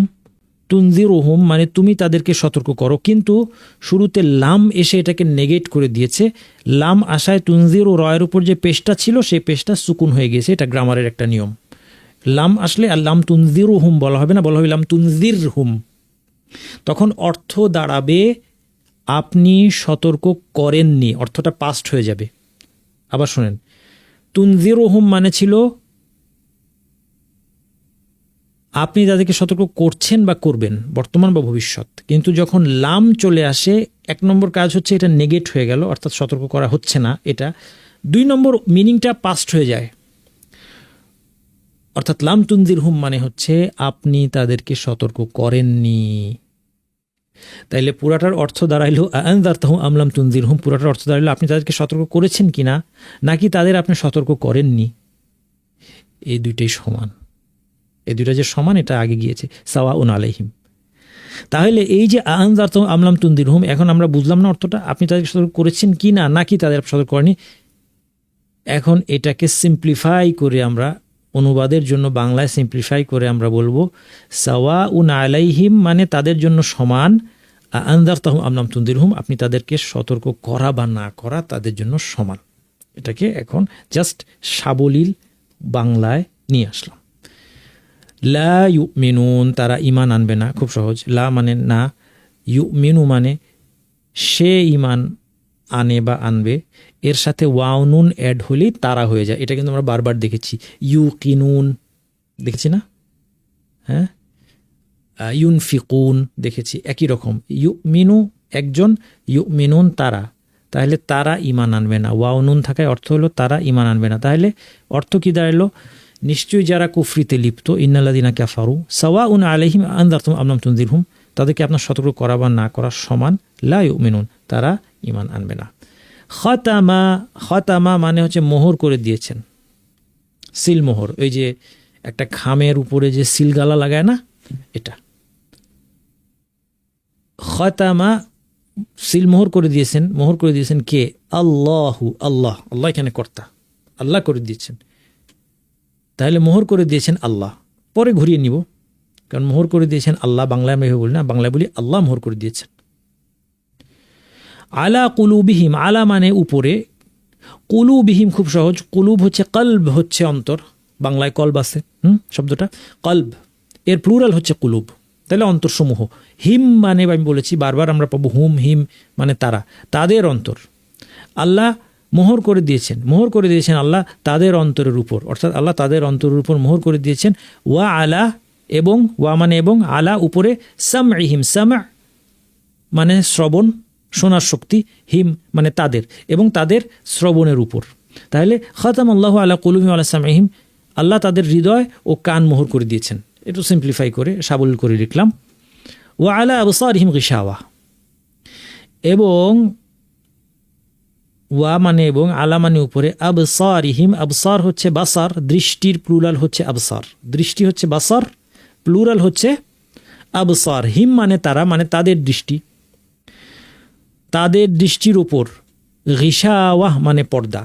তুনজিরু হুম মানে তুমি তাদেরকে সতর্ক করো, কিন্তু শুরুতে লাম এসে এটাকে নেগেট করে দিয়েছে। লাম আসায় তুনজিরু রয়ের উপর যে পেশটা ছিল সেই পেশটা সুকুন হয়ে গেছে, এটা গ্রামারের একটা নিয়ম। লাম আসলে আর লাম তুনজিরু হুম বলা হবে না, বলা হবে লাম তুনজির হুম। তখন অর্থ দাঁড়াবে আপনি সতর্ক করেননি, অর্থটা পাস্ট হয়ে যাবে। আবার শোনেন, তুনজিরু হুম মানে ছিল আপনি তাদেরকে সতর্ক করছেন বা করবেন, বর্তমান বা ভবিষ্যৎ। কিন্তু যখন লাম চলে আসে, এক নম্বর কাজ হচ্ছে এটা নেগেট হয়ে গেল, অর্থাৎ সতর্ক করা হচ্ছে না এটা। দুই নম্বর মিনিংটা পাস্ট হয়ে যায়, অর্থাৎ লাম তুনজির হুম মানে হচ্ছে আপনি তাদেরকে সতর্ক করেননি। তাইলে পুরাটার অর্থ দাঁড়াইল আনজারতাহুম আম লাম তুনজির হুম, পুরাটার অর্থ দাঁড়াইল আপনি তাদেরকে সতর্ক করেছেন কিনা, নাকি তাদের আপনি সতর্ক করেননি। এই দুইটাই সমান, এই দুইটা যে সমান এটা আগে গিয়েছে, সাওয়াউন আলাইহিম। তাহলে এই যে আনজারতাহুম আম লাম তুনজির হুম, এখন আমরা বুঝলাম না অর্থটা, আপনি তাদেরকে সতর্ক করেছেন কিনা নাকি তাদের সতর্ক করেনি। এখন এটাকে সিম্পলিফাই করে আমরা অনুবাদের জন্য বাংলায় সিম্পলিফাই করে আমরা বলবো সাওয়াউন আলাইহিম মানে তাদের জন্য সমান, আনজারতাহুম আম লাম তুনজির হুম আপনি তাদেরকে সতর্ক করা বা না করা তাদের জন্য সমান। এটাকে এখন জাস্ট সাবলীল বাংলায় নিয়ে আসলাম। লা ইউমিনুন তারা ঈমান আনবে না, খুব সহজ। লা মানে না, ইউমিনু মানে সে ঈমান আনে বা আনবে, এর সাথে ওয়াউনুন অ্যাড হলেই তারা হয়ে যায়। এটা কিন্তু আমরা বারবার দেখেছি, ইউকিনুন দেখেছি না, হ্যাঁ, ইউনফিকুন দেখেছি, একই রকম। ইউমিনু একজন, ইউমিনুন তারা, তাহলে তারা ঈমান আনবে না। ওয়াউনুন থাকায় অর্থ হলো তারা ঈমান আনবে না। তাহলে অর্থ কি দাঁড়ালো, নিশ্চয়ই যারা কুফরিতে লিপ্ত, ইন্নাল্লাযিনা কাফারু সাওয়াউন আলাইহিম আনজারতুম আম লাম তুনজিরহুম, তাদেরকে আপনার সতর্ক করা বা না করা সমান, লা ইউমিনুন তারা ঈমান আনবে না। খাতামা, খাতামা মানে হচ্ছে মোহর করে দিয়েছেন, সিল মোহর, ওই যে একটা খামের উপরে যে সিলগালা লাগায় না, এটা খাতামা, সিল মোহর করে দিয়েছেন। মোহর করে দিয়েছেন কে? আল্লাহু, আল্লাহ, আল্লাহ এখানে কর্তা, আল্লাহ করে দিয়েছেন। তাহলে মোহর করে দিয়েছেন আল্লাহ, পরে ঘুরিয়ে নিব, কারণ মোহর করে দিয়েছেন আল্লাহ বাংলায় আমি বলি না, বাংলায় বলি আল্লাহ মোহর করে দিয়েছেন। আলা কুলুবিহিম, আলা মানে উপরে, কুলুবিহিম খুব সহজ, কুলুব হচ্ছে কলব, হচ্ছে অন্তর, বাংলায় কলব আছে শব্দটা, কলব এর প্লুরাল হচ্ছে কুলুব, তাহলে অন্তরসমূহ। হিম মানে আমি বলেছি বারবার আমরা পাবো হুম, হিম মানে তারা, তাদের অন্তর। আল্লাহ মোহর করে দিয়েছেন, মোহর করে দিয়েছেন আল্লাহ তাদের অন্তরের উপর, অর্থাৎ আল্লাহ তাদের অন্তরের উপর মোহর করে দিয়েছেন। ওয়া আলা এবং, ওয়া মানে এবং, আলা উপরে, সামঈহিম, সামা মানে শ্রবণ, শোনার শক্তি, হিম মানে তাদের, এবং তাদের শ্রবণের উপর। তাহলে খাতামাল্লাহু আলা কুলুবিহিম ওয়া আলা সামঈহিম, আল্লাহ তাদের হৃদয় ও কান মোহর করে দিয়েছেন। একটু সিম্পলিফাই করে সাবলীল করে লিখলাম। ওয়া আলা আবসারিহিম গিশাওয়া, এবং ওয়া মানে এবং, আলা মানে উপরে, আবসারিহিম, আবসার হচ্ছে বাসার, দৃষ্টির প্লুরাল হচ্ছে আবসার, দৃষ্টি হচ্ছে বাসার, প্লুরাল হচ্ছে আবসার। হিম মানে তারা, মানে তাদের দৃষ্টি, তাদের দৃষ্টির উপর, গিশাওয়াহ মানে পর্দা,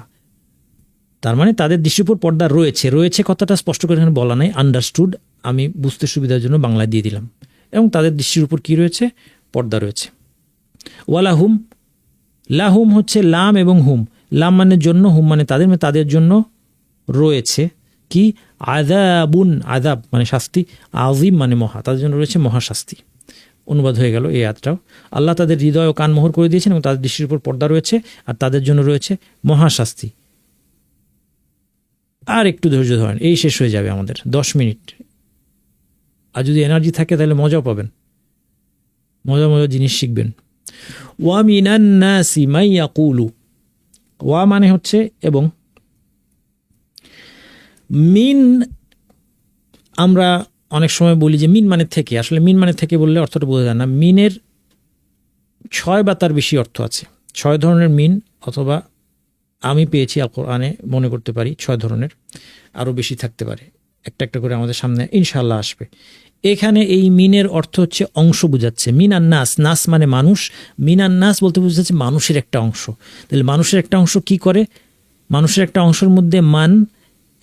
তার মানে তাদের দৃষ্টির উপর পর্দা রয়েছে। রয়েছে কথাটা স্পষ্ট করে এখানে বলা নাই, আন্ডারস্টুড, আমি বুঝতে সুবিধার জন্য বাংলায় দিয়ে দিলাম। এবং তাদের দৃষ্টির উপর কি রয়েছে? পর্দা রয়েছে। ওয়ালাহুম, লাহুম হচ্ছে লাম এবং হুম, লাম মানে জন্য, হুম মানে তাদের, মানে তাদের জন্য রয়েছে কি? আযাবুন, আযাব মানে শাস্তি, আজিম মানে মহা, তাদের জন্য রয়েছে মহাশাস্তি। অনুবাদ হয়ে গেল এই আয়াতটাও। আল্লাহ তাদের হৃদয় ও কান মোহর করে দিয়েছেন এবং তাদের দৃষ্টির উপর পর্দা রয়েছে, আর তাদের জন্য রয়েছে মহাশাস্তি। আর একটু ধৈর্য ধরেন, এই শেষ হয়ে যাবে আমাদের 10 মিনিট। আর যদি এনার্জি থাকে তাহলে মজাও পাবেন, মজা মজা জিনিস শিখবেন। ওয়া মিনান নাসি মান ইয়াকুলু, ওয়া মানে হচ্ছে এবং, মিন আমরা অনেক সময় বলি যে মিন মানে থেকে, আসলে মিন মানে থেকে বললে অর্থটা বোঝা যায় না। মিনের 6 বা তার বেশি অর্থ আছে, 6 ধরনের মিন অথবা আমি পেয়েছি আল কোরআনে মনে করতে পারি 6 ধরনের, আরও বেশি থাকতে পারে, একটা একটা করে আমাদের সামনে ইনশাআল্লাহ আসবে। এখানে এই মিনের অর্থ হচ্ছে অংশ বোঝাচ্ছে। মিনান নাস, নাস মানে মানুষ, মিনান নাস বলতে বোঝাচ্ছে মানুষের একটা অংশ। তাহলে মানুষের একটা অংশ কি করে? মানুষের একটা অংশের মধ্যে মান,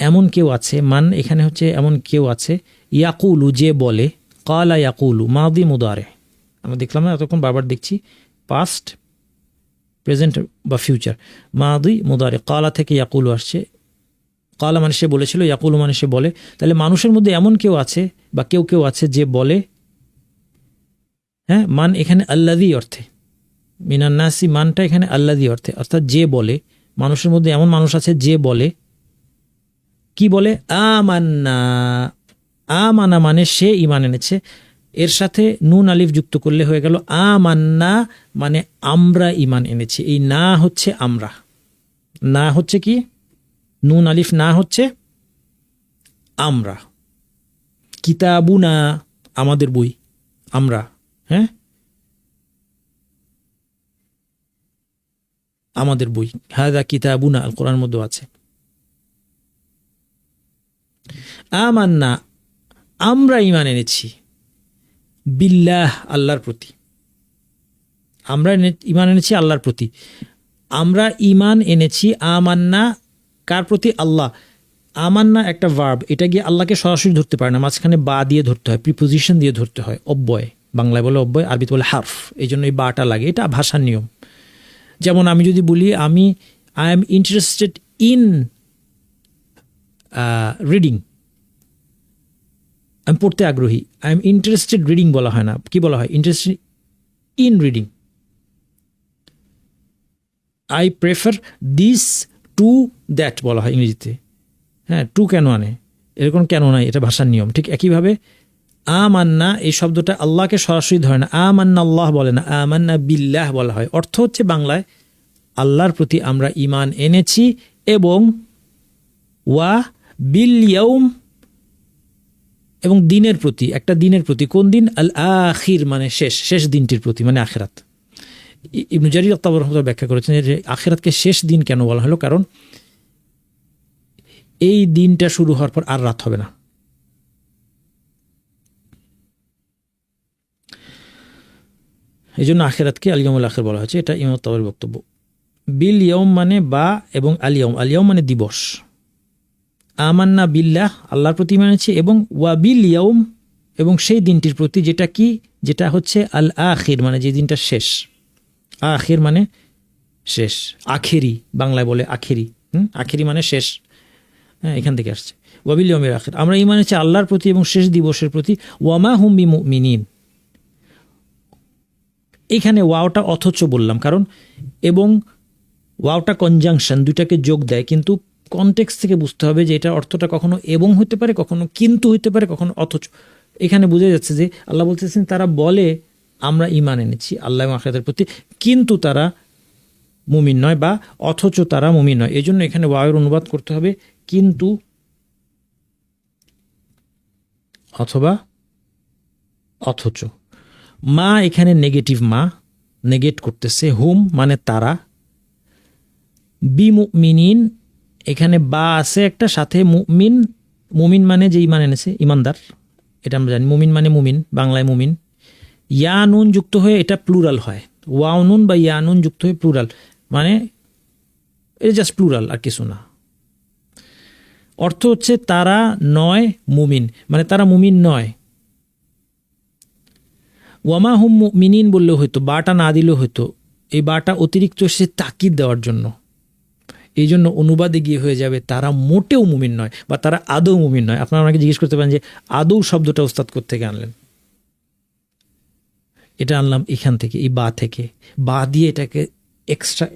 এমন কেউ আছে, মান এখানে হচ্ছে এমন কেউ আছে, ইয়াকুলু যে বলে, কালা ইয়াকুলু মাদি মুদারে, আমরা দেখলাম না এতক্ষণ, বারবার দেখছি, পাস্ট, প্রেজেন্ট বা ফিউচার, মাদি মুদারে, কালা থেকে ইয়াকুলু আসছে, কালা মানে সে বলেছিল, ইয়াকুলু মানে সে বলে। তাহলে মানুষের মধ্যে এমন কেউ আছে বা কেউ কেউ আছে যে বলে, হ্যাঁ, মান এখানে আল্লাযী অর্থে, মিনান নাসি মানটা এখানে আল্লাযী অর্থে, অর্থাৎ যে বলে। মানুষের মধ্যে এমন মানুষ আছে যে বলে, কি বলে? আমান্না, আমানা মানে সে ঈমান এনেছে, এর সাথে নুন আলিফ যুক্ত করলে হয়ে গেল আমান্না, মানে আমরা ঈমান এনেছি। এই না হচ্ছে আমরা, না হচ্ছে কি, নুন আলিফ না হচ্ছে আমরা, কিতাবুনা আমাদের বই, আমরা, হ্যাঁ আমাদের বই, হাযা কিতাবুনা আল কোরআনের মধ্যে আছে। আমান্না আমরা ঈমান এনেছি, বিল্লাহ আল্লাহর প্রতি, আমরা ঈমান এনেছি আল্লাহর প্রতি। আমরা ঈমান এনেছি আমান্না কার প্রতি? আল্লাহ। আমান্না একটা ভার্ব, এটা গিয়ে আল্লাহকে সরাসরি ধরতে পারে না, মাঝখানে বা দিয়ে ধরতে হয়, প্রিপোজিশন দিয়ে ধরতে হয়, অব্যয়, বাংলায় বলে অব্যয়, আরবিতে বলে হার্ফ, এই জন্য এই বাটা লাগে, এটা ভাষার নিয়ম। যেমন আমি যদি বলি I am interested in reading, আমি পড়তে আগ্রহী, আই এম ইন্টারেস্টেড রিডিং বলা হয় না, কি বলা হয়? Interested in reading. I prefer this to that বলা হয় ইংরেজিতে, হ্যাঁ, টু কেন আনে, এরকম কেন নাই, এটা ভাষার নিয়ম। ঠিক একইভাবে আমান্না এই শব্দটা আল্লাহকে সরাসরি ধরে না, আমান্না আল্লাহ বলে না, আমান্না বিল্লাহ বলা হয়। অর্থ হচ্ছে বাংলায় আল্লাহর প্রতি আমরা ঈমান এনেছি, এবং ওয়া বিল ইয়াউম, এবং দিনের প্রতি, একটা দিনের প্রতি, কোন দিন? আল আখির মানে শেষ, শেষ দিনটির প্রতি, মানে আখিরাত। ইবনে জারীর আত-তাবরী রাহিমাহুল্লাহ ব্যাখ্যা করেছেন যে আখিরাতকে শেষ দিন কেন বলা হলো, কারণ এই দিনটা শুরু হওয়ার পর আর রাত হবে না। এই জন্য আখিরাতকে আল ইয়াউমুল আখির বলা হয়েছে, এটা ইমাম তাবরীর বক্তব্য। বিল ইয়াউম মানে বা, এবং আল ইয়াউম, আল ইয়াউম মানে দিবস। আমান্না বিল্লাহ আল্লাহর প্রতি ঈমান এনেছি, এবং ওয়া বিল ইয়াউম, এবং সেই দিনটির প্রতি, যেটা কি, যেটা হচ্ছে আল আখির মানে যে দিনটা শেষ, আখির মানে শেষ, আখেরি বাংলায় বলে আখেরি, আখেরি মানে শেষ, হ্যাঁ, এখান থেকে আসছে। ওয়া বিল ইয়াউমিল আখির, আমরা ঈমান এনেছি আল্লাহর প্রতি এবং শেষ দিবসের প্রতি। ওয়া মা হুম বিমুমিনিন, এখানে ওয়াওটা অথচ বললাম, কারণ এবং ওয়াওটা কনজাংশন, দুইটাকে যোগ দেয়, কিন্তু কনটেক্সট থেকে বুঝতে হবে যে এটা অর্থটা কখনো এবং হতে পারে, কখনো কিন্তু হতে পারে, কখনো অথচ। এখানে বোঝা যাচ্ছে যে আল্লাহ বলতেছেন তারা বলে আমরা ঈমান এনেছি আল্লাহ এবং আখিরাতের প্রতি, কিন্তু তারা মুমিন নয়, বা অথচ তারা মুমিন নয়। এই জন্য এখানে ওয়াওয়ের অনুবাদ করতে হবে কিন্তু অথবা অথচ। মা এখানে নেগেটিভ, মা নেগেট করতেছে, হুম মানে তারা, বিমুমিনিন এখানে বা আছে একটা, সাথে মুমিন, মুমিন মানে যে ঈমান এনেছে, ঈমানদার, এটা আমরা জানি, মুমিন মানে মুমিন, বাংলায় মুমিন। ইয়া নুন যুক্ত হয়ে এটা প্লুরাল হয়, ওয়াও নুন বা ইয়া নুন যুক্ত হয়ে প্লুরাল, মানে এটা জাস্ট প্লুরাল আর কিছু না। অর্থ হচ্ছে তারা নয় মুমিন, মানে তারা মুমিন নয়। ওয়ামা হুম মুমিনিন বললেও হয়তো, বাটা না দিলেও হয়তো, এই বাটা অতিরিক্ত সে তাকিদ দেওয়ার জন্য, এই জন্য অনুবাদে গিয়ে হয়ে যাবে তারা মোটেও মুমিন নয়, বা তারা আদৌ মুমিন নয়। আপনারা আমাকে জিজ্ঞেস করতে পারেন যে আদৌ শব্দটা ওস্তাদ কোত্থেকে আনলেন? এটা আনলাম এখান থেকে, এই বা থেকে, বা দিয়ে এটাকে এক্সট্রা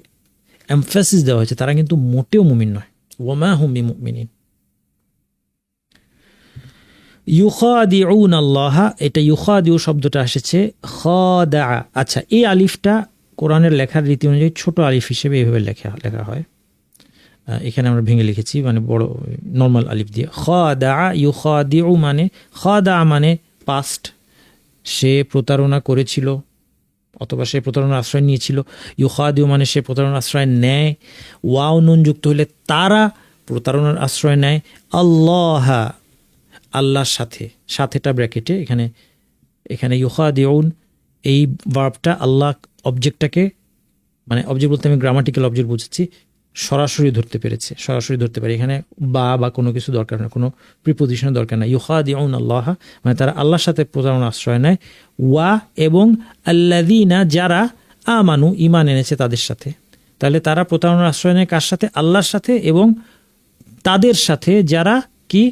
এমফাসিস দেওয়া হয়েছে, তারা কিন্তু মোটেও মুমিন নয়। ওয়ামা হুম বিমুমিনিন। ইউখাদিউন আল্লাহ, এটা ইউখাদিউ শব্দটা এসেছে খাদা। আচ্ছা, এই আলিফটা কোরআনের লেখার রীতি অনুযায়ী ছোট আলিফ হিসেবে এইভাবে লেখা হয়, এখানে আমরা ভেঙে লিখেছি, মানে বড় নর্মাল আলিফ দিয়ে। খাদা ইউখাদিউ মানে, খাদা মানে পাস্ট, সে প্রতারণা করেছিল, অথবা সে প্রতারণার আশ্রয় নিয়েছিল। ইউখাদিউ মানে সে প্রতারণার আশ্রয় নেয়। ওয়াও নুন যুক্ত হলে তারা প্রতারণার আশ্রয় নেয়। আল্লাহ আল্লাহর সাথে, সাথেটা ব্র্যাকেটে, এখানে ইউখাদিউন এই ভার্বটা আল্লাহ অবজেক্টটাকে, মানে অবজেক্ট বলতে আমি গ্রামাটিক্যাল অবজেক্ট বুঝেছি, সরাসরি ধরতে পেরেছে, সরাসরি ধরতে পারে। এখানে বা কোনো কিছু দরকার না, কোনো প্রিপোজিশনের দরকার না। ইউখাদিউন আল্লাহ মানে তারা আল্লাহর সাথে প্রতারণার আশ্রয় নেয়। ওয়া এবং আল্লাযীনা যারা আমানু ঈমান এনেছে তাদের সাথে। তাহলে তারা প্রতারণার আশ্রয় নেয় কার সাথে? আল্লাহর সাথে এবং তাদের সাথে যারা কি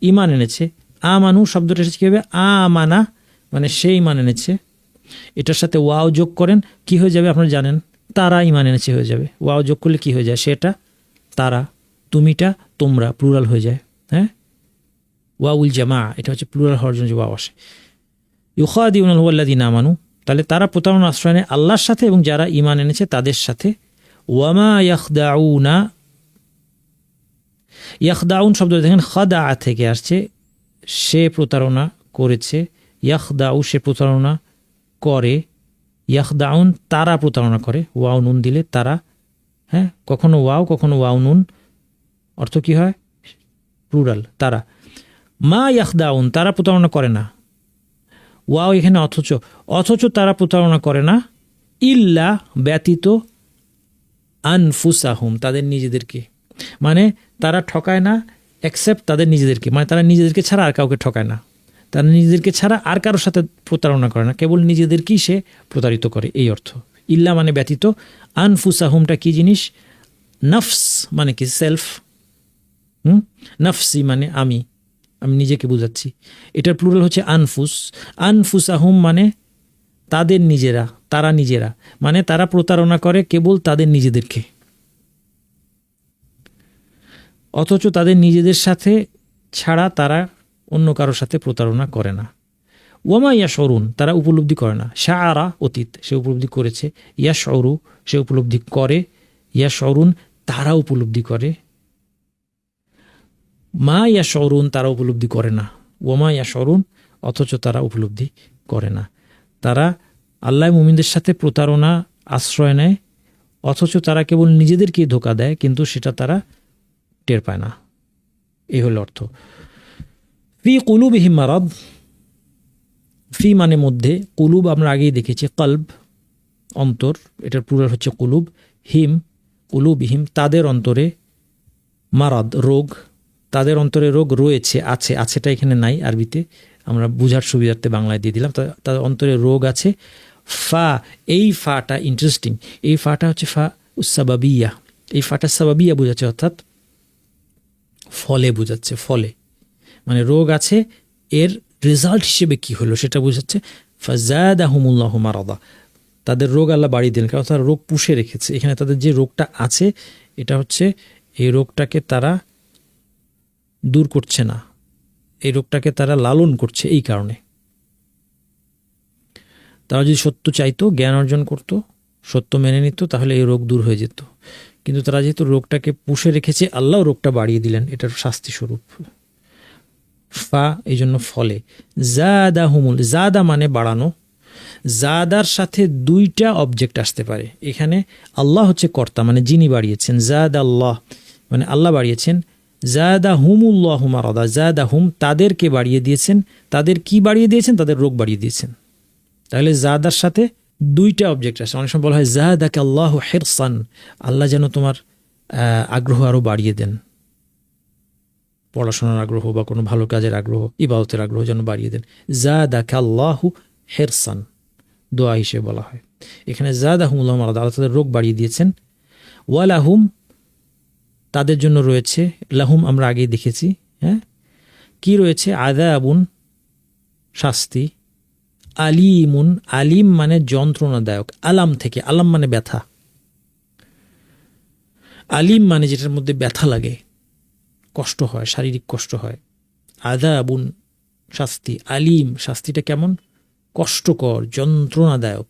ঈমান এনেছে। আমানু শব্দটা এসেছে কীভাবে? আমানা মানে সে ঈমান এনেছে, এটার সাথে ওয়াও যোগ করেন কি হয়ে যাবে আপনারা জানেন? তারা ঈমান এনেছে হয়ে যাবে। ওয়াও যোগ করলে কি হয়ে যায়? সেটা তারা, তুমিটা তোমরা, প্লুরাল হয়ে যায়। হ্যাঁ, ওয়াউল জামা, এটা হচ্ছে প্লুরাল হওয়ার জন্য যে ওয়াও আসে। ইউখাদিউনা আল্লাযীনা আমানু, তাহলে তারা প্রতারণার আশ্রয় নেয় আল্লাহর সাথে এবং যারা ঈমান এনেছে তাদের সাথে। ওয়ামা ইয়াখদাউনা, ইয়াখদাউন শব্দ দেখেন খাদা থেকে আসছে, সে প্রতারণা করেছে। ইয়াখদাউ সে প্রতারণা করে। ইয়াখদাউন তারা প্রতারণা করে, ওয়াও নুন দিলে তারা। হ্যাঁ, কখনো ওয়াও কখনো ওয়াও নুন, অর্থ কি হয়? প্লুরাল, তারা। মা ইয়াখদাউন তারা প্রতারণা করে না, ওয়াও এখানে অথচ তারা প্রতারণা করে না, ইল্লা ব্যতীত আনফুসাহুম তাদের নিজেদেরকে, মানে তারা ঠকায় না এক্সেপ্ট তাদের নিজেদেরকে, মানে তারা নিজেদেরকে ছাড়া আর কাউকে ঠকায় না, তারা নিজেদেরকে ছাড়া আর কারোর সাথে প্রতারণা করে না, কেবল নিজেদেরকেই সে প্রতারিত করে, এই অর্থ। ইল্লা মানে ব্যতীত, আনফুসাহুমটা কি জিনিস? নফস মানে কি? সেলফ। নফসি মানে আমি নিজেকে বুঝাচ্ছি। এটার প্লুরাল হচ্ছে আনফুস। আনফুসাহুম মানে তাদের নিজেরা, তারা নিজেরা, মানে তারা প্রতারণা করে কেবল তাদের নিজেদেরকে, অথচ তাদের নিজেদের সাথে ছাড়া তারা অন্য কারোর সাথে প্রতারণা করে না। ওয়ামা ইয়াশউরুন তারা উপলব্ধি করে না। শাআরা অতীত, সে উপলব্ধি করেছে। ইয়াশউরু সে উপলব্ধি করে। ইয়াশউরুন তারা উপলব্ধি করে। মা ইয়াশউরুন তারা উপলব্ধি করে না। ওয়ামা ইয়াশউরুন অথচ তারা উপলব্ধি করে না। তারা আল্লাহ মুমিনদের সাথে প্রতারণা আশ্রয় নেয়, অথচ তারা কেবল নিজেদেরকেই ধোঁকা দেয়, কিন্তু সেটা তারা টের পায় না। এই হল অর্থ। ফি কুলুবিহিম মারাদ, ফি মানে মধ্যে, কুলুব আমরা আগেই দেখেছি কলব অন্তর, এটার প্লুরাল হচ্ছে কুলুব। হিম কুলুবিহিম তাদের অন্তরে, মারাদ রোগ, তাদের অন্তরে রোগ রয়েছে, আছেটা এখানে নাই আরবিতে, আমরা বুঝার সুবিধার্থে বাংলায় দিয়ে দিলাম। তাদের অন্তরে রোগ আছে। ফা, এই ফাটা ইন্টারেস্টিং, এই ফাটা হচ্ছে ফা উসাবাবিয়া, এই ফাটা সাবাবিয়া বোঝাচ্ছে, অর্থাৎ ফলে বোঝাচ্ছে, ফলে মানে রোগ আছে, এর রেজাল্ট হিসেবে কি হলো সেটা বোঝাচ্ছে। ফাজাদাহুমুল্লাহু মারাদা, তাদের রোগ আল্লাহ বাড়িয়ে দিলেন, কারণ তারা রোগ পুষে রেখেছে। এখানে তাদের যে রোগটা আছে এটা হচ্ছে এই রোগটাকে তারা দূর করছে না, এই রোগটাকে তারা লালন করছে। এই কারণে তারা যদি সত্য চাইতো, জ্ঞান অর্জন করত, সত্য মেনে নিত, তাহলে এই রোগ দূর হয়ে যেত। কিন্তু তারা যেহেতু রোগটাকে পুষে রেখেছে, আল্লাহ রোগটা বাড়িয়ে দিলেন, এটার শাস্তি স্বরূপ। ফা এই জন্য ফলে। জাদাহুমুল, জাদা মানে বাড়ানো, জাদার সাথে দুইটা অবজেক্ট আসতে পারে। এখানে আল্লাহ হচ্ছে কর্তা, মানে যিনি বাড়িয়েছেন। জাদ আল্লাহ মানে আল্লাহ বাড়িয়েছেন। জাদাহুমুল্লাহু মারাদা, জাদাহুম তাদেরকে বাড়িয়ে দিয়েছেন। তাদের কি বাড়িয়ে দিয়েছেন? তাদের রোগ বাড়িয়ে দিয়েছেন। তাহলে জাদার সাথে দুইটা অবজেক্ট আসে। অনেক সময় বলা হয় জাদাকা আল্লাহু হিরসান, আল্লাহ যেন তোমার আগ্রহ আরও বাড়িয়ে দেন, পড়াশোনার আগ্রহ বা কোনো ভালো কাজের আগ্রহ, ইবাদতের আগ্রহ যেন বাড়িয়ে দেন। জাদাকা আল্লাহু হিরসান দোয়া হিসেবে বলা হয়। এখানে জাদাহুমুল্লাহু মারাদা, আল্লাহ তাদের রোগ বাড়িয়ে দিয়েছেন। ওয়ালাহুম তাদের জন্য রয়েছে, লাহুম আমরা আগেই দেখেছি। হ্যাঁ, কি রয়েছে? আযাবুন শাস্তি, আলিমুন আলিম মানে যন্ত্রণাদায়ক, আলাম থেকে, আলাম মানে ব্যথা, আলিম মানে যেটার মধ্যে ব্যথা লাগে, কষ্ট হয়, শারীরিক কষ্ট হয়। আযাবুন শাস্তি, আলিম শাস্তিটা কেমন? কষ্টকর, যন্ত্রণাদায়ক,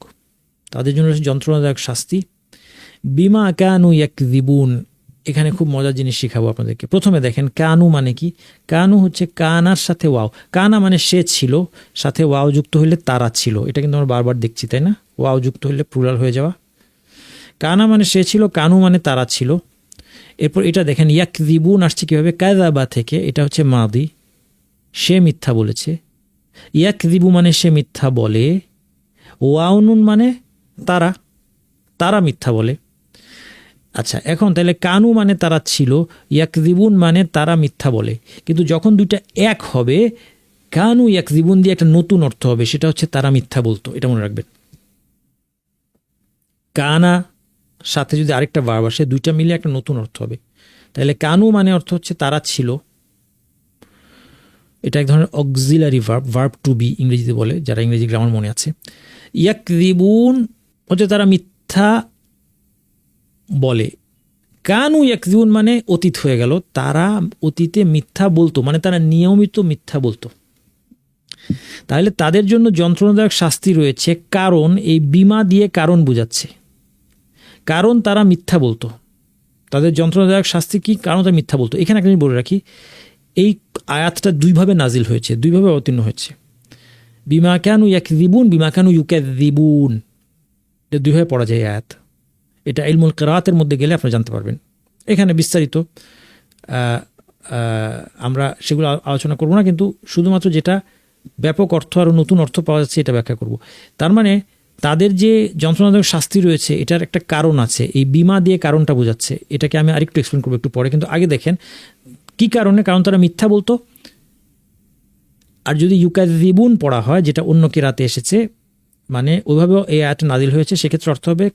তাদের জন্য যন্ত্রণাদায়ক শাস্তি। বিমা কানু ইয়াকযিবুন, এখানে খুব মজার জিনিস শিখাবো আপনাদেরকে। প্রথমে দেখেন কানু মানে কি? কানু হচ্ছে কানার সাথে ওয়াও, কানা মানে সে ছিল, সাথে ওয়াও যুক্ত হইলে তারা ছিল। এটা কিন্তু আমরা বারবার দেখছি, তাই না? ওয়াও যুক্ত হলে প্লুরাল হয়ে যাওয়া। কানা মানে সে ছিল, কানু মানে তারা ছিল। এরপর এটা দেখেন ইয়াকযিবুন আসছে কীভাবে, কাযাবা থেকে, এটা হচ্ছে মাদি, সে মিথ্যা বলেছে। ইয়াকযিবু মানে সে মিথ্যা বলে, ওয়াউনুন মানে তারা, তারা মিথ্যা বলে। আচ্ছা, এখন তাহলে কানু মানে তারা ছিল, ইয়াকযিবুন মানে তারা মিথ্যা বলে, কিন্তু যখন দুইটা এক হবে কানু ইয়াকযিবুন দিয়ে একটা নতুন অর্থ হবে, সেটা হচ্ছে তারা মিথ্যা বলতো। এটা মনে রাখবেন। কানা সাথে যদি আরেকটা ভার্ব আসে, দুইটা মিলে একটা নতুন অর্থ হবে। তাহলে কানু মানে অর্থ হচ্ছে তারা ছিল, এটা এক ধরনের auxiliary verb, verb to be ইংরেজিতে বলে, যারা ইংরেজি গ্রামার মনে আছে। ইয়াকযিবুন হচ্ছে তারা মিথ্যা বলে, কানু ইয়াকযিবুন মানে অতীত হয়ে গেল, তারা অতীতে মিথ্যা বলতো, মানে তারা নিয়মিত মিথ্যা বলতো। তাহলে তাদের জন্য যন্ত্রণাদায়ক শাস্তি রয়েছে, কারণ এই বিমা দিয়ে কারণ বোঝাচ্ছে, কারণ তারা মিথ্যা বলতো। তাদের যন্ত্রণাদায়ক শাস্তি কি? কারণ তারা মিথ্যা বলতো। এখানে একটা বলে রাখি, এই আয়াতটা দুইভাবে নাজিল হয়েছে, দুইভাবে অবতীর্ণ হয়েছে। বিমা কানু ইয়াকযিবুন, বিমা কানু ইউকাযযিবুন, এটা দুইভাবে পড়া যায় আয়াত। এটা ইলমুল কিরাআতের মধ্যে গেলে আপনারা জানতে পারবেন। এখানে বিস্তারিত আমরা সেগুলো আলোচনা করব না, কিন্তু শুধুমাত্র যেটা ব্যাপক অর্থ আর নতুন অর্থ পাওয়া যাচ্ছে এটা ব্যাখ্যা করব। তার মানে তাদের যে যন্ত্রণাদায়ক শাস্তি রয়েছে এটার একটা কারণ আছে, এই বিমা দিয়ে কারণটা বোঝাচ্ছে। এটাকে আমি আরেকটু এক্সপ্লেন করবো একটু পরে, কিন্তু আগে দেখেন কি কারণে। কারণ তারা মিথ্যা বলতো। আর যদি ইউকাযযিবুন পড়া হয়, যেটা অন্য কিরাতে এসেছে, মানে ওইভাবেও এই আয়াতটা নাজিল হয়েছে, সেক্ষেত্রে অর্থ হবে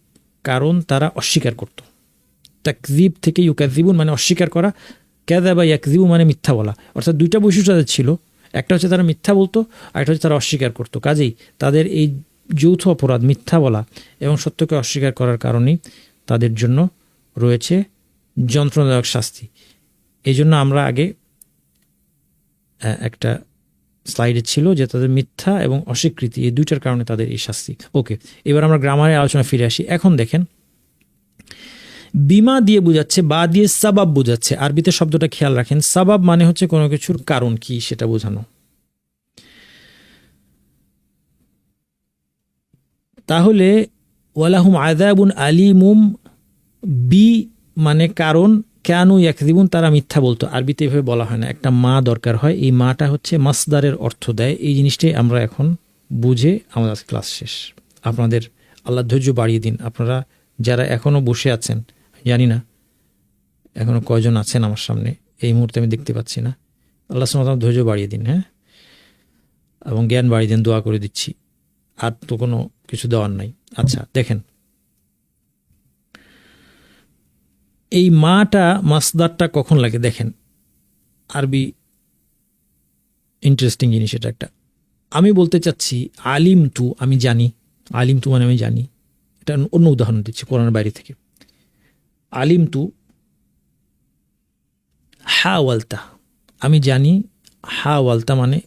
কারণ তারা অস্বীকার করত। তাকযিব থেকে ইউকাযযিবুন মানে অস্বীকার করা, কাযাবা ইয়াকযিবু মানে মিথ্যা বলা। অর্থাৎ দুইটা বৈশিষ্ট্য তাদের ছিল, একটা হচ্ছে তারা মিথ্যা বলতো, আর একটা হচ্ছে তারা অস্বীকার করতো। কাজেই তাদের এই যৌথ অপরাধ, মিথ্যা বলা এবং সত্যকে অস্বীকার করার কারণেই তাদের জন্য রয়েছে যন্ত্রণাদায়ক শাস্তি। এই জন্য আমরা আগে একটা স্লাইডে ছিল যে তাদের মিথ্যা এবং অস্বীকৃতি, এই দুইটার কারণে তাদের এই শাস্তি। ওকে, এবার আমরা গ্রামারের আলোচনা ফিরে আসি। এখন দেখেন বিমা দিয়ে বোঝাচ্ছে, বা দিয়ে সাবাব বোঝাচ্ছে। আরবিতে শব্দটা খেয়াল রাখেন, সাবাব মানে হচ্ছে কোনো কিছুর কারণ কি সেটা বোঝানো। তাহলে ওয়ালাহুম আযাবুন আলিমুম, বি মানে কারণ, কানু ইয়াকযিবুন তারা মিথ্যা বলতো। আরবিতে এভাবে বলা হয় না, একটা মা দরকার হয়। এই মাটা হচ্ছে মাসদারের অর্থ দেয়। এই জিনিসটাই আমরা এখন বুঝে আমাদের ক্লাস শেষ। আপনাদের আল্লাহ ধৈর্য বাড়িয়ে দিন। আপনারা যারা এখনও বসে আছেন, জানি না এখনও কয়জন আছেন আমার সামনে, এই মুহূর্তে আমি দেখতে পাচ্ছি না। আল্লাহ সুবহানাহু ওয়া তাআলা ধৈর্য বাড়িয়ে দিন, হ্যাঁ, এবং জ্ঞান বাড়িয়ে দিন, দোয়া করে দিচ্ছি। আর তো কোনো কিছু দেওয়ার নাই। আচ্ছা দেখেন, এই মাটা মাসদারটা কখন লাগে দেখেন। আরবি ইন্টারেস্টিং জিনিস এটা একটা। আমি বলতে চাচ্ছি আলিম তু, আমি জানি। আলিম তু মানে আমি জানি। এটা অন্য উদাহরণ দিচ্ছি কোরআনের বাইরে থেকে। আলিম তু হা ওয়ালতা, আমি জানি। হা ওয়ালতা মানে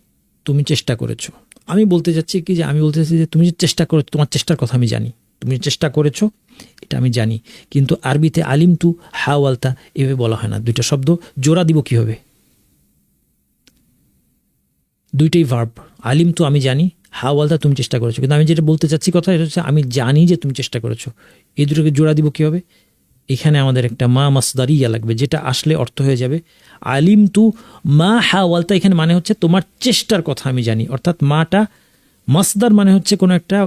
তুমি চেষ্টা করেছো। আমি বলতে চাচ্ছি কি, যে আমি বলতে চাচ্ছি যে তুমি যে চেষ্টা করেছো, তোমার চেষ্টার কথা আমি জানি। তুমি চেষ্টা করেছো এটা আমি জানি। কিন্তু আরবিতে আলিম তু হা ওয়ালতা এভাবে বলা হয় না। দুইটা শব্দ জোড়া দিব কীভাবে? দুইটাই ভার্ব। আলিম তু আমি জানি, হা ওয়ালতা তুমি চেষ্টা করেছো। কিন্তু আমি যেটা বলতে চাচ্ছি কথা, এটা হচ্ছে আমি জানি যে তুমি চেষ্টা করেছো। এই দুটোকে জোড়া দিব কীভাবে? এখানে আমাদের একটা মা মাসদারিয়া লাগবে, যেটা আসলে অর্থ হয়ে যাবে আলিম তু মা হা ওয়ালতা। এখানে মানে হচ্ছে তোমার চেষ্টার কথা আমি জানি। অর্থাৎ মাটা মাসদার মানে হচ্ছে কোনো একটা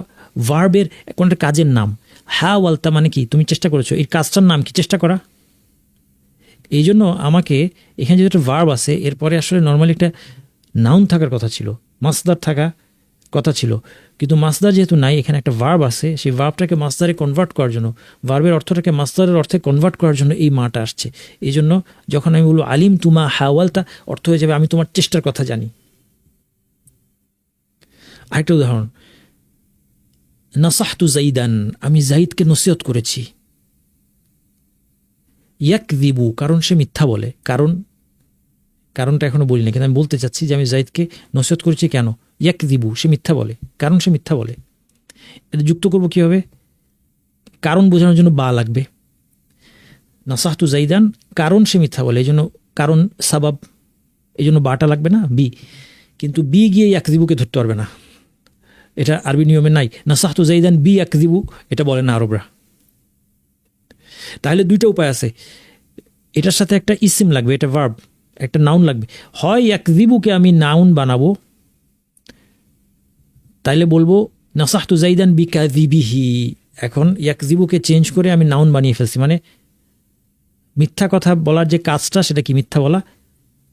ভার্বের, কোনো একটা কাজের নাম। হা ওয়ালতা মানে কি? তুমি চেষ্টা করেছো। এই কাজটার নাম কি? চেষ্টা করা। এই জন্য আমাকে এখানে যেটা ভার্ব আছে, এরপরে আসলে নর্মালি একটা নাউন থাকার কথা ছিল, মাসদার থাকা কথা ছিল, কিন্তু মাসদার যেহেতু নাই, এখানে একটা ভার্ব আছে। সেই ভার্বটাকে মাসদারে কনভার্ট করার জন্য, ভার্বের অর্থটাকে মাসদারের অর্থে কনভার্ট করার জন্য এই মাটা আসছে। এই জন্য যখন আমি বলবো আলিম তুমা হাওয়ালতা, অর্থ হয়ে যাবে আমি তোমার চেষ্টার কথা জানি। আরেকটা উদাহরণ, নাসাহতু জাইদান, আমি জাইদকে নসিহত করেছি। ইয়াকযিবু, কারণ সে মিথ্যা বলে। কারণটা এখনো বলি না, কিন্তু আমি বলতে চাচ্ছি যে আমি জাইদকে নসিহত করেছি কেন? ইয়াকযিবু, সে মিথ্যা বলে, কারণ সে মিথ্যা বলে। এটা যুক্ত করবো কীভাবে? কারণ বোঝানোর জন্য বা লাগবে। নাসাহতু জাইদান, কারণ সে মিথ্যা বলে, এই জন্য কারণ সাবাব, এই জন্য বাটা লাগবে না, বি। কিন্তু বি গিয়ে ইয়াকযিবুকে ধরতে পারবে না, এটা আরবি নিয়মে নাই। নাসাহতু জাইদান বি ইয়াকযিবু, এটা বলে না আরবরা। তাহলে দুইটা উপায় আছে, এটার সাথে একটা ইসিম লাগবে, এটা ভার্ব, একটা নাউন লাগবে। হয় ইয়াকযিবুকে আমি নাউন বানাবো, তাইলে বলবো নাসাহতু জাইদান বিকাযিবিহি। এখন ইয়াকযিবুকে চেঞ্জ করে আমি নাউন বানিয়ে ফেলছি, মানে মিথ্যা কথা বলার যে কাজটা সেটা কি মিথ্যা বলা,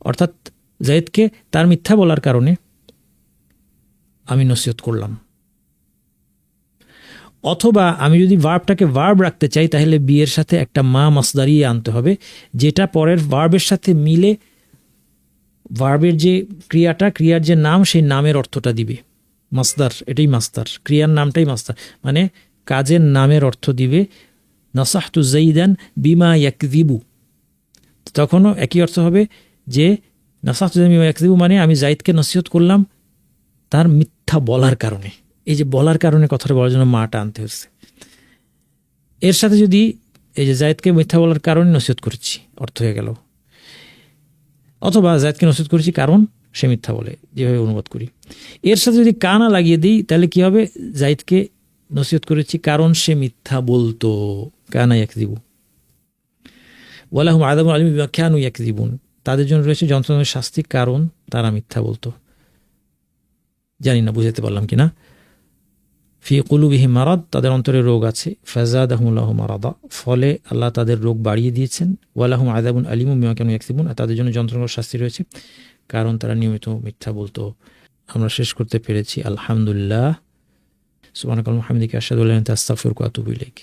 অর্থাৎ জায়েদকে তার মিথ্যা বলার কারণে আমি নসিহত করলাম। অথবা আমি যদি ভার্বটাকে ভার্ব রাখতে চাই তাহলে বিয়ের সাথে একটা মা মাসদারিয়ে আনতে হবে, যেটা পরের ভার্বের সাথে মিলে ভার্বের যে ক্রিয়াটা, ক্রিয়ার যে নাম, সেই নামের অর্থটা দিবে। মাসদার, এটাই মাসদার, ক্রিয়ার নামটাই মাসদার, মানে কাজের নামের অর্থ দিবে। নাসাহতু জাইদান বিমা ইয়াকযিবু, তখনও একই অর্থ হবে যে নাসাহতু জাইদান বিমা ইয়াকযিবু মানে আমি জাইদকে নসিহত করলাম তার মিথ্যা বলার কারণে। এই যে বলার কারণে কথাটা বলার জন্য মাটা আনতে হচ্ছে। এর সাথে যদি এই যে জায়েদকে মিথ্যা বলার কারণে নসিহত করেছি, অর্থ হয়ে গেল। অথবা জায়েদকে নসিহত করেছি কারণ সে মিথ্যা বলে, যেভাবে অনুবাদ করি। এর সাথে যদি কানা লাগিয়ে দিই তাহলে কি হবে, জায়েদকে নসিহত করেছি কারণ সে মিথ্যা বলতো, কানা ইয়াকযিবু। ওয়ালাহুম আযাবুন আলীম বিমা কানু ইয়াকযিবুন, তাদের জন্য রয়েছে যন্ত্রণার শাস্তি কারণ তারা মিথ্যা বলতো। জানি না বুঝাতে পারলাম কিনা। ফি কুলুবিহিম মারাদ, তাদের অন্তরে রোগ আছে। ফাযাদাহুমুল্লাহু মারাদা, ফলে আল্লাহ তাদের রোগ বাড়িয়ে দিয়েছেন। ওয়ালাহুম আযাবুন আলীমুম বিমা কানু ইয়াকযিবুন, আর তাদের জন্য যন্ত্রণার শাস্তি রয়েছে কারণ তারা নিয়মিত মিথ্যা বলতো। আমরা শেষ করতে পেরেছি, আলহামদুলিল্লাহ। সুবহানাকাল্লাহুম্মা ওয়া বিহামদিকা আশহাদু আল্লা ইলাহা ইল্লা আনতা আস্তাগফিরুকা ওয়া আতুবু ইলাইক।